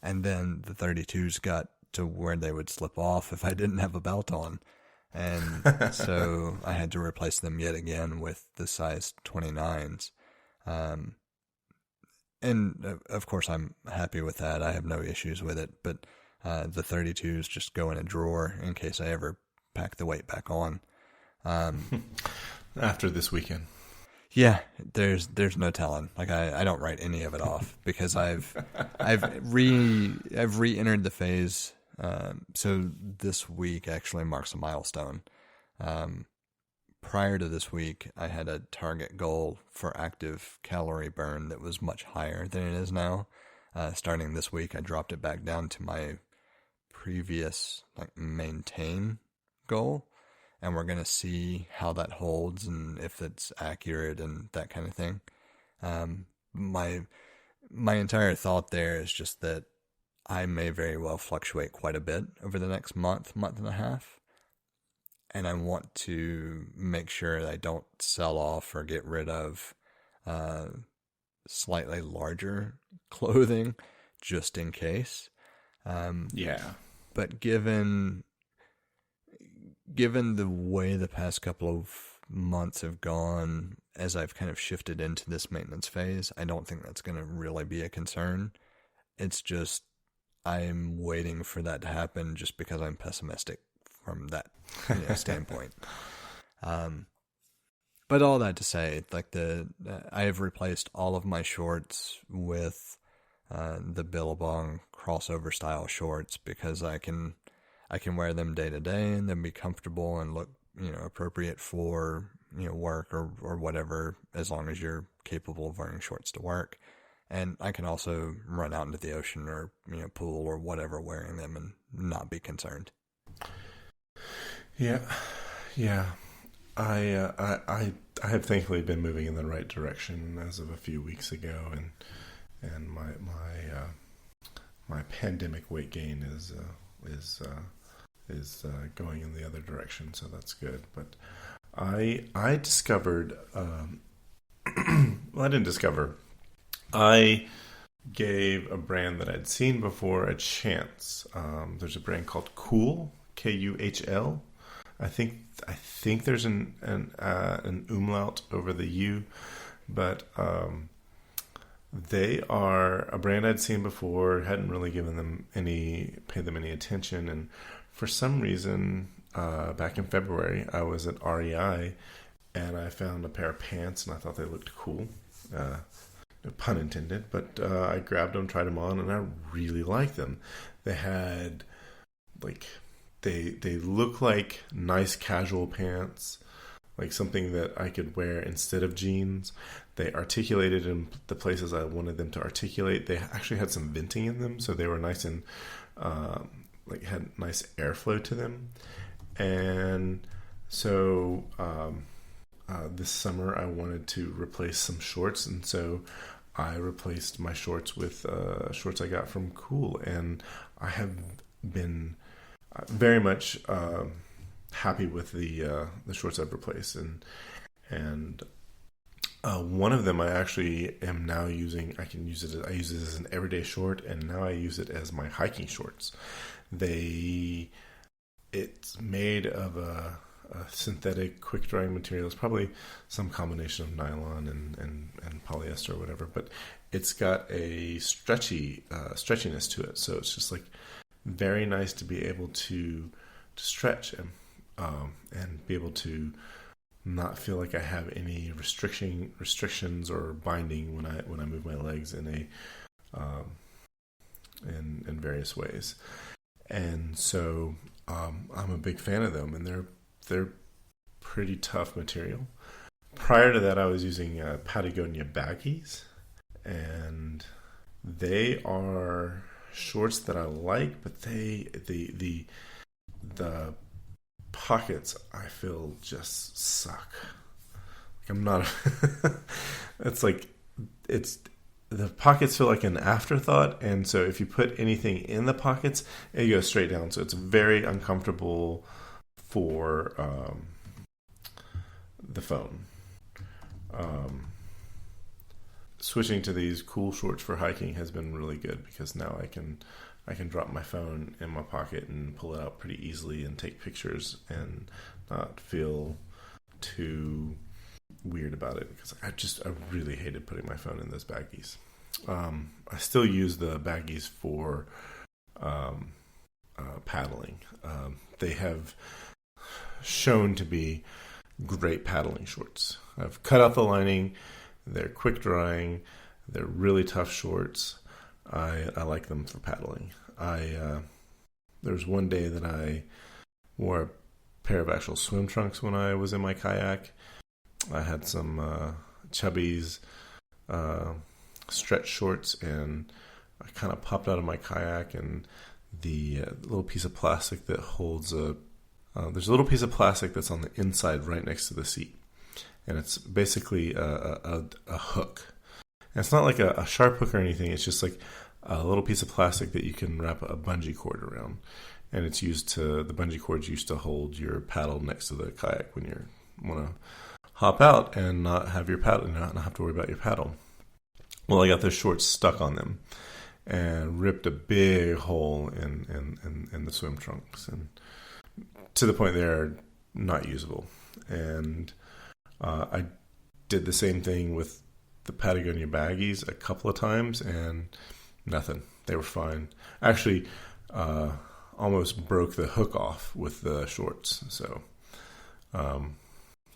And then the 32s got to where they would slip off if I didn't have a belt on. And so I had to replace them yet again with the size 29s. And of course I'm happy with that. I have no issues with it, but the 32s just go in a drawer in case I ever pack the weight back on. After this weekend. Yeah, there's no telling. Like I don't write any of it off because I've re-entered the phase. So this week actually marks a milestone. Prior to this week, I had a target goal for active calorie burn that was much higher than it is now. Starting this week, I dropped it back down to my previous maintain goal. And we're going to see how that holds and if it's accurate and that kind of thing. My entire thought there is just that I may very well fluctuate quite a bit over the next month and a half. And I want to make sure that I don't sell off or get rid of slightly larger clothing just in case. Yeah. But given the way the past couple of months have gone, as I've kind of shifted into this maintenance phase, I don't think that's going to really be a concern. It's just I'm waiting for that to happen just because I'm pessimistic from that standpoint. But all that to say, I have replaced all of my shorts with the Billabong crossover style shorts because I can wear them day to day and then be comfortable and look, appropriate for, work or whatever, as long as you're capable of wearing shorts to work. And I can also run out into the ocean or, pool or whatever wearing them and not be concerned. Yeah. I have thankfully been moving in the right direction as of a few weeks ago, and my pandemic weight gain is going in the other direction, so that's good. But I discovered, well, I didn't discover. I gave a brand that I'd seen before a chance. There's a brand called Kuhl, Kuhl. I think there's an umlaut over the U, but they are a brand I'd seen before. Hadn't really paid them any attention, and for some reason, back in February, I was at REI and I found a pair of pants and I thought they looked cool. No pun intended, but I grabbed them, tried them on, and I really liked them. They had they look like nice casual pants, like something that I could wear instead of jeans. They articulated in the places I wanted them to articulate. They actually had some venting in them, so they were nice and had nice airflow to them. And so this summer I wanted to replace some shorts, and so I replaced my shorts with shorts I got from Kuhl, and I have been very much happy with the shorts I've replaced, and one of them I actually am now using. I use it as an everyday short, and now I use it as my hiking shorts. It's made of a synthetic quick drying material. It's probably some combination of nylon and polyester or whatever, but it's got a stretchiness to it. So it's just very nice to be able to stretch and be able to not feel like I have any restrictions or binding when I move my legs in various ways. And so I'm a big fan of them, and they're pretty tough material. Prior to that, I was using Patagonia baggies, and they are shorts that I like, but the pockets I feel just suck. Like I'm not. it's the pockets feel like an afterthought, and so if you put anything in the pockets, it goes straight down. So it's very uncomfortable for the phone. Switching to these cool shorts for hiking has been really good, because now I can drop my phone in my pocket and pull it out pretty easily and take pictures and not feel too weird about it, because I really hated putting my phone in those baggies. I still use the baggies for paddling. They have shown to be great paddling shorts. I've cut out the lining. They're quick drying. They're really tough shorts. I like them for paddling. There was one day that I wore a pair of actual swim trunks when I was in my kayak. I had some Chubbies stretch shorts, and I kind of popped out of my kayak, and the little piece of plastic that holds there's a little piece of plastic that's on the inside right next to the seat, and it's basically a hook. And it's not like a sharp hook or anything. It's just like a little piece of plastic that you can wrap a bungee cord around, and it's the bungee cord's used to hold your paddle next to the kayak when you want to hop out and not have your paddle, not have to worry about your paddle. Well, I got those shorts stuck on them and ripped a big hole in the swim trunks, and to the point they're not usable. And I did the same thing with the Patagonia baggies a couple of times, and nothing. They were fine. Actually, almost broke the hook off with the shorts. So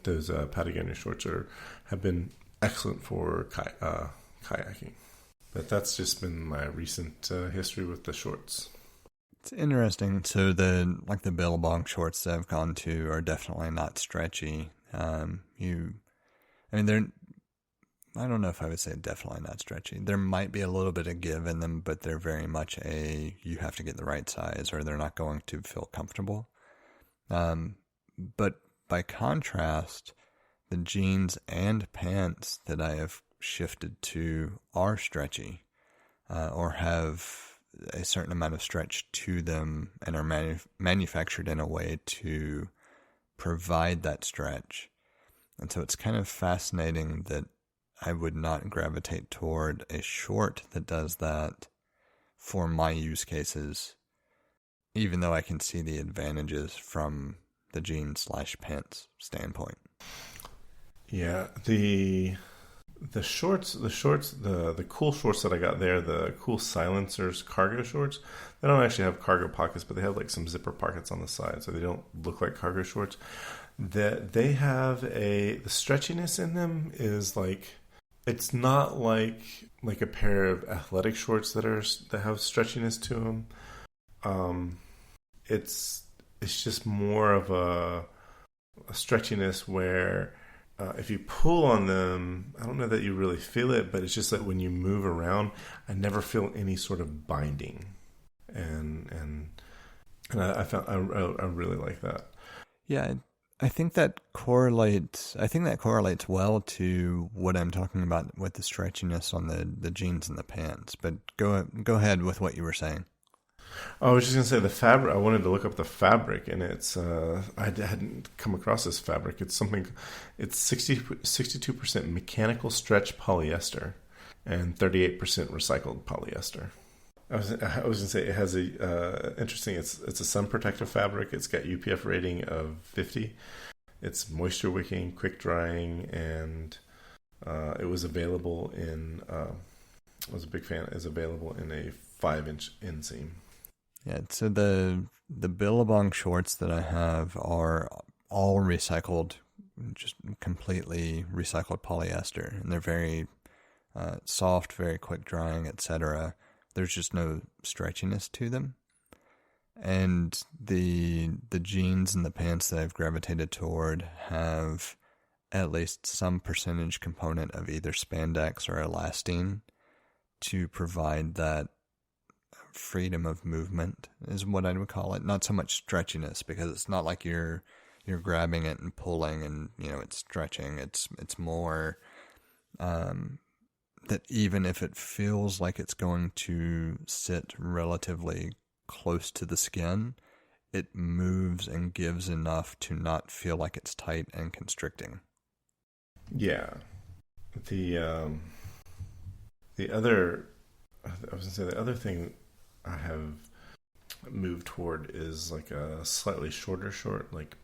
those Patagonia shorts have been excellent for kayaking. But that's just been my recent history with the shorts. It's interesting. So the Billabong shorts that I've gone to are definitely not stretchy. I don't know if I would say definitely not stretchy. There might be a little bit of give in them, but they're very much you have to get the right size or they're not going to feel comfortable. But by contrast, the jeans and pants that I have shifted to are stretchy, or have a certain amount of stretch to them and are manufactured in a way to provide that stretch. And so it's kind of fascinating that I would not gravitate toward a short that does that for my use cases, even though I can see the advantages from the jeans/pants standpoint. Yeah, the shorts, the cool shorts that I got there, the cool silencers cargo shorts, they don't actually have cargo pockets, but they have like some zipper pockets on the side, so they don't look like cargo shorts. That they have the stretchiness in them is like, it's not like a pair of athletic shorts that have stretchiness to them. It's just more of a stretchiness where if you pull on them, I don't know that you really feel it, but it's just that when you move around, I never feel any sort of binding, and I really like that. Yeah, I think that correlates well to what I'm talking about with the stretchiness on the jeans and the pants. But go ahead with what you were saying. I was just going to say the fabric. I wanted to look up the fabric, and it's I hadn't come across this fabric. It's 62% mechanical stretch polyester and 38% recycled polyester. I was going to say it has a interesting. It's a sun protective fabric. It's got UPF rating of 50. It's moisture wicking, quick drying, and it was available in. I was a big fan. It's available in a 5-inch inseam. Yeah, so the Billabong shorts that I have are all recycled just completely recycled polyester, and they're very soft, very quick drying, etc. There's just no stretchiness to them. And the jeans and the pants that I've gravitated toward have at least some percentage component of either spandex or elastane to provide that freedom of movement, is what I would call it. Not so much stretchiness, because it's not like you're grabbing it and pulling and it's stretching. It's more that even if it feels like it's going to sit relatively close to the skin, it moves and gives enough to not feel like it's tight and constricting. Yeah. The other, I was gonna say, the other thing I have moved toward is like a slightly shorter short, like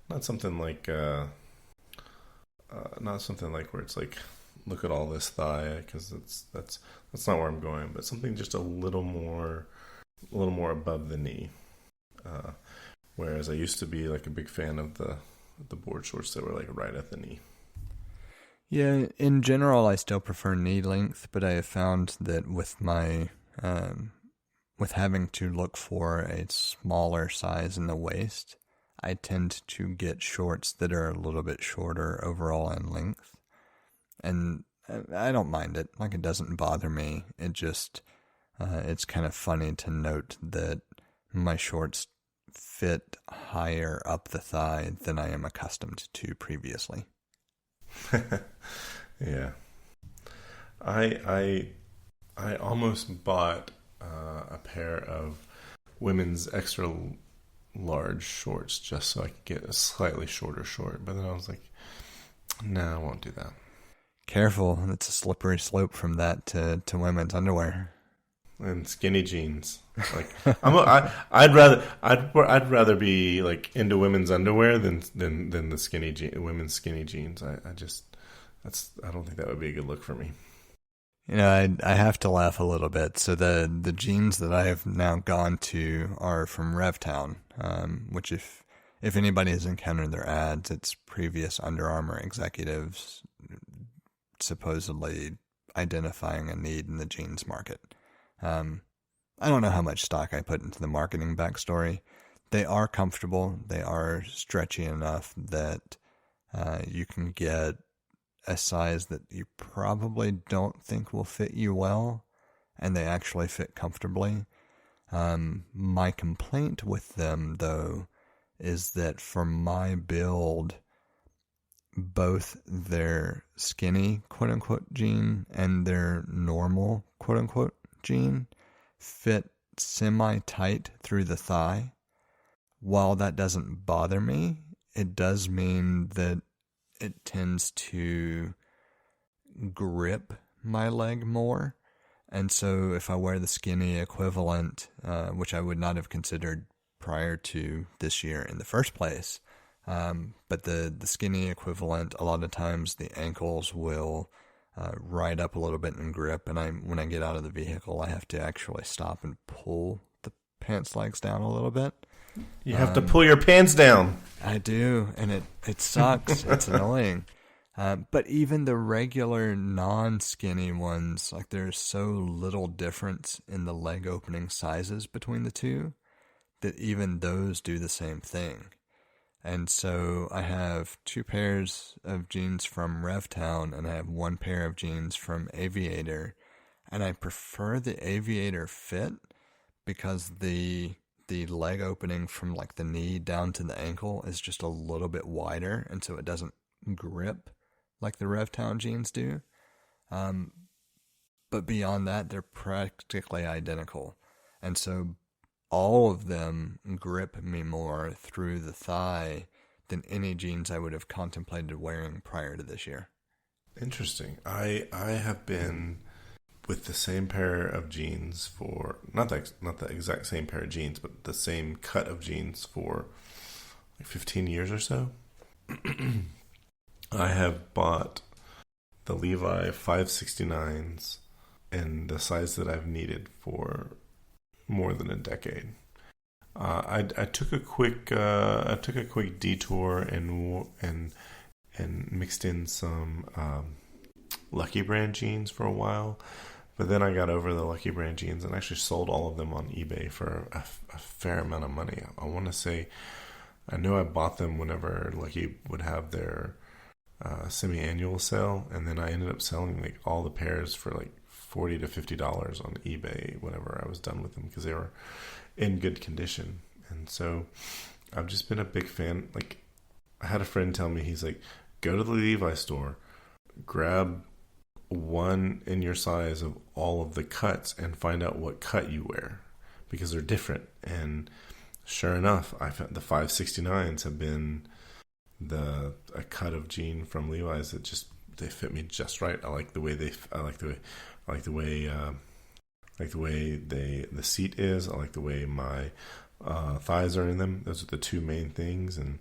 not something like where it's like, look at all this thigh, because that's not where I'm going, but something just a little more above the knee. Whereas I used to be like a big fan of the board shorts that were like right at the knee. Yeah, in general, I still prefer knee length, but I have found that with my with having to look for a smaller size in the waist, I tend to get shorts that are a little bit shorter overall in length. And I don't mind it. Like, it doesn't bother me. It just, it's kind of funny to note that my shorts fit higher up the thigh than I am accustomed to previously. Yeah. I almost bought a pair of women's extra large shorts just so I could get a slightly shorter short. But then I was like, no, I won't do that. Careful, it's a slippery slope from that to women's underwear and skinny jeans. Like I'd rather be like into women's underwear than the women's skinny jeans. I don't think that would be a good look for me. I have to laugh a little bit. So the jeans that I have now gone to are from Revtown, which if anybody has encountered their ads, it's previous Under Armour executives supposedly identifying a need in the jeans market. I don't know how much stock I put into the marketing backstory. They are comfortable. They are stretchy enough that you can get a size that you probably don't think will fit you well, and they actually fit comfortably. My complaint with them, though, is that for my build, both their skinny quote-unquote jean and their normal quote-unquote jean fit semi-tight through the thigh. While that doesn't bother me, it does mean that it tends to grip my leg more. And so if I wear the skinny equivalent, which I would not have considered prior to this year in the first place, but the skinny equivalent, a lot of times the ankles will ride up a little bit and grip, and when I get out of the vehicle, I have to actually stop and pull the pants legs down a little bit. You have to pull your pants down. I do, and it sucks. It's annoying. But even the regular non-skinny ones, like, there's so little difference in the leg opening sizes between the two that even those do the same thing. And so I have 2 pairs of jeans from Revtown, and I have 1 pair of jeans from Aviator. And I prefer the Aviator fit because the leg opening from like the knee down to the ankle is just a little bit wider, and so it doesn't grip like the Revtown jeans do. But beyond that, they're practically identical. And so all of them grip me more through the thigh than any jeans I would have contemplated wearing prior to this year. Interesting. I have been with the same pair of jeans for not the exact same pair of jeans, but the same cut of jeans for like 15 years or so. I have bought the Levi 569s in the size that I've needed for more than a decade. I took a quick detour and and mixed in some Lucky Brand jeans for a while. But then I got over the Lucky Brand jeans and actually sold all of them on eBay for a fair amount of money. I want to say, I know I bought them whenever Lucky would have their semi-annual sale, and then I ended up selling like all the pairs for like $40 to $50 on eBay whenever I was done with them, because they were in good condition. And so I've just been a big fan. Like, I had a friend tell me, he's like, go to the Levi's store, grab one in your size of all of the cuts and find out what cut you wear, because they're different. And sure enough, I found the 569s have been a cut of jean from Levi's that just, they fit me just right. I like the way the seat is. I like the way my thighs are in them. Those are the two main things. And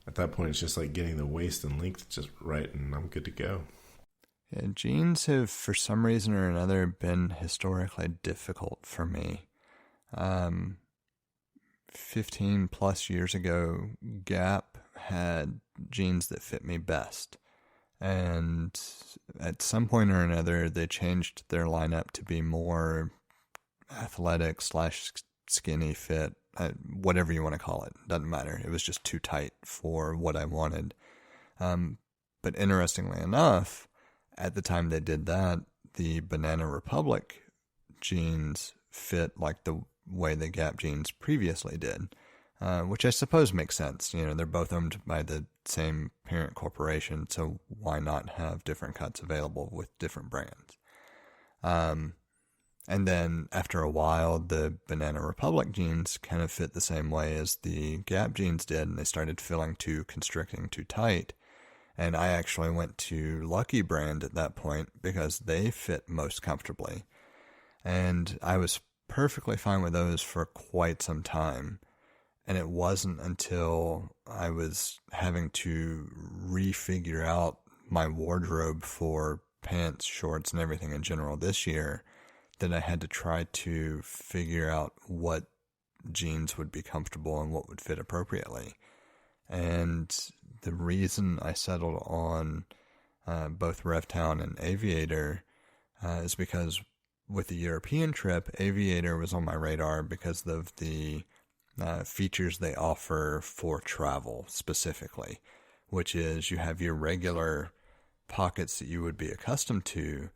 at that point, it's just like getting the waist and length just right, and I'm good to go. Yeah, jeans have, for some reason or another, been historically difficult for me. 15 plus years ago, Gap had jeans that fit me best. And at some point or another, they changed their lineup to be more athletic / skinny fit, whatever you want to call it. Doesn't matter. It was just too tight for what I wanted. But interestingly enough, at the time they did that, the Banana Republic jeans fit like the way the Gap jeans previously did, which I suppose makes sense. You know, they're both owned by the same parent corporation, so why not have different cuts available with different brands? And then after a while, the Banana Republic jeans kind of fit the same way as the Gap jeans did, and they started feeling too constricting, too tight. And I actually went to Lucky Brand at that point because they fit most comfortably. And I was perfectly fine with those for quite some time. And it wasn't until I was having to refigure out my wardrobe for pants, shorts, and everything in general this year that I had to try to figure out what jeans would be comfortable and what would fit appropriately. And the reason I settled on both Revtown and Aviator is because with the European trip, Aviator was on my radar because of the features they offer for travel specifically, which is you have your regular pockets that you would be accustomed to,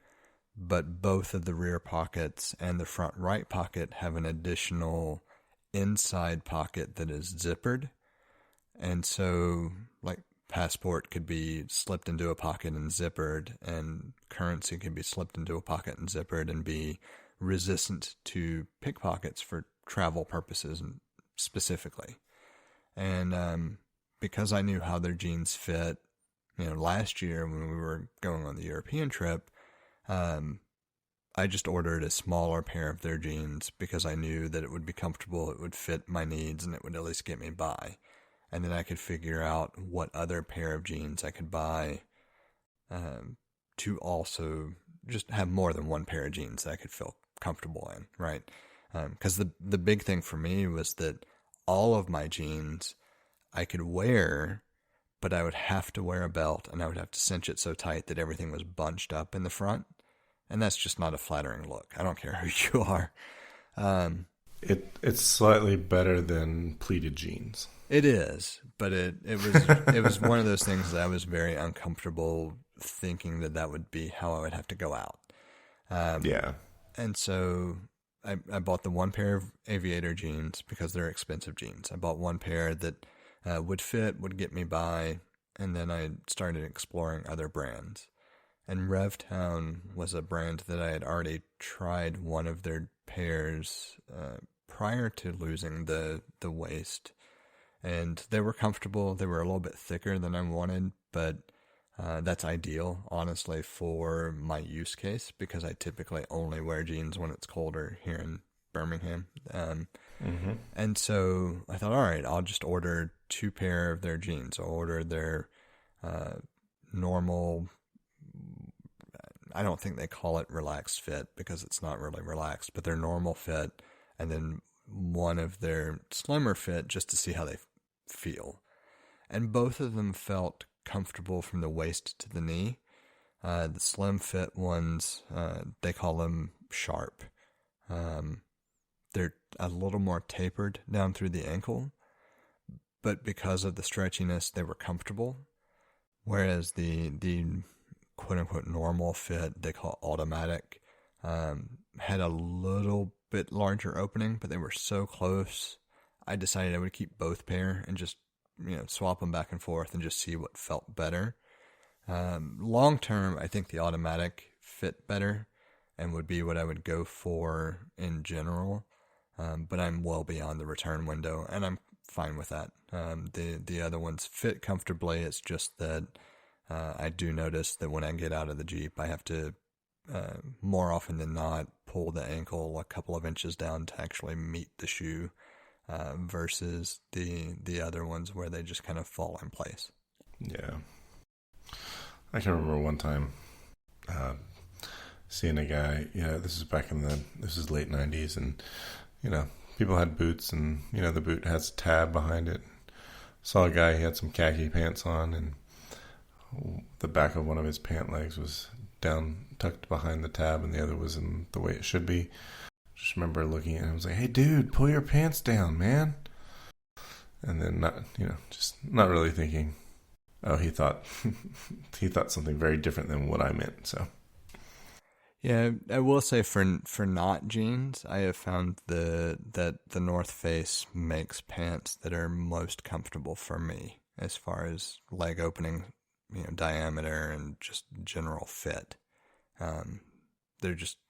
but both of the rear pockets and the front right pocket have an additional inside pocket that is zippered. And so, like, passport could be slipped into a pocket and zippered, and currency could be slipped into a pocket and zippered and be resistant to pickpockets for travel purposes and specifically. And because I knew how their jeans fit, you know, last year when we were going on the European trip, I just ordered a smaller pair of their jeans because I knew that it would be comfortable, it would fit my needs, and it would at least get me by. And then I could figure out what other pair of jeans I could buy to also just have more than one pair of jeans that I could feel comfortable in, right? Because the big thing for me was that all of my jeans I could wear, but I would have to wear a belt, and I would have to cinch it so tight that everything was bunched up in the front. And that's just not a flattering look. I don't care who you are. It's slightly better than pleated jeans. It is, but it was one of those things that I was very uncomfortable thinking that would be how I would have to go out. Yeah. And so I bought the one pair of Aviator jeans because they're expensive jeans. I bought one pair that would fit, would get me by, and then I started exploring other brands. And Revtown was a brand that I had already tried one of their pairs prior to losing the waist. And they were comfortable. They were a little bit thicker than I wanted, but that's ideal, honestly, for my use case because I typically only wear jeans when it's colder here in Birmingham. And so I thought, all right, I'll just order 2 pair of their jeans. I'll order their normal, I don't think they call it relaxed fit because it's not really relaxed, but their normal fit, and then one of their slimmer fit just to see how they feel. And both of them felt comfortable from the waist to the knee. The slim fit ones, they call them sharp. They're a little more tapered down through the ankle, but because of the stretchiness, they were comfortable. Whereas the quote-unquote normal fit, they call automatic, had a little bit larger opening, but they were so close, I decided I would keep both pair and just, swap them back and forth and just see what felt better. Long term, I think the automatic fit better and would be what I would go for in general. But I'm well beyond the return window, and I'm fine with that. The other ones fit comfortably. It's just that I do notice that when I get out of the Jeep, I have to, more often than not, pull the ankle a couple of inches down to actually meet the shoe, versus the other ones where they just kind of fall in place. Yeah. I can remember one time seeing a guy, this is late 90s, and, people had boots, and, the boot has a tab behind it. Saw a guy, he had some khaki pants on, and the back of one of his pant legs was down, tucked behind the tab, and the other was in the way it should be. Just remember looking at him, I was like, hey dude, pull your pants down, man. And then not really thinking, oh, he thought something very different than what I meant. So, yeah, I will say for not jeans, I have found that the North Face makes pants that are most comfortable for me as far as leg opening, diameter and just general fit.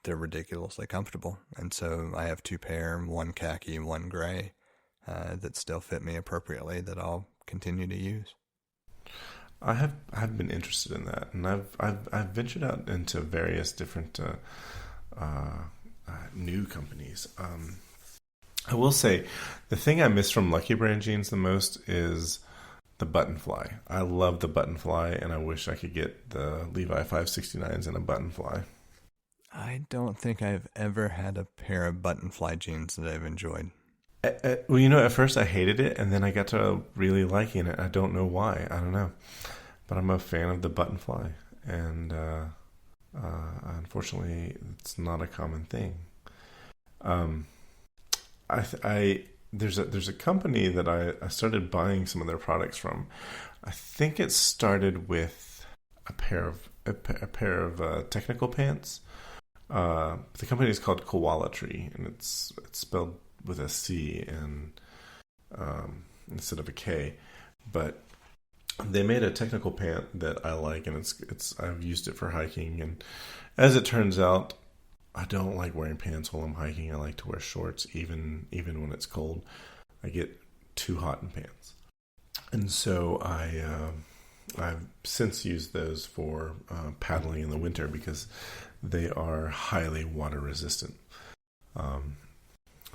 They're ridiculously comfortable, and so I have two pair, one khaki, one gray, that still fit me appropriately that I'll continue to use. I've been interested in that, and I've ventured out into various different new companies. I will say the thing I miss from Lucky Brand jeans the most is the button fly. I love the button fly, and I wish I could get the Levi 569s in a button fly. I don't think I've ever had a pair of button fly jeans that I've enjoyed. Well, at first I hated it, and then I got to really liking it. I don't know why. I don't know. But I'm a fan of the button fly, and unfortunately, it's not a common thing. There's a company that I started buying some of their products from. I think it started with a pair of technical pants. The company is called Koalatry, and it's spelled with a C and instead of a K. But they made a technical pant that I like, and I've used it for hiking. And as it turns out, I don't like wearing pants while I'm hiking. I like to wear shorts, even when it's cold. I get too hot in pants, and so I've since used those for paddling in the winter because they are highly water resistant.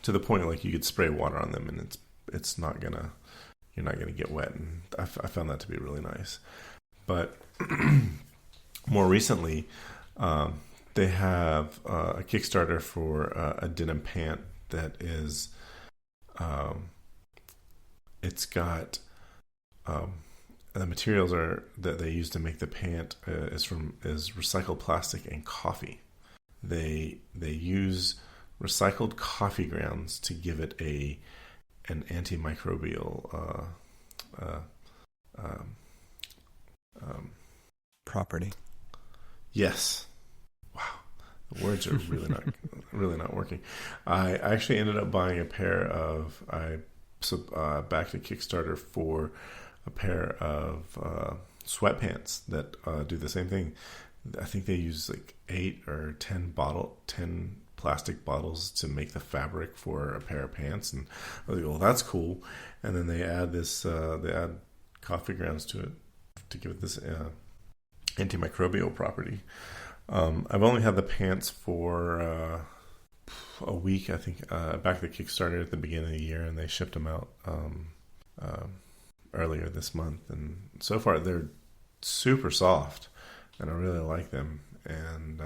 To the point like you could spray water on them and you're not gonna get wet, and I found that to be really nice. But more recently, they have a Kickstarter for a denim pant that is, it's got the materials that they use to make the pant is recycled plastic and coffee. They use recycled coffee grounds to give it an antimicrobial property. Yes. Wow. The words are really not working. I actually ended up buying a pair of back to Kickstarter for a pair of sweatpants that do the same thing. I think they use like 8 or 10 plastic bottles to make the fabric for a pair of pants, and I was like, well, that's cool. And then they add coffee grounds to it to give it this antimicrobial property. I've only had the pants for a week, I think, back to Kickstarter at the beginning of the year, and they shipped them out earlier this month, and so far they're super soft, and I really like them. And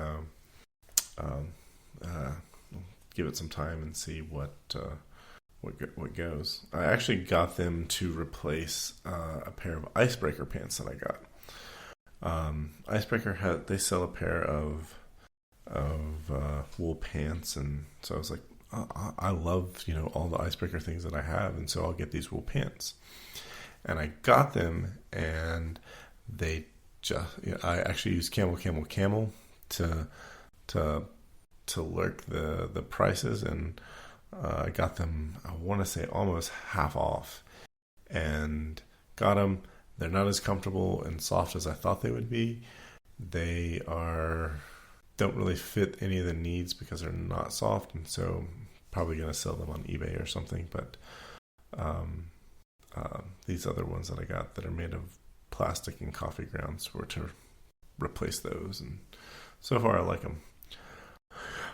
give it some time and see what what goes. I actually got them to replace a pair of icebreaker pants that I got. They sell a pair of wool pants, and so I was like, I love all the icebreaker things that I have, and so I'll get these wool pants. And I got them, and they I actually used camel to lurk the prices, and I got them, I want to say, almost half off, and got them. They're not as comfortable and soft as I thought they would be. They don't really fit any of the needs because they're not soft, and so probably going to sell them on eBay or something. But these other ones that I got that are made of plastic and coffee grounds were to replace those, and so far I like them.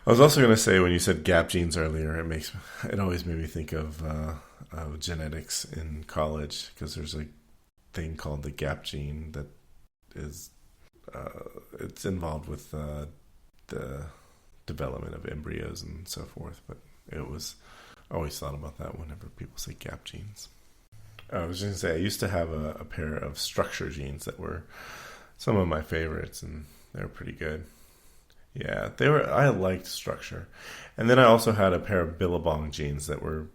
I was also going to say, when you said Gap jeans earlier, it always made me think of genetics in college, because there's a thing called the Gap gene that is it's involved with the development of embryos and so forth. But I always thought about that whenever people say Gap jeans. I was just going to say, I used to have a pair of Structure jeans that were some of my favorites, and they were pretty good. Yeah, I liked Structure. And then I also had a pair of Billabong jeans that were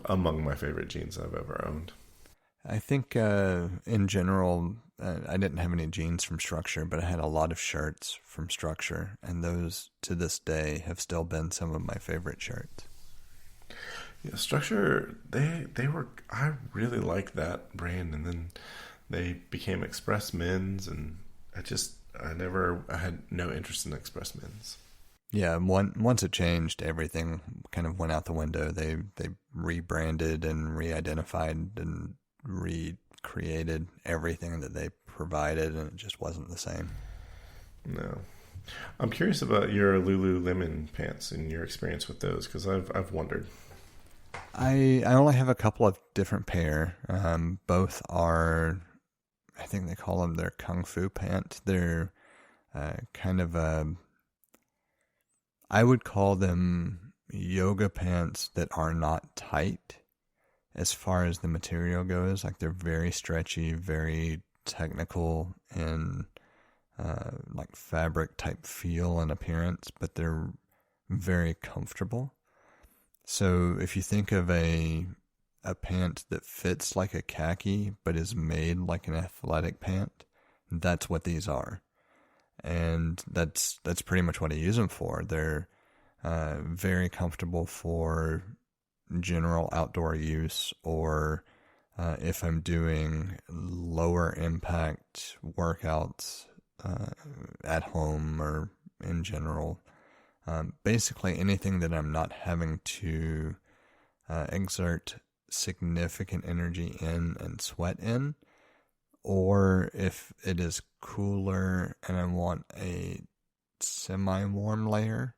among my favorite jeans I've ever owned. I think in general, I didn't have any jeans from Structure, but I had a lot of shirts from Structure, and those to this day have still been some of my favorite shirts. Yeah, Structure, I really liked that brand, and then they became Express Men's, and I had no interest in Express Men's. Yeah, once it changed, everything kind of went out the window. They rebranded and re-identified and recreated everything that they provided, and it just wasn't the same. No. I'm curious about your Lululemon pants and your experience with those, because I've wondered. I only have a couple of different pair. Both are, I think they call them their Kung Fu pant. They're kind of I would call them yoga pants that are not tight as far as the material goes. Like, they're very stretchy, very technical in like fabric type feel and appearance, but they're very comfortable. So if you think of a pant that fits like a khaki but is made like an athletic pant, that's what these are. And that's pretty much what I use them for. They're very comfortable for general outdoor use, or if I'm doing lower impact workouts at home or in general. Basically anything that I'm not having to exert significant energy in and sweat in, or if it is cooler and I want a semi-warm layer.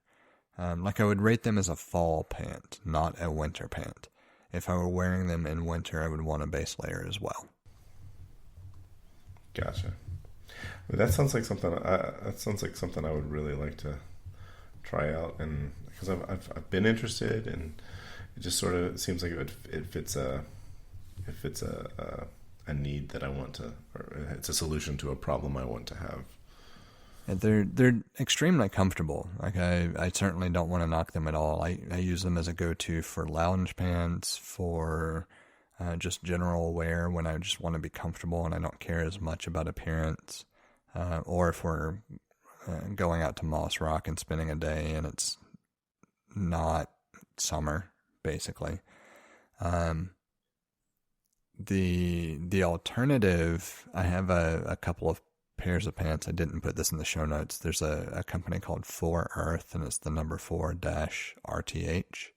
Like, I would rate them as a fall pant, not a winter pant. If I were wearing them in winter, I would want a base layer as well. Gotcha. Well, that sounds like something. I would really like to try out, and because I've been interested, and it just sort of seems like it fits a need that I want to, or it's a solution to a problem I want to have. And they're extremely comfortable. Like, I certainly don't want to knock them at all. I use them as a go-to for lounge pants, for just general wear when I just want to be comfortable and I don't care as much about appearance. Or if we're going out to Moss Rock and spending a day and it's not summer, basically. The alternative, I have a couple of pairs of pants. I didn't put this in the show notes. There's a company called 4 Earth, and it's the number 4-RTH.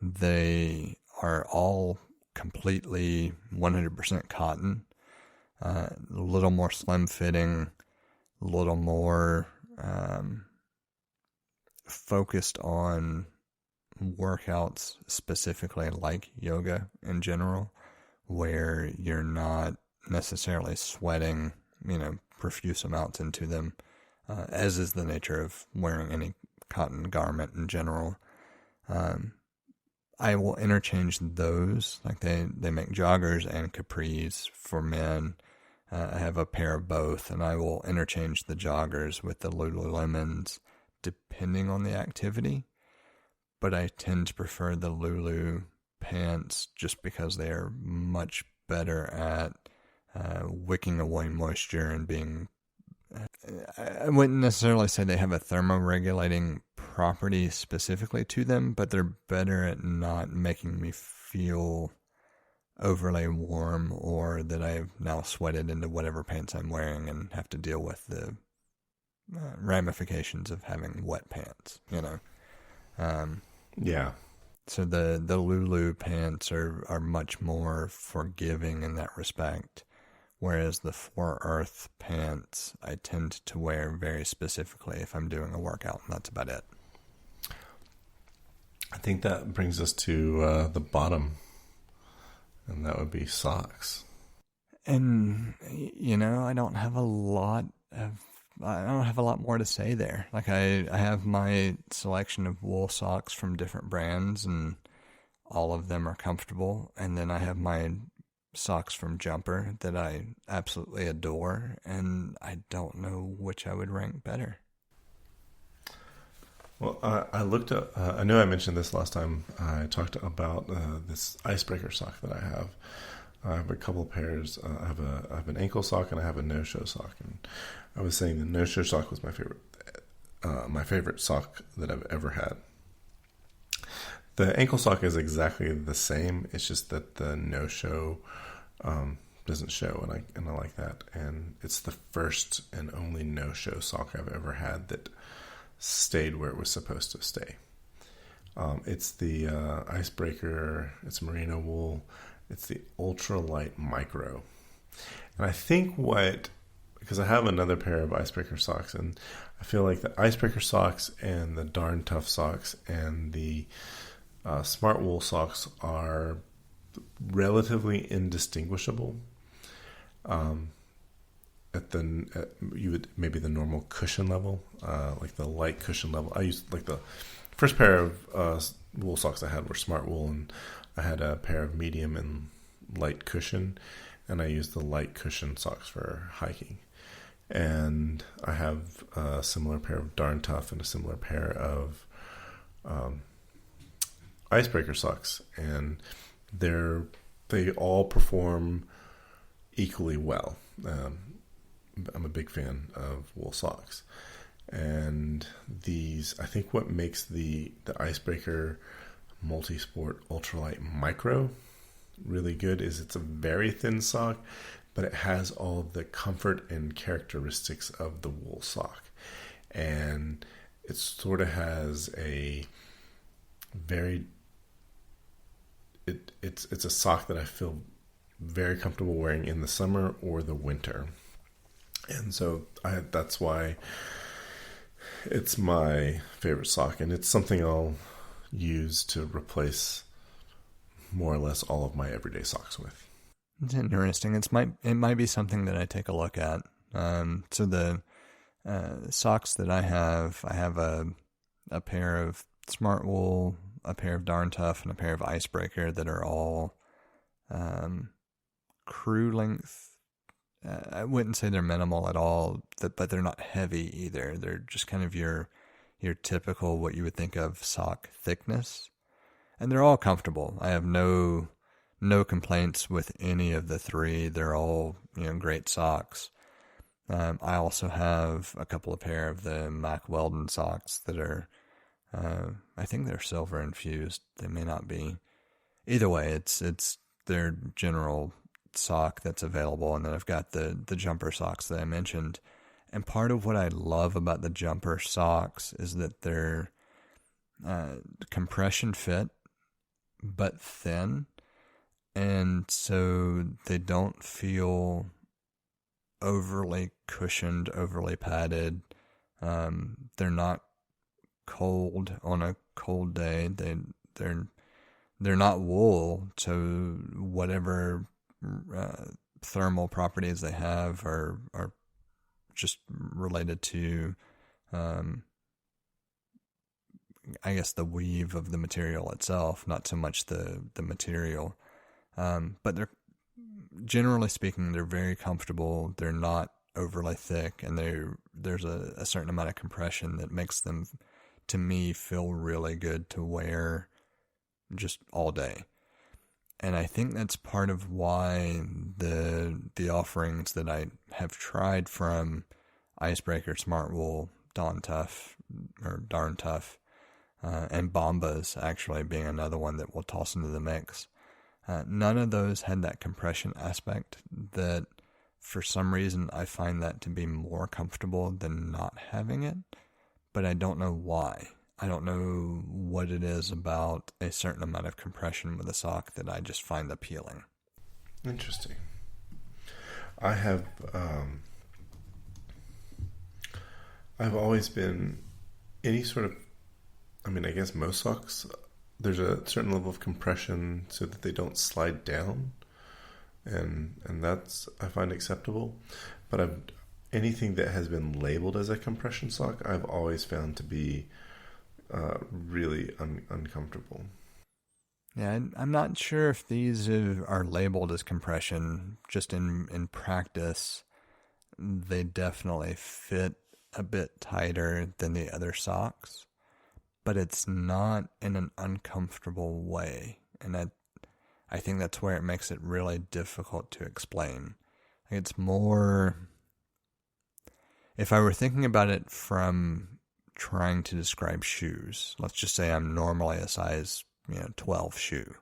They are all completely 100% cotton. A little more slim fitting, a little more focused on workouts specifically, like yoga in general, where you're not necessarily sweating, profuse amounts into them, as is the nature of wearing any cotton garment in general. I will interchange those. Like they make joggers and capris for men. I have a pair of both, and I will interchange the joggers with the Lululemons depending on the activity. But I tend to prefer the Lulu pants just because they are much better at wicking away moisture and being... I wouldn't necessarily say they have a thermoregulating property specifically to them, but they're better at not making me feel overly warm or that I've now sweated into whatever pants I'm wearing and have to deal with the ramifications of having wet pants, you know. Yeah. So the Lulu pants are much more forgiving in that respect, whereas the For Earth pants I tend to wear very specifically if I'm doing a workout, and that's about it. I think that brings us to the bottom, and that would be socks. And, you know, I don't have a lot more to say there. Like I have my selection of wool socks from different brands, and all of them are comfortable. And then I have my socks from Jumper that I absolutely adore, and I don't know which I would rank better. Well, I looked up, I know I mentioned this last time I talked about this icebreaker sock that I have. I have a couple of pairs. I have an ankle sock and I have a no-show sock. And I was saying the no-show sock was my favorite sock that I've ever had. The ankle sock is exactly the same. It's just that the no-show doesn't show, and I like that. And it's the first and only no-show sock I've ever had that stayed where it was supposed to stay. It's the icebreaker. It's merino wool. It's the ultralight micro. And I think because I have another pair of icebreaker socks, and I feel like the icebreaker socks and the darn tough socks and the smart wool socks are relatively indistinguishable. You would maybe the normal cushion level, like the light cushion level. I used like the first pair of wool socks I had were smart wool, and I had a pair of medium and light cushion, and I used the light cushion socks for hiking. And I have a similar pair of darn tough and a similar pair of icebreaker socks, and they all perform equally well. I'm a big fan of wool socks, and I think what makes the icebreaker multi-sport ultralight micro really good is it's a very thin sock, but it has all the comfort and characteristics of the wool sock, and it sort of has a very it's a sock that I feel very comfortable wearing in the summer or the winter. And so that's why it's my favorite sock, and it's something I'll use to replace more or less all of my everyday socks with. It's interesting. It might be something that I take a look at. So the socks that I have a pair of smart wool, a pair of darn tough, and a pair of icebreaker that are all crew length. I wouldn't say they're minimal at all, but they're not heavy either. They're just kind of your typical, what you would think of sock thickness. And they're all comfortable. I have no complaints with any of the three. They're all, great socks. I also have a couple of pair of the Mack Weldon socks that are, I think they're silver infused. They may not be. Either way, it's their general sock that's available, and then I've got the jumper socks that I mentioned. And part of what I love about the jumper socks is that they're compression fit but thin, and so they don't feel overly cushioned, overly padded. They're not cold on a cold day. They're not wool, so whatever thermal properties they have are just related to I guess the weave of the material itself, not so much the material. But they're, generally speaking, they're very comfortable. They're not overly thick, and there's a certain amount of compression that makes them, to me, feel really good to wear just all day. And I think that's part of why the offerings that I have tried from Icebreaker, Smartwool, Darn Tough, and Bombas actually being another one that we'll toss into the mix. None of those had that compression aspect that, for some reason, I find that to be more comfortable than not having it, but I don't know why. I don't know what it is about a certain amount of compression with a sock that I just find appealing. Interesting. I have, I've always been any sort of, I mean, I guess most socks, there's a certain level of compression so that they don't slide down. And that's, I find acceptable. But anything that has been labeled as a compression sock, I've always found to be really uncomfortable. Yeah, I'm not sure if these are labeled as compression. Just in practice, they definitely fit a bit tighter than the other socks, but it's not in an uncomfortable way. And I think that's where it makes it really difficult to explain. It's more, if I were thinking about it from trying to describe shoes, let's just say I'm normally a size 12 shoe.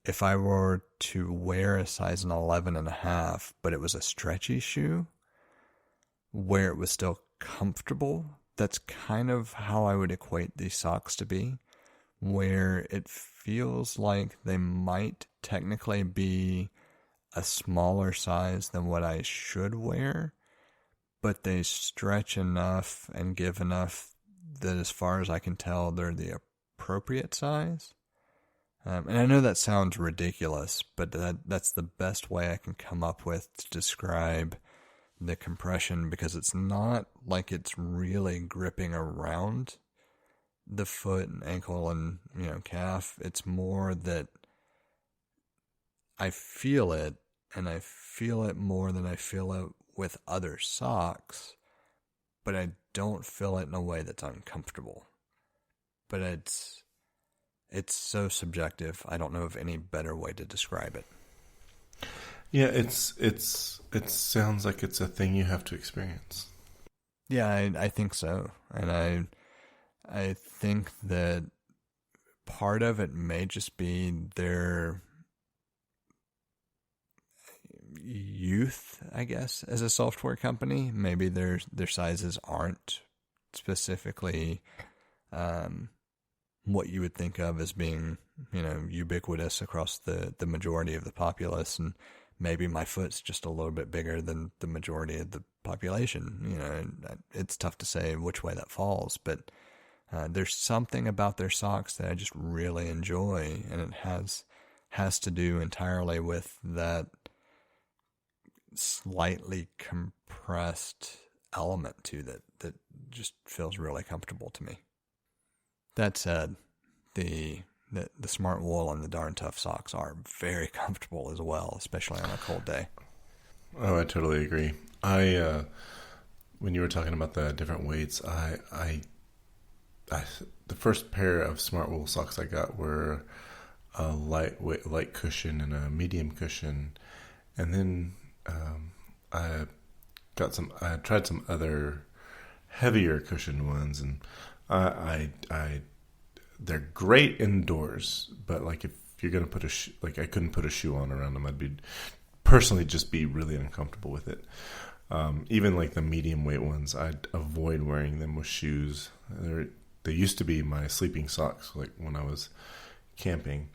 If I were to wear a size 11.5, but it was a stretchy shoe, where it was still comfortable, that's kind of how I would equate these socks to be, where it feels like they might technically be a smaller size than what I should wear, but they stretch enough and give enough that, as far as I can tell, they're the appropriate size. And I know that sounds ridiculous, but that's the best way I can come up with to describe the compression, because it's not like it's really gripping around the foot and ankle and calf. It's more that I feel it, and I feel it more than I feel it with other socks, but I don't feel it in a way that's uncomfortable. But it's so subjective. I don't know of any better way to describe it. Yeah, it sounds like it's a thing you have to experience. Yeah, I think so. And I think that part of it may just be their youth, I guess, as a software company. Maybe their sizes aren't specifically what you would think of as being, ubiquitous across the majority of the populace, and maybe my foot's just a little bit bigger than the majority of the population. And it's tough to say which way that falls, but there's something about their socks that I just really enjoy, and it has to do entirely with that slightly compressed element to that just feels really comfortable to me. That said, the Smartwool and the Darn Tough socks are very comfortable as well, especially on a cold day. Oh, I totally agree. When you were talking about the different weights, I the first pair of Smartwool socks I got were a light cushion and a medium cushion, and then I tried some other heavier cushion ones, and they're great indoors, but like if you're gonna put I couldn't put a shoe on around them. I'd personally be really uncomfortable with it. Even like the medium weight ones, I'd avoid wearing them with shoes. They used to be my sleeping socks, like when I was camping.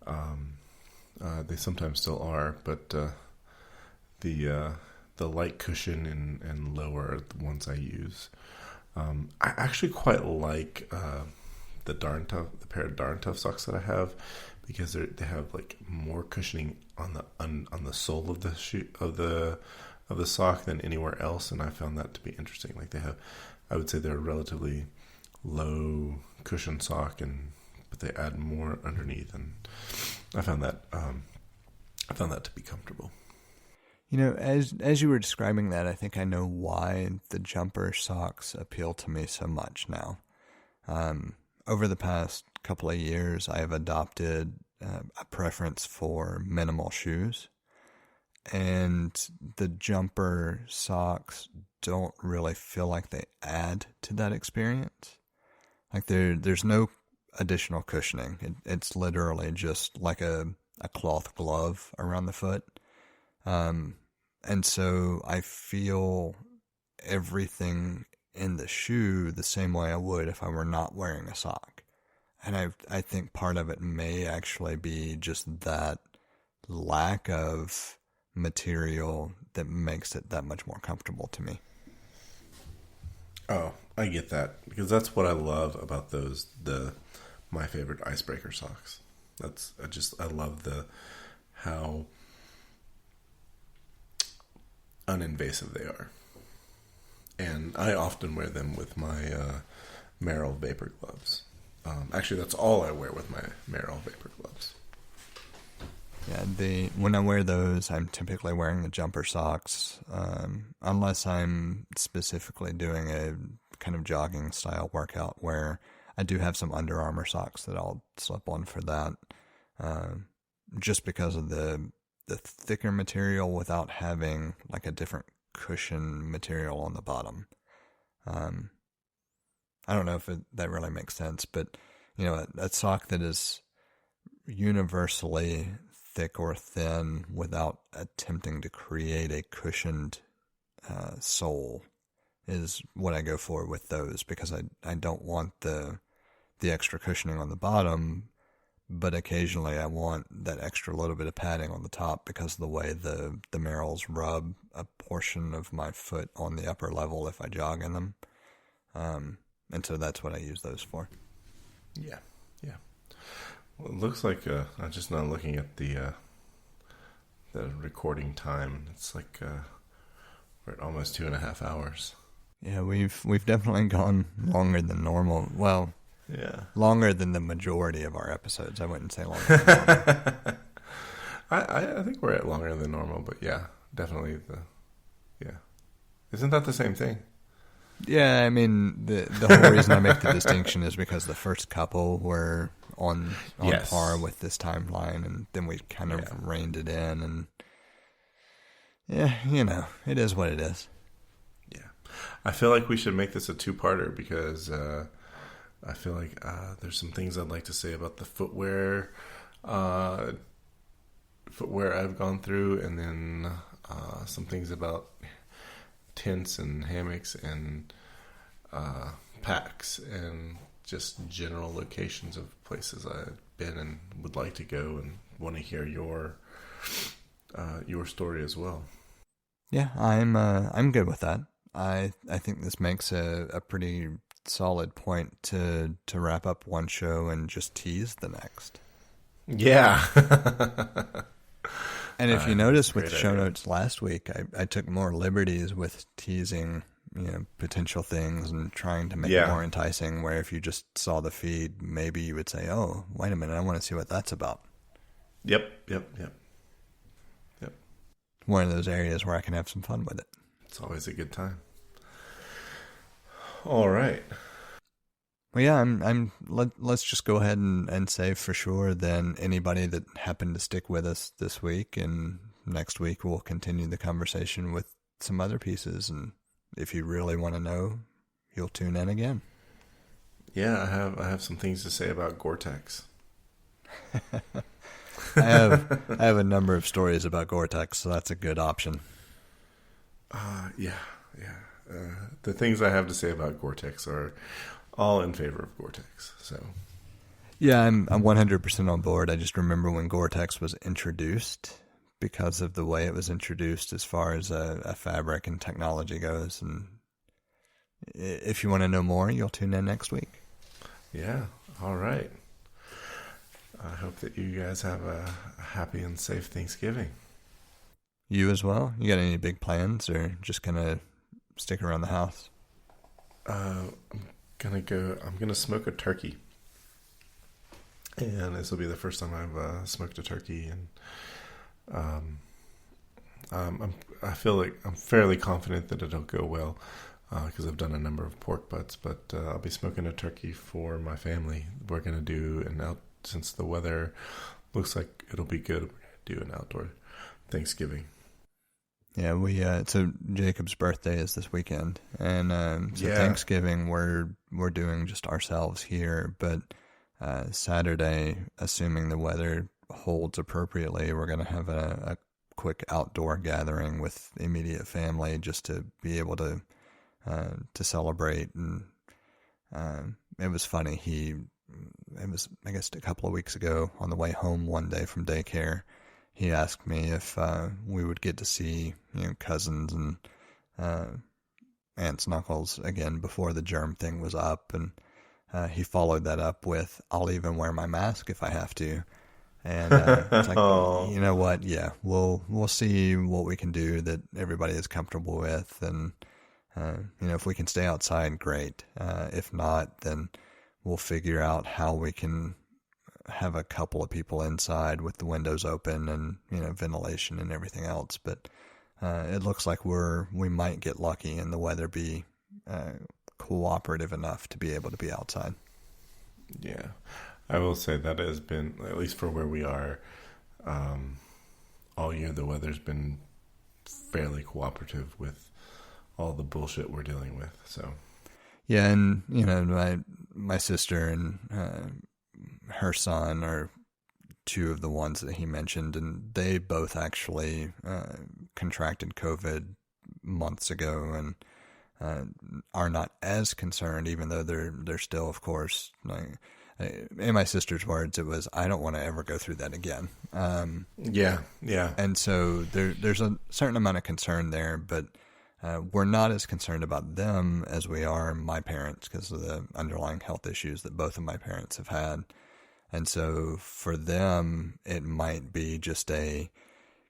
They sometimes still are, but the light cushion and lower are the ones I use. I actually quite like the pair of Darn Tough socks that I have, because they have like more cushioning on the sole of the shoe of the sock than anywhere else, and I found that to be interesting. Like I would say they're relatively low cushion sock, but they add more underneath, and I found that to be comfortable. As you were describing that, I think I know why the jumper socks appeal to me so much now. Over the past couple of years, I have adopted a preference for minimal shoes, and the jumper socks don't really feel like they add to that experience. Like there's no additional cushioning. It's literally just like a cloth glove around the foot. And so I feel everything in the shoe the same way I would if I were not wearing a sock. And I think part of it may actually be just that lack of material that makes it that much more comfortable to me. Oh, I get that, because that's what I love about my favorite icebreaker socks. I love how uninvasive they are. And I often wear them with my Merrill Vapor gloves. Actually, that's all I wear with my Merrill Vapor gloves. Yeah, when I wear those, I'm typically wearing the jumper socks, unless I'm specifically doing a kind of jogging style workout where I do have some Under Armour socks that I'll slip on for that, just because of the thicker material without having like a different cushion material on the bottom. I don't know if that really makes sense, but a sock that is universally thick or thin without attempting to create a cushioned sole is what I go for with those, because I don't want the extra cushioning on the bottom, but occasionally I want that extra little bit of padding on the top because of the way the Merrells rub a portion of my foot on the upper level if I jog in them. And so that's what I use those for. Yeah. Well, it looks like I'm just not looking at the recording time. It's like we're at almost 2.5 hours. Yeah, we've definitely gone longer than normal. Well, yeah, longer than the majority of our episodes. I wouldn't say longer than normal. I think we're at longer than normal, but yeah, definitely Isn't that the same thing? Yeah, I mean, the whole reason I make the distinction is because the first couple were on yes. par with this timeline, and then we kind of reined it in, and it is what it is. Yeah. I feel like we should make this a two-parter because I feel like there's some things I'd like to say about the footwear I've gone through, and then some things about tents and hammocks and packs and just general locations of places I've been and would like to go, and want to hear your story as well. Yeah, I'm good with that. I think this makes a pretty solid point to wrap up one show and just tease the next. Yeah. And if you notice with the show notes last week, I took more liberties with teasing, potential things and trying to make it more enticing, where if you just saw the feed, maybe you would say, oh, wait a minute, I want to see what that's about. Yep. One of those areas where I can have some fun with it. It's always a good time. All right. Well, yeah, let's just go ahead and say for sure then anybody that happened to stick with us this week, and next week we'll continue the conversation with some other pieces, and if you really want to know, you'll tune in again. Yeah, I have some things to say about Gore-Tex. I have a number of stories about Gore-Tex, so that's a good option. Yeah. The things I have to say about Gore-Tex are all in favor of Gore-Tex. So, yeah, I'm 100% on board. I just remember when Gore-Tex was introduced, because of the way it was introduced as far as a fabric and technology goes. And if you want to know more, you'll tune in next week. Yeah. All right. I hope that you guys have a happy and safe Thanksgiving. You as well? You got any big plans, or just gonna stick around the house? I'm gonna smoke a turkey, and this will be the first time I've smoked a turkey, and I feel like I'm fairly confident that it'll go well because I've done a number of pork butts. But I'll be smoking a turkey for my family. We're gonna do since the weather looks like it'll be good. We're gonna do an outdoor Thanksgiving. Yeah, so Jacob's birthday is this weekend, and Thanksgiving we're doing just ourselves here. But Saturday, assuming the weather holds appropriately, we're gonna have a quick outdoor gathering with immediate family just to be able to celebrate. And it was funny. It was, I guess, a couple of weeks ago on the way home one day from daycare. He asked me if we would get to see, cousins and aunts and uncles again before the germ thing was up, and he followed that up with, "I'll even wear my mask if I have to." And it's like, you know what? Yeah, we'll see what we can do that everybody is comfortable with, and if we can stay outside, great. If not, then we'll figure out how we can have a couple of people inside with the windows open and ventilation and everything else. But it looks like we might get lucky and the weather be cooperative enough to be able to be outside. Yeah, I will say that has been, at least for where we are, all year the weather's been fairly cooperative with all the bullshit we're dealing with. So yeah, and my sister and her son are two of the ones that he mentioned, and they both actually contracted COVID months ago and are not as concerned, even though they're still, of course, like, in my sister's words, it was, "I don't want to ever go through that again." Yeah. And so there's a certain amount of concern there, but we're not as concerned about them as we are my parents because of the underlying health issues that both of my parents have had. And so for them, it might be just a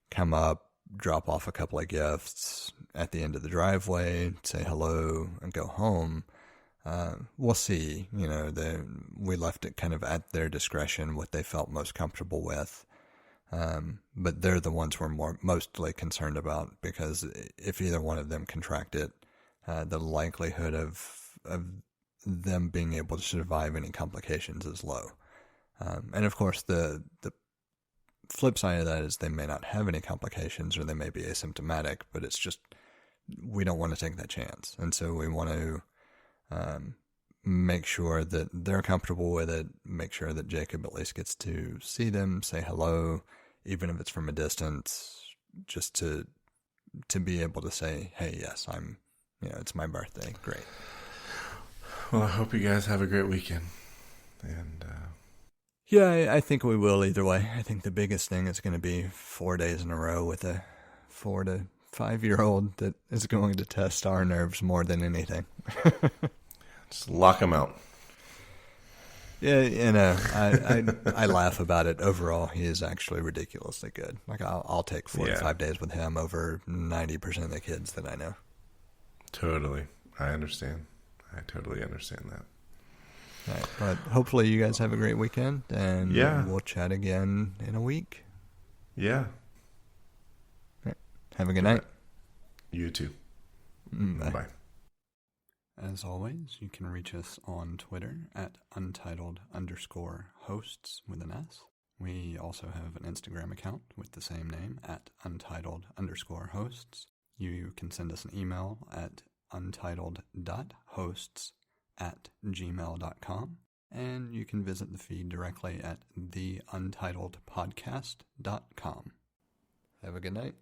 come up, drop off a couple of gifts at the end of the driveway, say hello, and go home. We'll see. We left it kind of at their discretion what they felt most comfortable with. But they're the ones we're mostly concerned about, because if either one of them contract it, the likelihood of them being able to survive any complications is low. And of course, the flip side of that is they may not have any complications or they may be asymptomatic, but it's just, we don't want to take that chance. And so we want to make sure that they're comfortable with it, make sure that Jacob at least gets to see them, say hello, even if it's from a distance, just to be able to say, "Hey, yes, it's my birthday." Great. Well, I hope you guys have a great weekend. And yeah, I think we will either way. I think the biggest thing is going to be 4 days in a row with a 4 to 5 year old that is going to test our nerves more than anything. Just lock them out. Yeah, I laugh about it. Overall, he is actually ridiculously good. Like, I'll take 4 to 5 days with him over 90% of the kids that I know. Totally. I understand. I totally understand that. All right, but hopefully you guys have a great weekend, and we'll chat again in a week. Yeah. Right. Have a good night. You too. Bye. Bye. As always, you can reach us on Twitter at untitled_hosts with an S. We also have an Instagram account with the same name at untitled_hosts. You can send us an email at untitled.hosts@gmail.com. And you can visit the feed directly at theUntitledPodcast.com. Have a good night.